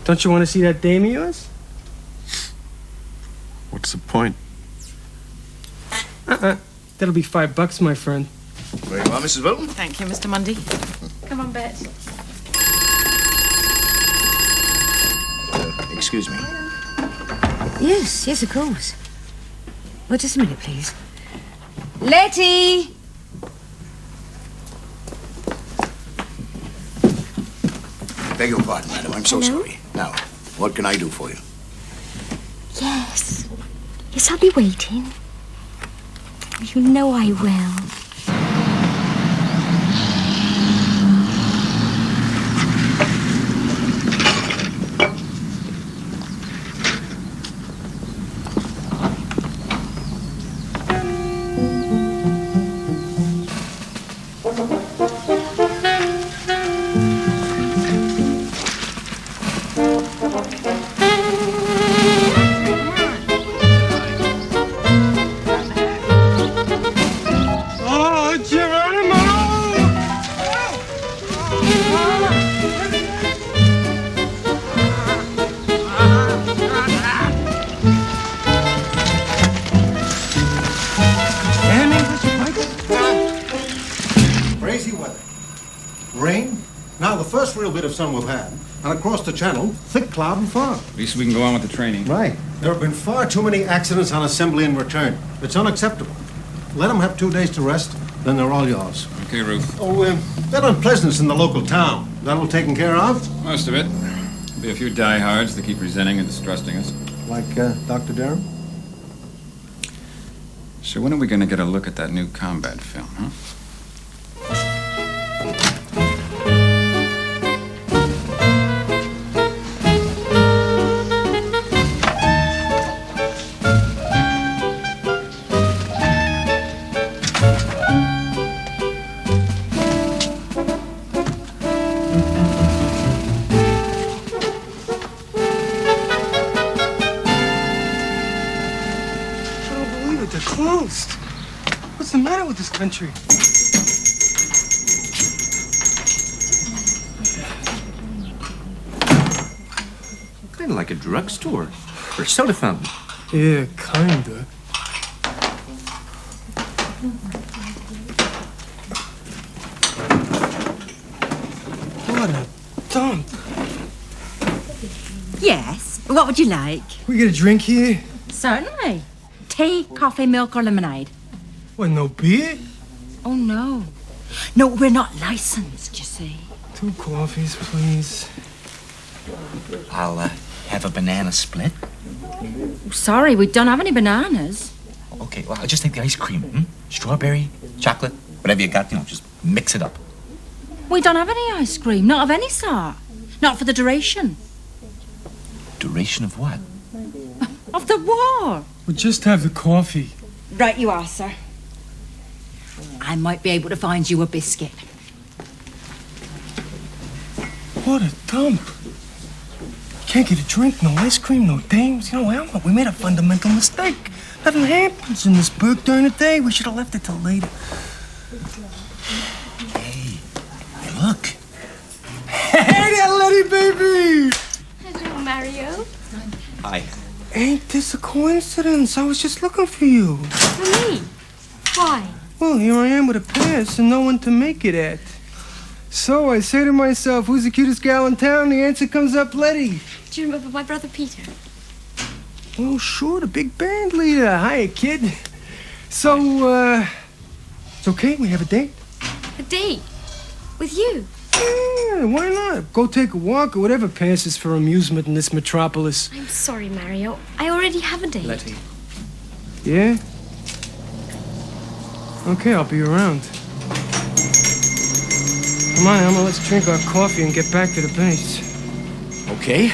Don't you want to see that dame of yours? What's the point? That'll be $5, my friend. Very well, Mrs. Wilton. Thank you, Mr. Mundy. Come on, Bet. Excuse me. Yes, yes, of course. Well, just a minute, please. Letty! Beg your pardon, madam. I'm so sorry. Now, what can I do for you? Yes. Yes, I'll be waiting. You know I will. Crazy weather. Rain. Now the first real bit of sun we've had. And across the channel, thick cloud and fog. At least we can go on with the training. Right. There have been far too many accidents on assembly and return. It's unacceptable. Let them have 2 days to rest, then they're all yours. Okay, Ruth. Oh, that unpleasantness in the local town. That all taken care of? Most of it. There'll be a few diehards that keep resenting and distrusting us. Like Dr. Dereham? So when are we going to get a look at that new combat film, huh? Closed. What's the matter with this country? Kind of like a drugstore or a soda fountain. Yeah, kinda. What a dump. Yes. What would you like? We get a drink here? Certainly. Tea, coffee, milk, or lemonade? What, no beer? Oh, no. No, we're not licensed, you see. 2 coffees, please. I'll have a banana split. Sorry, we don't have any bananas. Okay, well, I'll just take the ice cream. Strawberry, chocolate, whatever you got, just mix it up. We don't have any ice cream, not of any sort. Not for the duration. Duration of what? Of the war. We'll just have the coffee. Right you are, sir. I might be able to find you a biscuit. What a dump. Can't get a drink, no ice cream, no dames. Alma, we made a fundamental mistake. Nothing happens in this burg during the day. We should have left it till later. Hey, look. Hey there, Letty, baby! Hello, Mario. Hi. Ain't this a coincidence? I was just looking for you. For me? Why? Well, here I am with a pass and no one to make it at. So I say to myself, who's the cutest gal in town? The answer comes up, Letty. Do you remember my brother Peter? Oh, sure, the big band leader. Hiya, kid. So, it's okay, we have a date? A date? With you? Yeah, why not? Go take a walk or whatever passes for amusement in this metropolis. I'm sorry, Mario. I already have a date. Letty. Yeah? Okay, I'll be around. Come on, Elma, let's drink our coffee and get back to the base. Okay.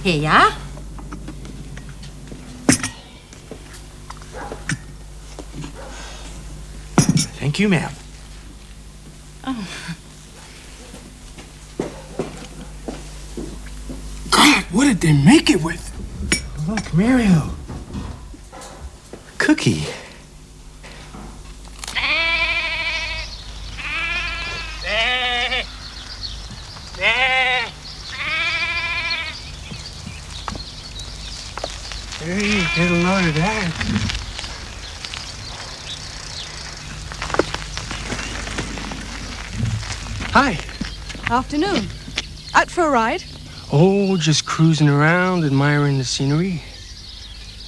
Here you are. Thank you, ma'am. Oh. God, what did they make it with? Look, Mario. Cookie. Hey, get a load of that. Hi. Afternoon. Out for a ride? Oh, just cruising around, admiring the scenery.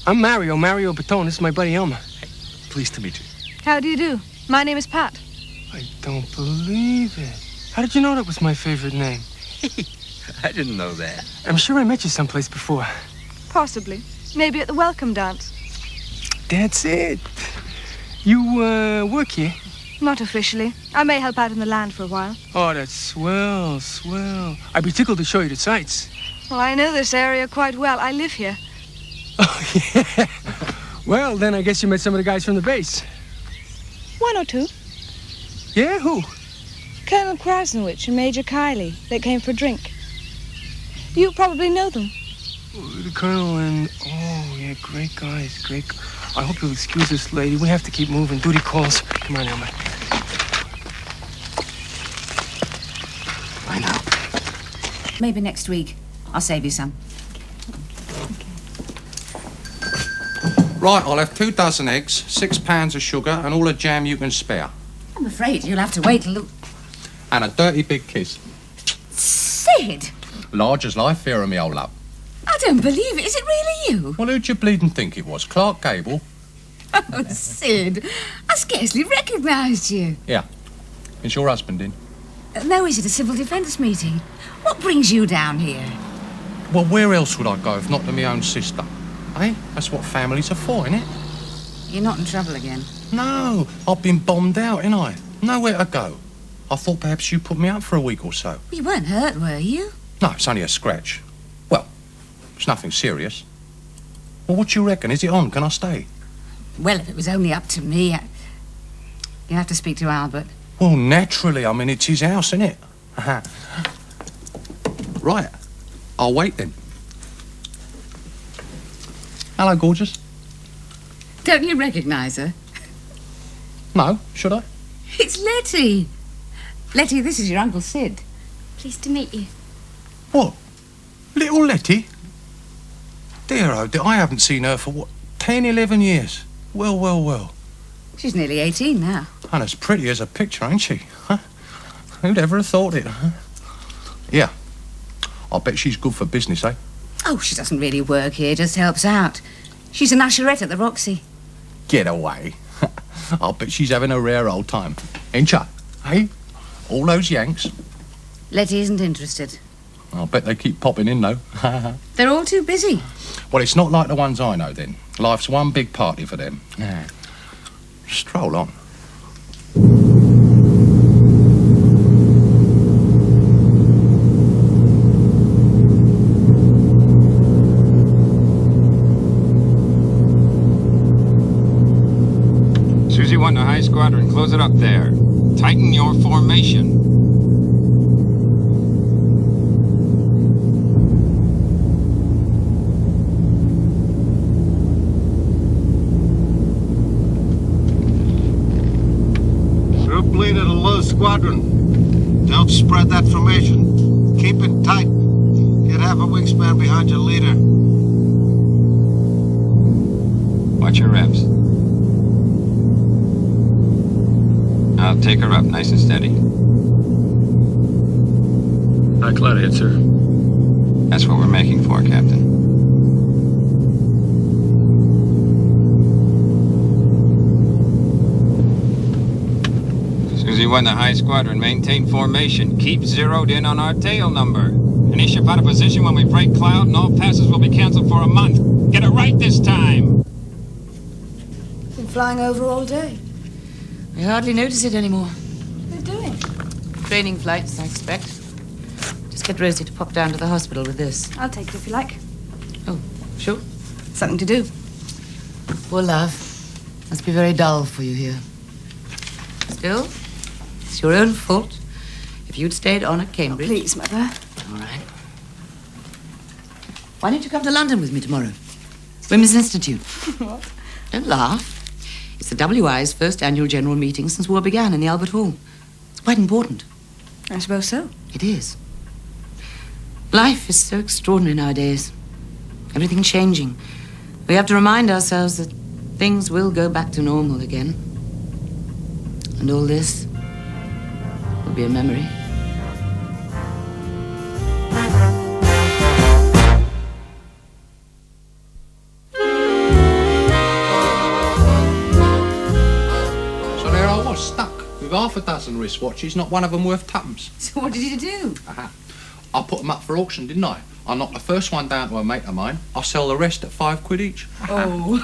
I'm Mario Batone. This is my buddy Elmer. Hey, pleased to meet you. How do you do? My name is Pat. I don't believe it. How did you know that was my favorite name? I didn't know that. I'm sure I met you someplace before. Possibly. Maybe at the welcome dance. That's it. You, work here? Not officially. I may help out in the land for a while. Oh, that's swell, swell. I'd be tickled to show you the sights. Well, I know this area quite well. I live here. Oh, yeah. Well, then I guess you met some of the guys from the base. One or two. Yeah, who? Colonel Krasnowich and Major Kiley. They came for a drink. You probably know them. The Colonel and... Oh, yeah, great guys, great... I hope you'll excuse us, lady. We have to keep moving. Duty calls. Come on, Elmer. I know. Maybe next week. I'll save you some. Right, I'll have 2 dozen eggs, 6 pounds of sugar, and all the jam you can spare. I'm afraid you'll have to wait till... And a dirty big kiss. Sid! Large as life, fear of me, old love. I don't believe it. Is it really you? Well, who'd you bleeding think it was? Clark Gable? Oh, Sid. I scarcely recognised you. Yeah. Is your husband in? No, he's at a civil defence meeting. What brings you down here? Well, where else would I go if not to my own sister? Eh? That's what families are for, innit? You're not in trouble again. No, I've been bombed out, ain't I? Nowhere to go. I thought perhaps you put me up for a week or so. You weren't hurt, were you? No, it's only a scratch. Well, it's nothing serious. Well, what do you reckon? Is it on? Can I stay? Well, if it was only up to me, you'll have to speak to Albert. Well, naturally. I mean, it's his house, isn't it? Right. I'll wait then. Hello, gorgeous. Don't you recognise her? No, should I? It's Letty. Letty, this is your Uncle Sid. Pleased to meet you. What? Little Letty? Dear, oh dear, I haven't seen her for, what, 10, 11 years? Well, well, well. She's nearly 18 now. And as pretty as a picture, ain't she? Huh? Who'd ever have thought it, huh? Yeah. I'll bet she's good for business, eh? Oh, she doesn't really work here, just helps out. She's an usherette at the Roxy. Get away. I'll bet she's having a rare old time. Ain't ya? Eh? All those Yanks? Letty isn't interested. I'll bet they keep popping in, though. They're all too busy. Well, it's not like the ones I know, then. Life's one big party for them. Yeah. Stroll on. Susie 1 to High Squadron, close it up there. Tighten your formation. Group leader to low squadron. Don't spread that formation. Keep it tight. Get half a wingspan behind your leader. Watch your reps. I'll take her up nice and steady. High cloud ahead, sir. That's what we're making for, Captain. Susie 1 to High Squadron, maintain formation. Keep zeroed in on our tail number. Any ship out of position when we break cloud, and all passes will be canceled for a month. Get it right this time. Been flying over all day. We hardly notice it anymore. What are you doing? Training flights, I expect. Just get Rosie to pop down to the hospital with this. I'll take it if you like. Oh, sure. Something to do. Poor love. Must be very dull for you here. Still, it's your own fault. If you'd stayed on at Cambridge... Oh, please, Mother. All right. Why don't you come to London with me tomorrow? Women's Institute. What? Don't laugh. It's the WI's first annual general meeting since war began in the Albert Hall. It's quite important. I suppose so. It is. Life is so extraordinary nowadays. Everything changing. We have to remind ourselves that things will go back to normal again. And all this will be a memory. half a dozen wristwatches, not one of them worth tuppence. So what did you do? I put them up for auction, didn't I? I knocked the first one down to a mate of mine. I'll sell the rest at £5 each. Oh.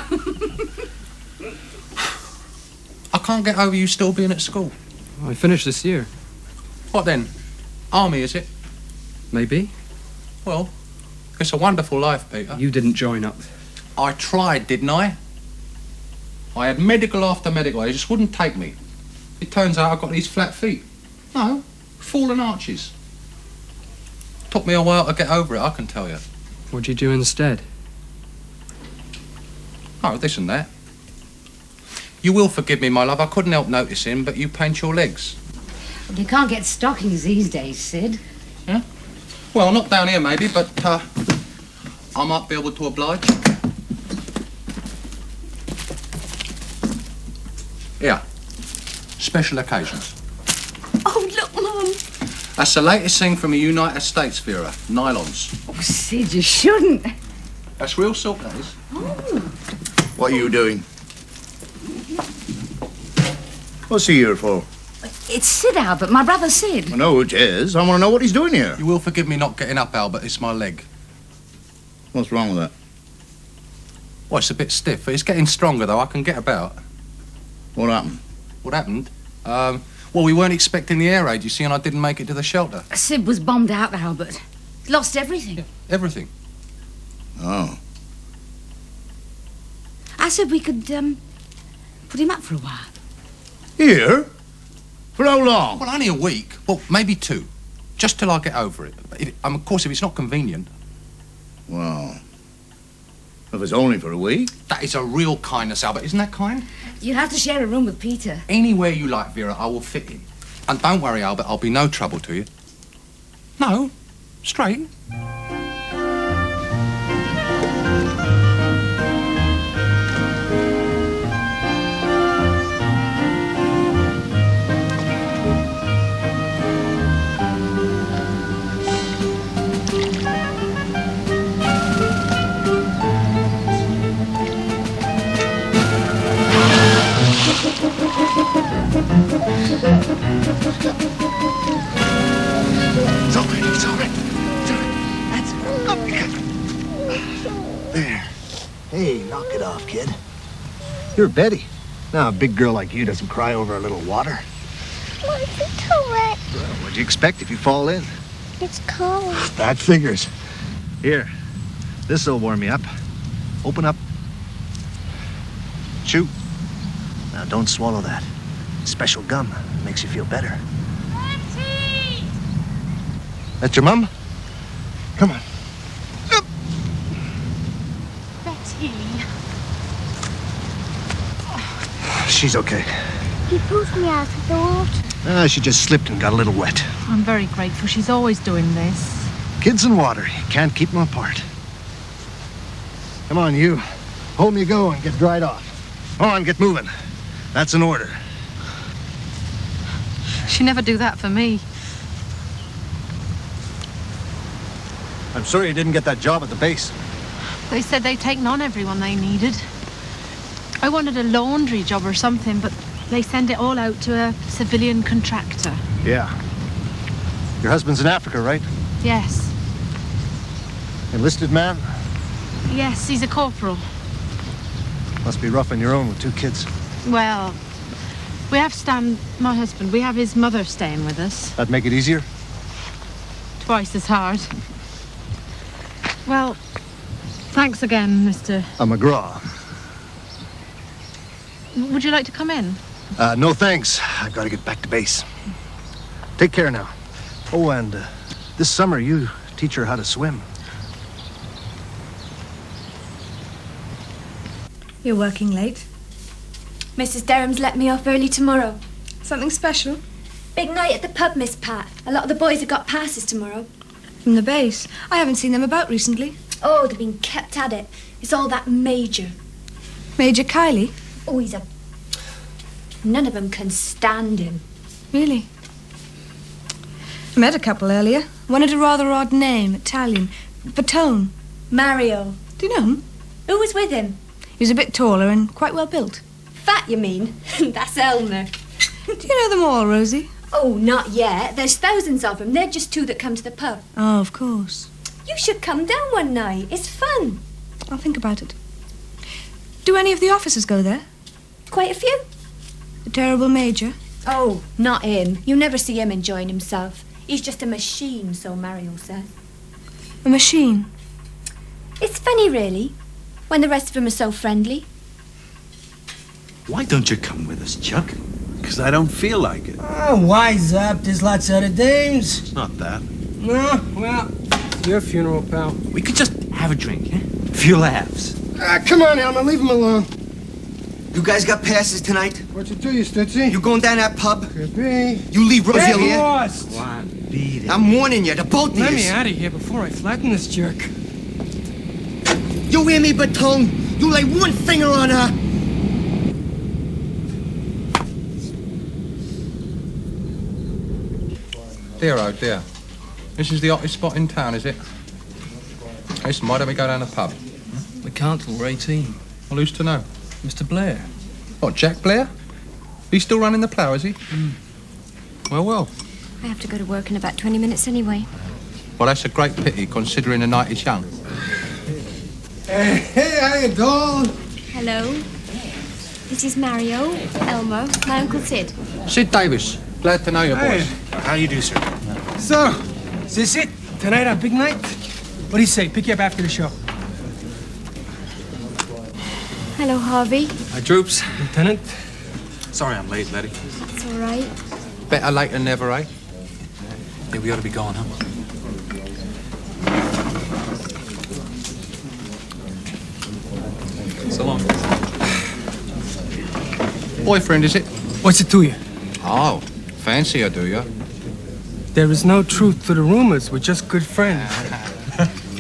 I can't get over you still being at school. I finished this year. What then? Army, is it? Maybe. Well, it's a wonderful life, Peter. You didn't join up. I tried, didn't I? I had medical after medical. They just wouldn't take me. It turns out I've got these flat feet. No, fallen arches. Took me a while to get over it, I can tell you. What'd you do instead? Oh, this and that. You will forgive me, my love. I couldn't help noticing, but you paint your legs. Well, you can't get stockings these days, Sid. Yeah? Well, not down here, maybe, but I might be able to oblige. Here. Special occasions. Oh, look, Mum. That's the latest thing from the United States, Vera. Nylons. Oh, Sid, you shouldn't. That's real silk, that is. Oh. What are you doing? What's he here for? It's Sid, Albert, my brother Sid. I know who it is. I want to know what he's doing here. You will forgive me not getting up, Albert. It's my leg. What's wrong with that? Well, it's a bit stiff. It's getting stronger, though. I can get about. What happened? What happened? Well, we weren't expecting the air raid, you see, and I didn't make it to the shelter. Sid was bombed out, Albert. Lost everything. Yeah, everything. Oh. I said we could, put him up for a while. Here? For how long? Well, only a week. Well, maybe 2. Just till I get over it. Of course, if it's not convenient. Well, if it's only for a week. That is a real kindness, Albert. Isn't that kind? You'll have to share a room with Peter. Anywhere you like, Vera, I will fit in. And don't worry, Albert, I'll be no trouble to you. No, straight. It's all right, it's all right. It's all right. That's up you go. There. Hey, knock it off, kid. You're Betty. Now, a big girl like you doesn't cry over a little water. Why is it so wet? Well, what'd you expect if you fall in? It's cold. That figures. Here, this'll warm you up. Open up. Chew. Now, don't swallow that. Special gum. Makes you feel better. Auntie! That's your mum? Come on. Betty. She's okay. He pushed me out of the water. She just slipped and got a little wet. I'm very grateful. She's always doing this. Kids and water, you can't keep them apart. Come on, you. Home you go and get dried off. Come on, get moving. That's an order. She never do that for me. I'm sorry you didn't get that job at the base. They said they'd taken on everyone they needed. I wanted a laundry job or something, but they send it all out to a civilian contractor. Yeah. Your husband's in Africa, right? Yes. Enlisted man? Yes, he's a corporal. Must be rough on your own with 2 kids. Well, we have Stan, my husband. We have his mother staying with us. That'd make it easier? Twice as hard. Well, thanks again, Mr. McGraw. Would you like to come in? No thanks. I've got to get back to base. Take care now. Oh, and this summer you teach her how to swim. You're working late. Mrs. Dereham's let me off early tomorrow. Something special? Big night at the pub, Miss Pat. A lot of the boys have got passes tomorrow. From the base. I haven't seen them about recently. Oh, they've been kept at it. It's all that Major. Major Kiley? Oh, he's a... None of them can stand him. Really? I met a couple earlier. One had a rather odd name, Italian. Patone. Mario. Do you know him? Who was with him? He was a bit taller and quite well built. Fat, you mean? That's Elmer. Do you know them all, Rosie? Oh, not yet. There's thousands of them. They're just two that come to the pub. Oh, of course. You should come down one night. It's fun. I'll think about it. Do any of the officers go there? Quite a few. The terrible major? Oh, not him. You never see him enjoying himself. He's just a machine, so Mario says. A machine? It's funny, really, when the rest of them are so friendly. Why don't you come with us, Chuck? Because I don't feel like it. Oh, wise up. There's lots of other dames. It's not that. No, well, it's your funeral, pal. We could just have a drink, eh? A few laughs. Come on, Elmer, leave him alone. You guys got passes tonight? What's it to you, Stutzy? You going down that pub? Could be. You leave Rosie Get here? lost. Beat it. I'm warning you, the both of you. Let me out of here before I flatten this jerk. You hear me, Baton? You lay one finger on her. Dear, oh dear. This is the hottest spot in town, is it? Listen, why don't we go down the pub? We can't till we're 18. Well, who's to know? Mr. Blair. What, Jack Blair? He's still running the plough, is he? Well. I have to go to work in about 20 minutes anyway. Well, that's a great pity, considering the night is young. Hey, how you doing? Hello. This is Mario, Elmer, my Uncle Sid. Sid Davis. Glad to know you, boys. How you do, sir? So, is this it? Tonight our big night? What do you say? Pick you up after the show. Hello, Harvey. Hi, Droops. Lieutenant. Sorry I'm late, Letty. It's all right. Better late than never, eh? Yeah, we ought to be going, huh? So long. Boyfriend, is it? What's it to you? Oh, fancy her, do you? There is no truth to the rumors. We're just good friends.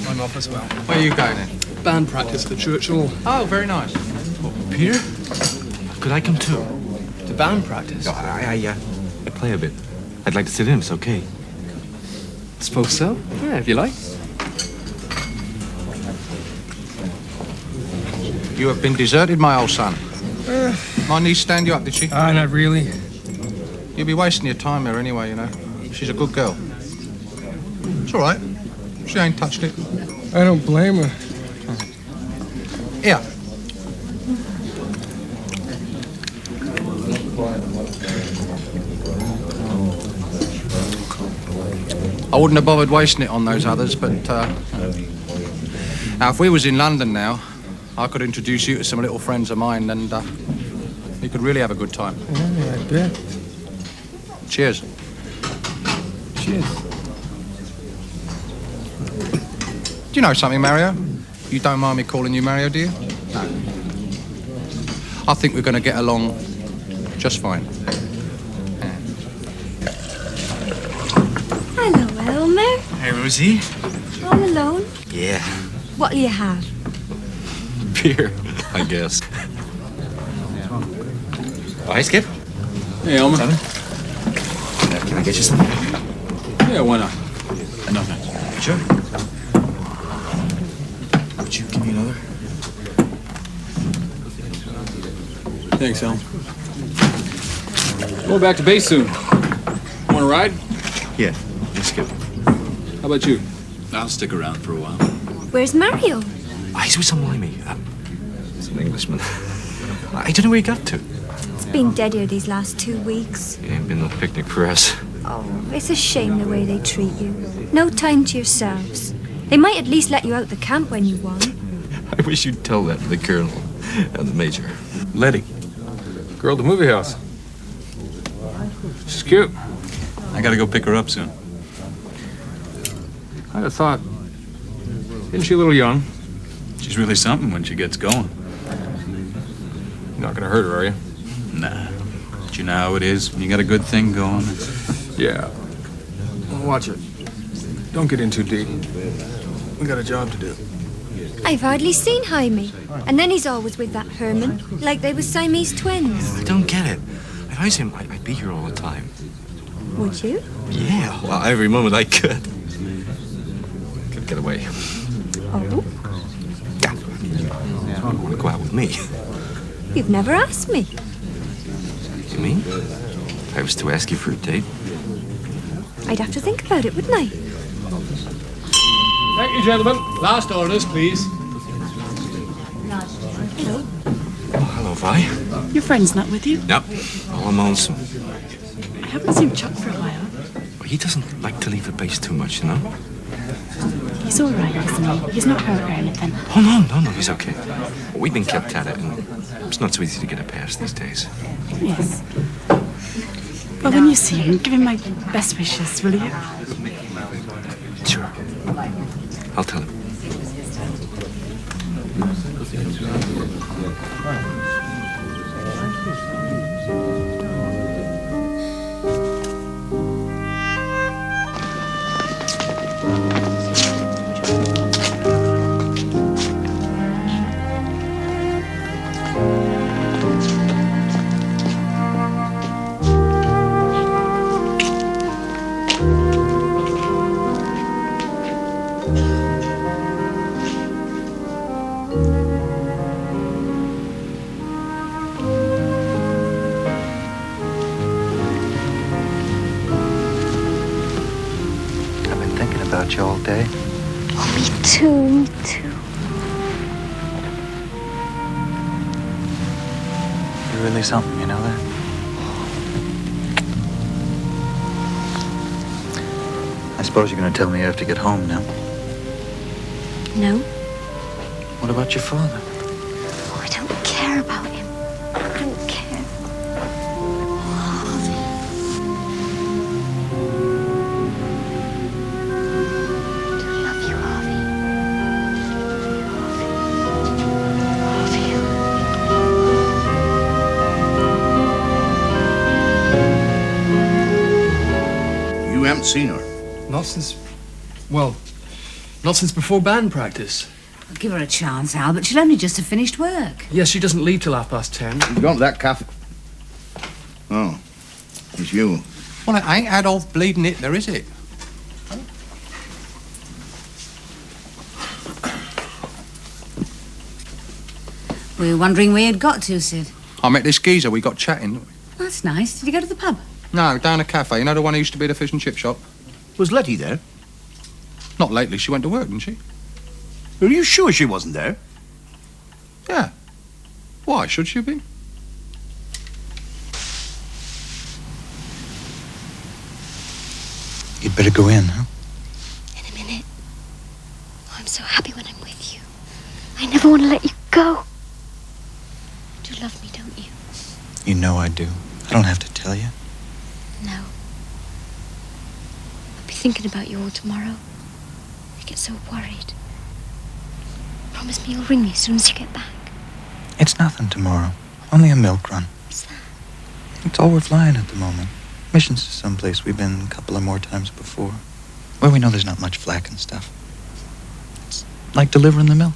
I'm off as well. Where you going then? Band practice at the church hall. Oh, very nice. Peter? Could I come too? To band practice? No, I play a bit. I'd like to sit in, it's okay. Suppose so. Yeah, if you like. You have been deserted, my old son. My niece stand you up, did she? Not really. You'll be wasting your time here anyway, you know. She's a good girl. It's all right. She ain't touched it. I don't blame her. Here. I wouldn't have bothered wasting it on those others, but now if we was in London now, I could introduce you to some little friends of mine, and you could really have a good time. Yeah, I bet. Cheers. Cheers. Do you know something, Mario? You don't mind me calling you Mario, do you? No. I think we're going to get along just fine. Hello, Elmer. Hey, Rosie. All alone? Yeah. What'll you have? Beer, I guess. Oh, hey, Skip. Hey, Elmer. Can I get you something? Yeah, why not? No, thanks. Sure. Would you give me another? Thanks, Elmer. Going back to base soon. Want to ride? Yeah, Skip. How about you? I'll stick around for a while. Where's Mario? He's with some limey. He's an Englishman. I don't know where he got to. It's been dead here these last 2 weeks. It ain't been no picnic for us. Oh, it's a shame the way they treat you. No time to yourselves. They might at least let you out the camp when you want. I wish you'd tell that to the colonel and the major. Letty. Girl at the movie house. She's cute. I gotta go pick her up soon. I'd have thought. Isn't she a little young? She's really something when she gets going. You're not gonna hurt her, are you? Nah. But you know how it is when you got a good thing going. Yeah. Well, watch it. Don't get in too deep. We got a job to do. I've hardly seen Jaime. And then he's always with that Herman, like they were Siamese twins. I don't get it. If I was him, I'd be here all the time. Would you? Yeah, well, every moment I could. Could get away. Oh? You want to go out with me? You've never asked me. You mean? If I was to ask you for a date. I'd have to think about it, wouldn't I? Thank you, gentlemen. Last orders, please. Hello. Oh, hello, Vi. Your friend's not with you? Nope. All lonesome. I haven't seen Chuck for a while. Well, he doesn't like to leave the base too much, you know? He's all right, isn't he? He's not hurt or anything. Oh, no, he's okay. Well, we've been kept at it, and it's not so easy to get a pass these days. Yes. Well, when you see him, give him my best wishes, will you? Sure. I'll tell him. About you all day. Oh, me too. You're really something, you know that? I suppose you're going to tell me you have to get home now. No. What about your father? Oh, I don't care about him. I don't care. You haven't seen her? Not since before band practice. I'll give her a chance, Al, but she'll only just have finished work. Yes, she doesn't leave till 10:30. You gone to that cafe? Oh, it's you. Well, it ain't Adolf bleeding Hitler, is it? We were wondering where you'd got to, Sid. I met this geezer, we got chatting. That's nice. Did you go to the pub? No, down a cafe. You know the one who used to be at the fish and chip shop? Was Letty there? Not lately. She went to work, didn't she? Are you sure she wasn't there? Yeah. Why should she have been? You'd better go in, huh? In a minute. Oh, I'm so happy when I'm with you. I never want to let you go. You do love me, don't you? You know I do. I don't have to tell you. No. I'll be thinking about you all tomorrow. I get so worried. Promise me you'll ring me as soon as you get back. It's nothing tomorrow. Only a milk run. What's that? It's all we're flying at the moment. Missions to someplace we've been a couple of more times before. Where we know there's not much flak and stuff. It's like delivering the milk.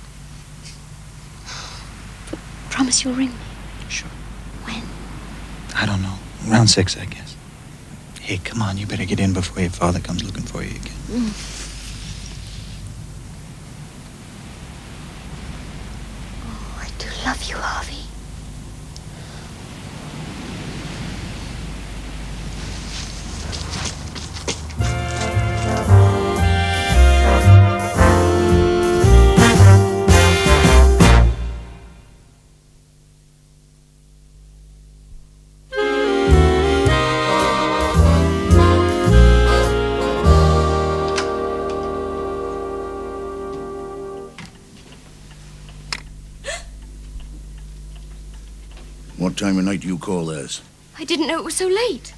But promise you'll ring me. Sure. When? I don't know. Around 6, I guess. Hey, come on. You better get in before your father comes looking for you again. Oh, I do love you, Harvey. What time of night do you call theirs? I didn't know it was so late.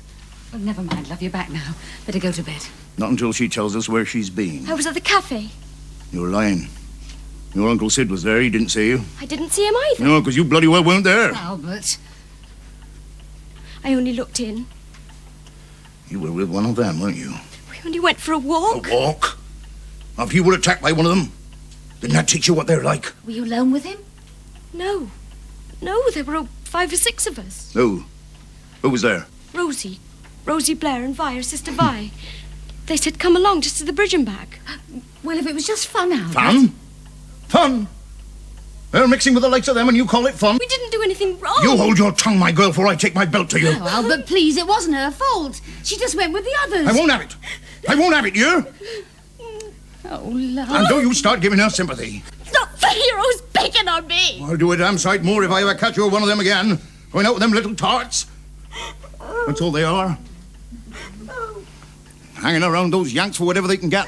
Well, never mind, love. You're back now. Better go to bed. Not until she tells us where she's been. I was at the cafe. You're lying. Your Uncle Sid was there. He didn't see you. I didn't see him either. No, because you bloody well weren't there. Albert. I only looked in. You were with one of them, weren't you? We only went for a walk. A walk? After you were attacked by one of them? Didn't that teach you what they're like? Were you alone with him? No. No, there were 5 or 6 of us. Who? Who was there? Rosie Blair and Vi, her sister Vi. They said come along just to the bridge and back. Well, if it was just fun, Albert. Fun? Fun? They're mixing with the likes of them and you call it fun? We didn't do anything wrong. You hold your tongue, my girl, before I take my belt to you. Oh, Albert, please, it wasn't her fault. She just went with the others. I won't have it. I won't have it, you. Oh, love. And don't you start giving her sympathy. Stop the heroes picking on me. I'll do a damn sight more if I ever catch you with one of them again. Going out with them little tarts. That's all they are. Hanging around those Yanks for whatever they can get.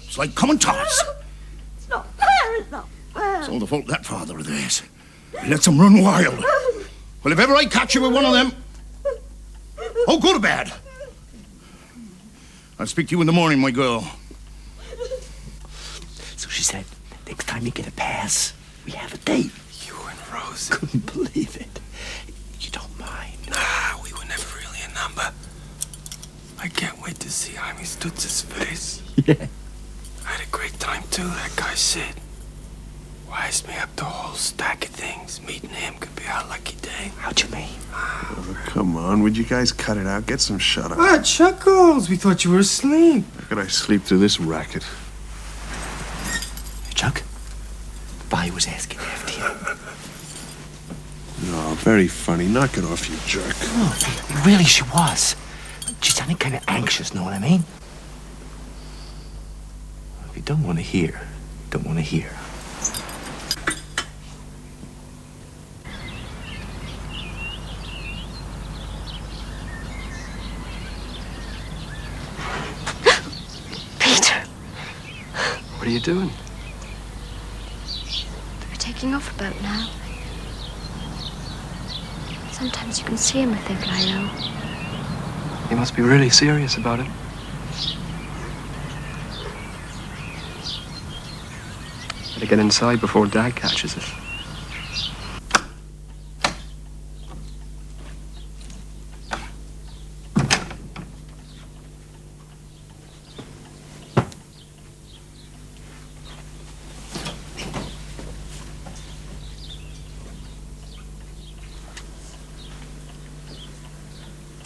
It's like common tarts. It's not fair. It's not fair. It's all the fault of that father of theirs. He lets them run wild. Well, if ever I catch you with one of them... Oh, go to bed. I'll speak to you in the morning, my girl. So she said, next time you get a pass, we have a date. You and Rose. Couldn't believe it. You don't mind. Nah, we were never really a number. I can't wait to see Jaime Stutz's face. Yeah. I had a great time too, that guy Sid. Wised me up the whole stack of things. Meeting him could be our lucky day. How'd you mean? Oh, come on, would you guys cut it out? Get some shut up. Ah, Chuckles, we thought you were asleep. How could I sleep through this racket? Chuck, Vi was asking after you. No, very funny. Knock it off, you jerk. No, really, she was. She sounded kind of anxious, know what I mean? If you don't want to hear, don't want to hear. Peter, What are you doing? they're taking off about now. Sometimes you can see him, I think, Lilo. You must be really serious about it. Better get inside before Dad catches it.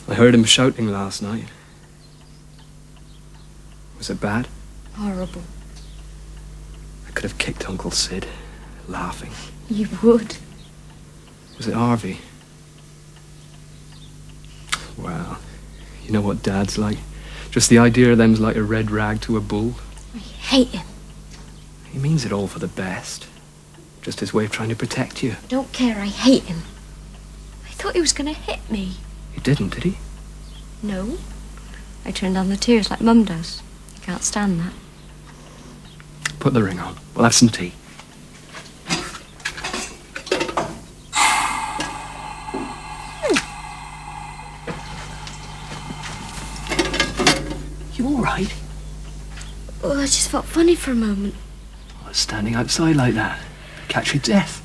I heard him shouting last night. Was it bad? Horrible. I could have kicked Uncle Sid, laughing. You would. Was it Harvey? Well, you know what Dad's like. Just the idea of them's like a red rag to a bull. I hate him. He means it all for the best. Just his way of trying to protect you. I don't care, I hate him. I thought he was going to hit me. He didn't, did he? No. I turned on the tears like Mum does. You can't stand that. Put the ring on. We'll have some tea. You all right? Oh, I just felt funny for a moment. I was standing outside like that. Catch your death.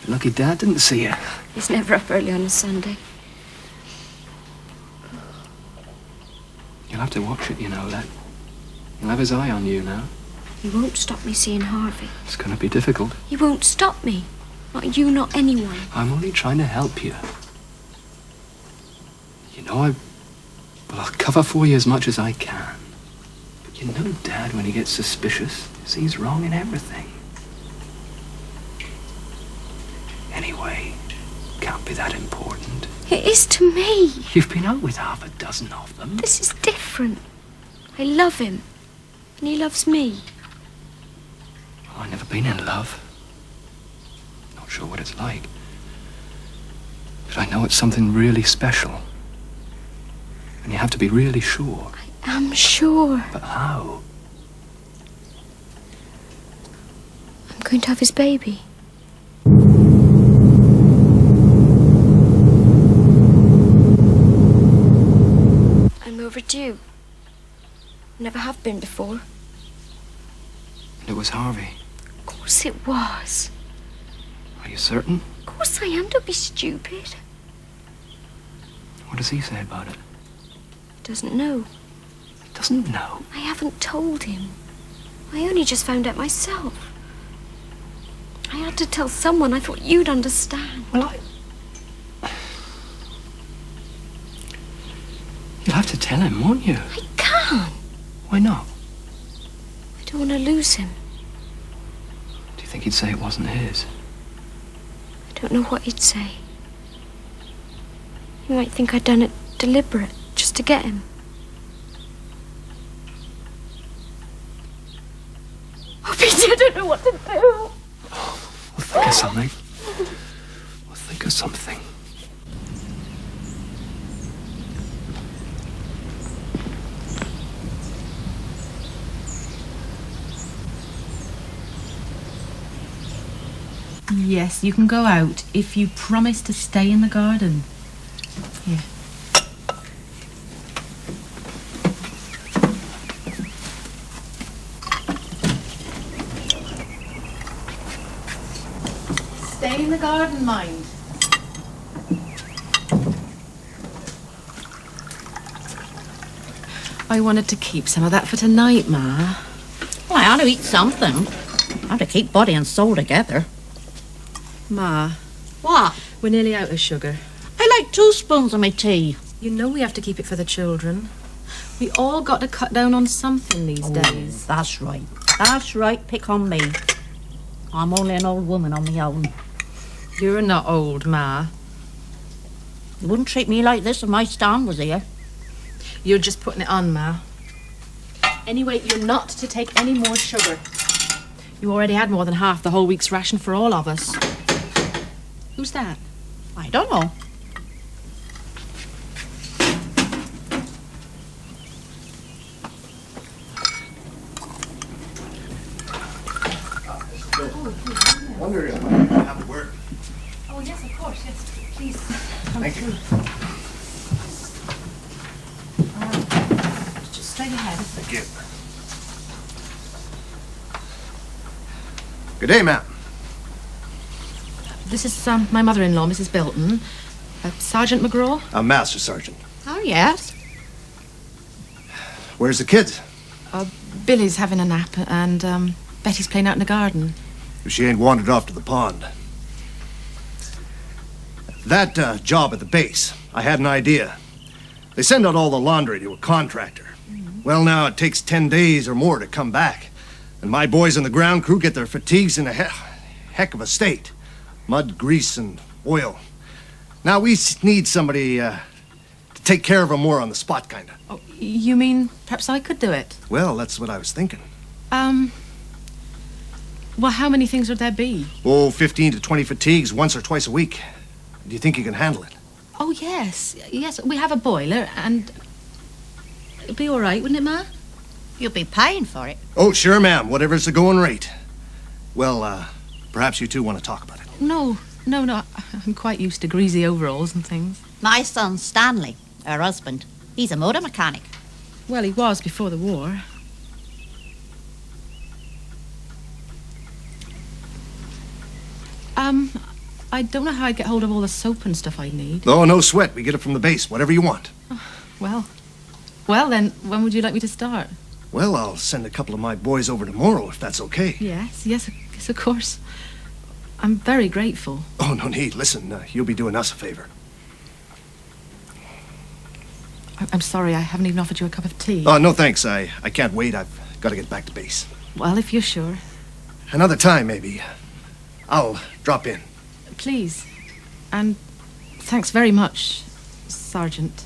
You're lucky Dad didn't see you. He's never up early on a Sunday. You'll have to watch it, you know, Let. He'll have his eye on you now. He won't stop me seeing Harvey. It's gonna be difficult. He won't stop me. Not you, not anyone. I'm only trying to help you. You know, I'll cover for you as much as I can. But you know Dad, when he gets suspicious, sees wrong in everything. Anyway, can't be that important. It is to me. You've been out with half a dozen of them. This is different. I love him. And he loves me. Well, I've never been in love. Not sure what it's like. But I know it's something really special. And you have to be really sure. I am sure. But how? I'm going to have his baby. I'm overdue. Never have been before. And it was Harvey. Of course it was. Are you certain? Of course I am. Don't be stupid. What does he say about it? Doesn't know. Doesn't know? I haven't told him. I only just found out myself. I had to tell someone. I thought you'd understand. Well, You'll have to tell him, won't you? I can't. Why not? I don't want to lose him. Do you think he'd say it wasn't his? I don't know what he'd say. He might think I'd done it deliberate, just to get him. Oh, Peter, I don't know what to do. We'll think of something. We'll think of something. Yes, you can go out if you promise to stay in the garden. Here. Stay in the garden, mind. I wanted to keep some of that for tonight, Ma. Well, I ought to eat something. I ought to keep body and soul together. Ma. What? We're nearly out of sugar. I like 2 spoons of my tea. You know we have to keep it for the children. We all got to cut down on something these days. That's right. That's right. Pick on me. I'm only an old woman on my own. You're not old, Ma. You wouldn't treat me like this if my Stan was here. You're just putting it on, Ma. Anyway, you're not to take any more sugar. You already had more than half the whole week's ration for all of us. Who's that? I don't know. Wonder if I can have a word. Oh, yes, of course, yes. Please. Thank you. Just straight ahead. Thank you. Good day, ma'am. This is my mother-in-law, Mrs. Bilton. Sergeant McGraw? I'm Master Sergeant. Oh, yes. Where's the kids? Billy's having a nap, and Betty's playing out in the garden. She ain't wandered off to the pond. That job at the base, I had an idea. They send out all the laundry to a contractor. Well, now it takes 10 days or more to come back. And my boys in the ground crew get their fatigues in a heck of a state. Mud, grease, and oil. Now we need somebody to take care of them more on the spot, kind of. Oh, you mean perhaps I could do it? Well, that's what I was thinking. Well, how many things would there be? Oh, 15 to 20 fatigues once or twice a week. Do you think you can handle it? Oh, yes. Yes, we have a boiler, and it'd be all right, wouldn't it, Ma? You'll be paying for it. Oh, sure, ma'am. Whatever's the going rate. Well, perhaps you two want to talk about it. No. I'm quite used to greasy overalls and things. My son, Stanley, her husband, he's a motor mechanic. Well, he was before the war. I don't know how I'd get hold of all the soap and stuff I'd need. Oh, no sweat. We get it from the base. Whatever you want. Well, then, when would you like me to start? Well, I'll send a couple of my boys over tomorrow, if that's okay. Yes, of course. I'm very grateful. Oh, no need. Listen, you'll be doing us a favor. I'm sorry, I haven't even offered you a cup of tea. Oh, no thanks. I can't wait. I've got to get back to base. Well, if you're sure. Another time, maybe. I'll drop in. Please. And thanks very much, Sergeant.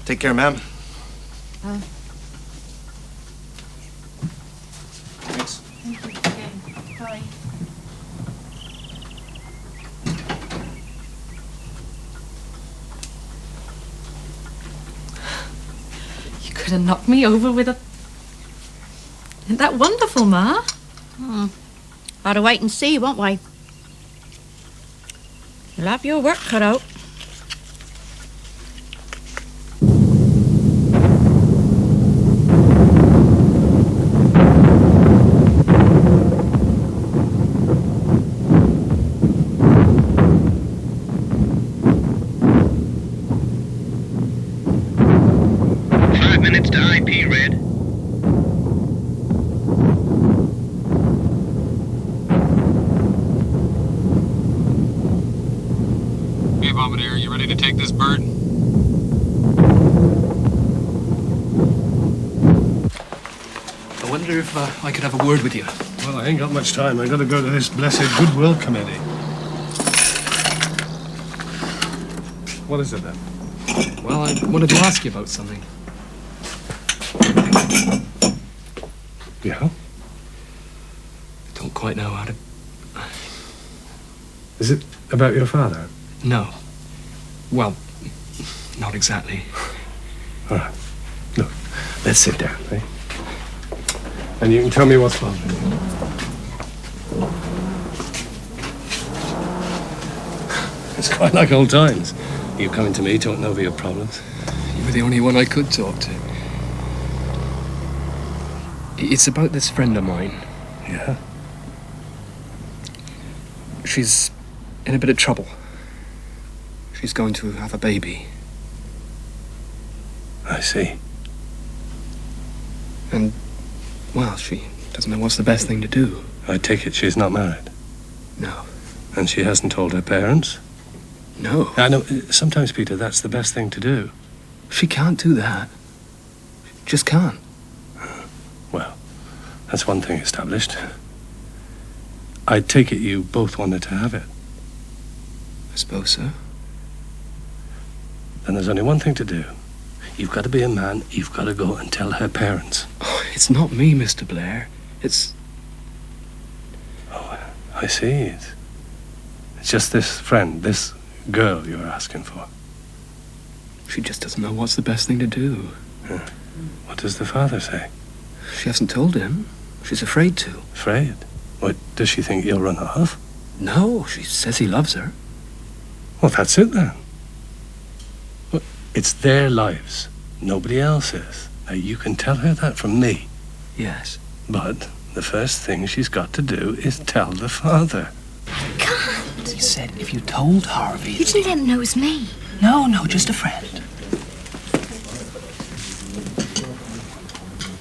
Take care, ma'am. Thanks. Thank you again. Bye. You could have knocked me over with a... Isn't that wonderful, Ma? Ought to wait and see, won't we? You'll have your work cut out. Bombardier, you ready to take this bird? I wonder if I could have a word with you. Well, I ain't got much time. I gotta go to this blessed Goodwill Committee. What is it then? Well, I wanted to ask you about something. Yeah? Don't quite know how to... Is it about your father? No. Well, not exactly. All right. Look, let's sit down, eh? And you can tell me what's bothering you. It's quite like old times. You coming to me, talking over your problems. You were the only one I could talk to. It's about this friend of mine. Yeah? She's in a bit of trouble. She's going to have a baby. I see. And, well, she doesn't know what's the best thing to do. I take it she's not married? No. And she hasn't told her parents? No. I know, sometimes, Peter, that's the best thing to do. She can't do that. She just can't. Well, that's one thing established. I take it you both wanted to have it. I suppose so. Then there's only one thing to do. You've got to be a man. You've got to go and tell her parents. Oh, it's not me, Mr. Blair. It's... Oh, I see. It's just this friend, this girl you're asking for. She just doesn't know what's the best thing to do. Yeah. What does the father say? She hasn't told him. She's afraid to. Afraid? What, does she think you'll run off? No, she says he loves her. Well, that's it then. Well, it's their lives, nobody else's. Now, you can tell her that from me. Yes. But the first thing she's got to do is tell the father. He said if you told Harvey... You didn't let him know it was me. No, just a friend.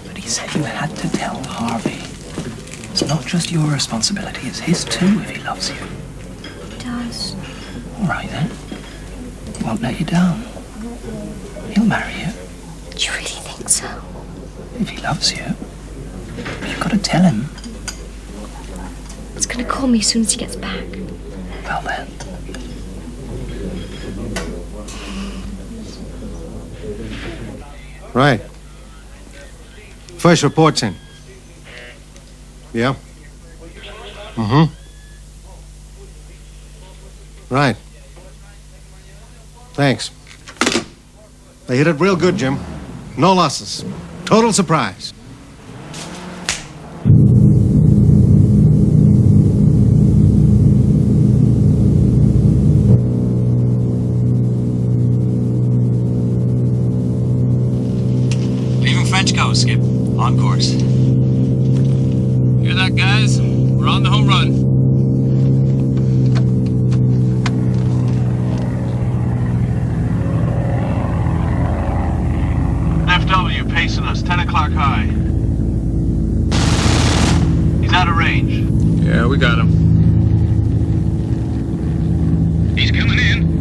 But he said you had to tell Harvey. It's not just your responsibility, it's his too if he loves you. He does. All right then. He won't let you down. He'll marry you. Do you really think so? If he loves you. But you've got to tell him. He's gonna call me as soon as he gets back. Well then. Right. First report's in. Yeah? Mm-hmm. Right. Thanks. They hit it real good, Jim. No losses. Total surprise. Leaving French Coast, Skip. On course. Hear that, guys? We're on the home run. FW pacing us, 10 o'clock high. He's out of range. Yeah, we got him. He's coming in.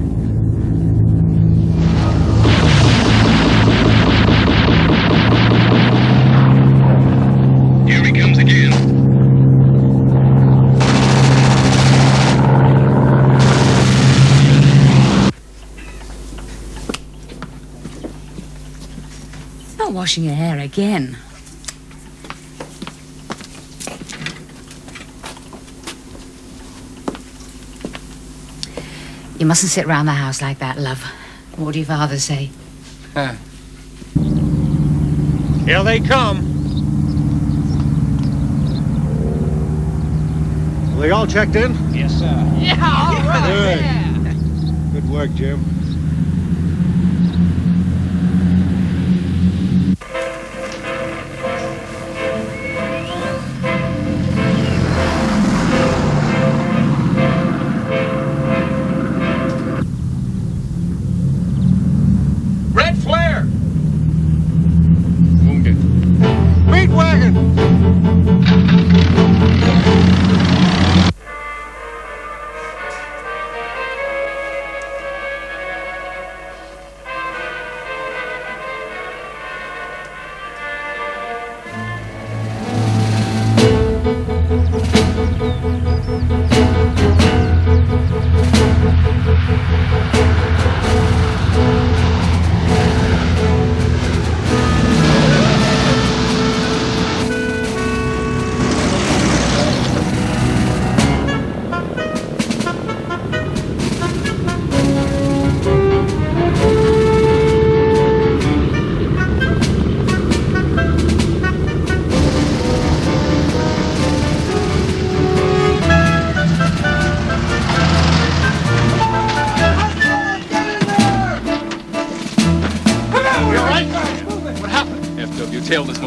Here he comes again. Not washing your hair again. You mustn't sit round the house like that, love. What do your father say? Here they come. Are they all checked in? Yes, sir. Yeah, all right. Good. Good work, Jim. Red flare! Wounded. Meat wagon!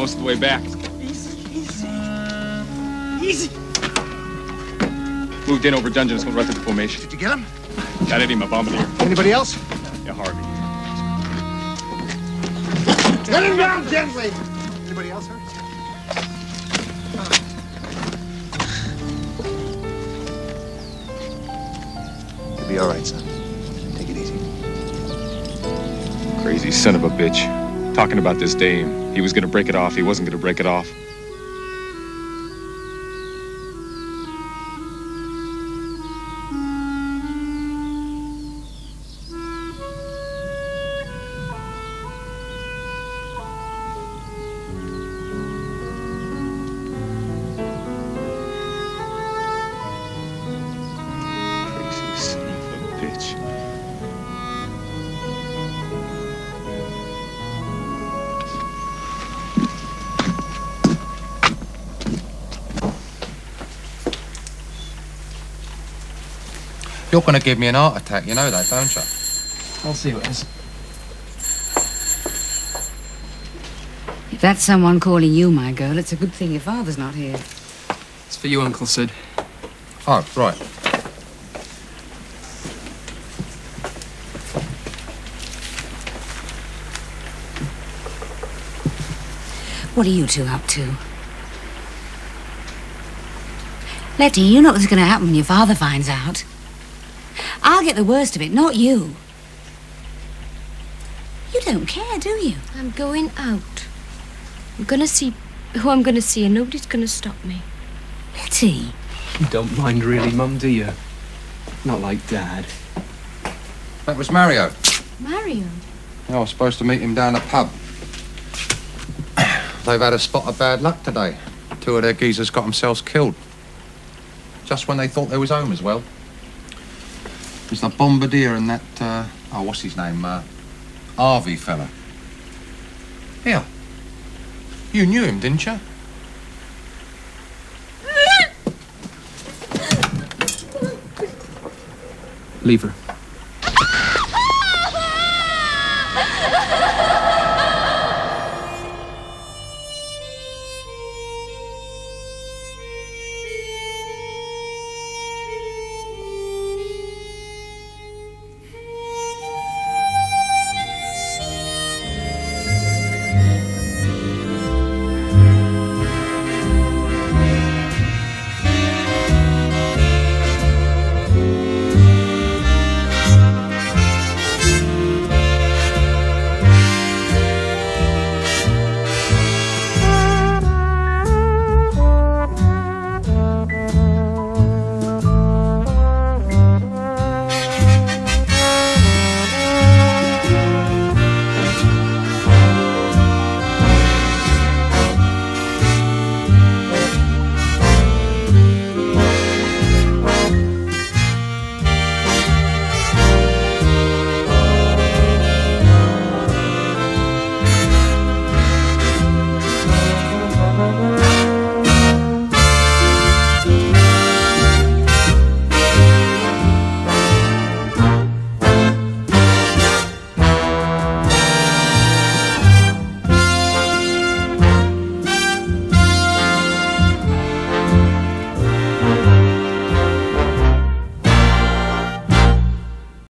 most of the way back. Easy. Moved in over Dungeness, went right to the formation. Did you get him? Got Eddie, my bombardier. Anybody else? Yeah, Harvey. Let him down gently. Anybody else hurt? You'll be all right, son. Take it easy. Crazy son of a bitch. Talking about this dame. He was gonna break it off. He wasn't gonna break it off. You're going to give me an heart attack, you know that, don't you? I'll see what it is. If that's someone calling you my girl, it's a good thing your father's not here. It's for you, Uncle Sid. Oh, right. What are you two up to? Letty, you know what's going to happen when your father finds out. I'll get the worst of it, not you. You don't care, do you? I'm going out. I'm gonna see who I'm gonna see, and nobody's gonna stop me. Letty. You don't mind really, Mum, do you? Not like Dad. That was Mario. Mario? I was supposed to meet him down a pub. They've had a spot of bad luck today. Two of their geezers got themselves killed. Just when they thought they was home as well. It was the bombardier and that, what's his name? Harvey fella. Yeah. You knew him, didn't you? Leave her.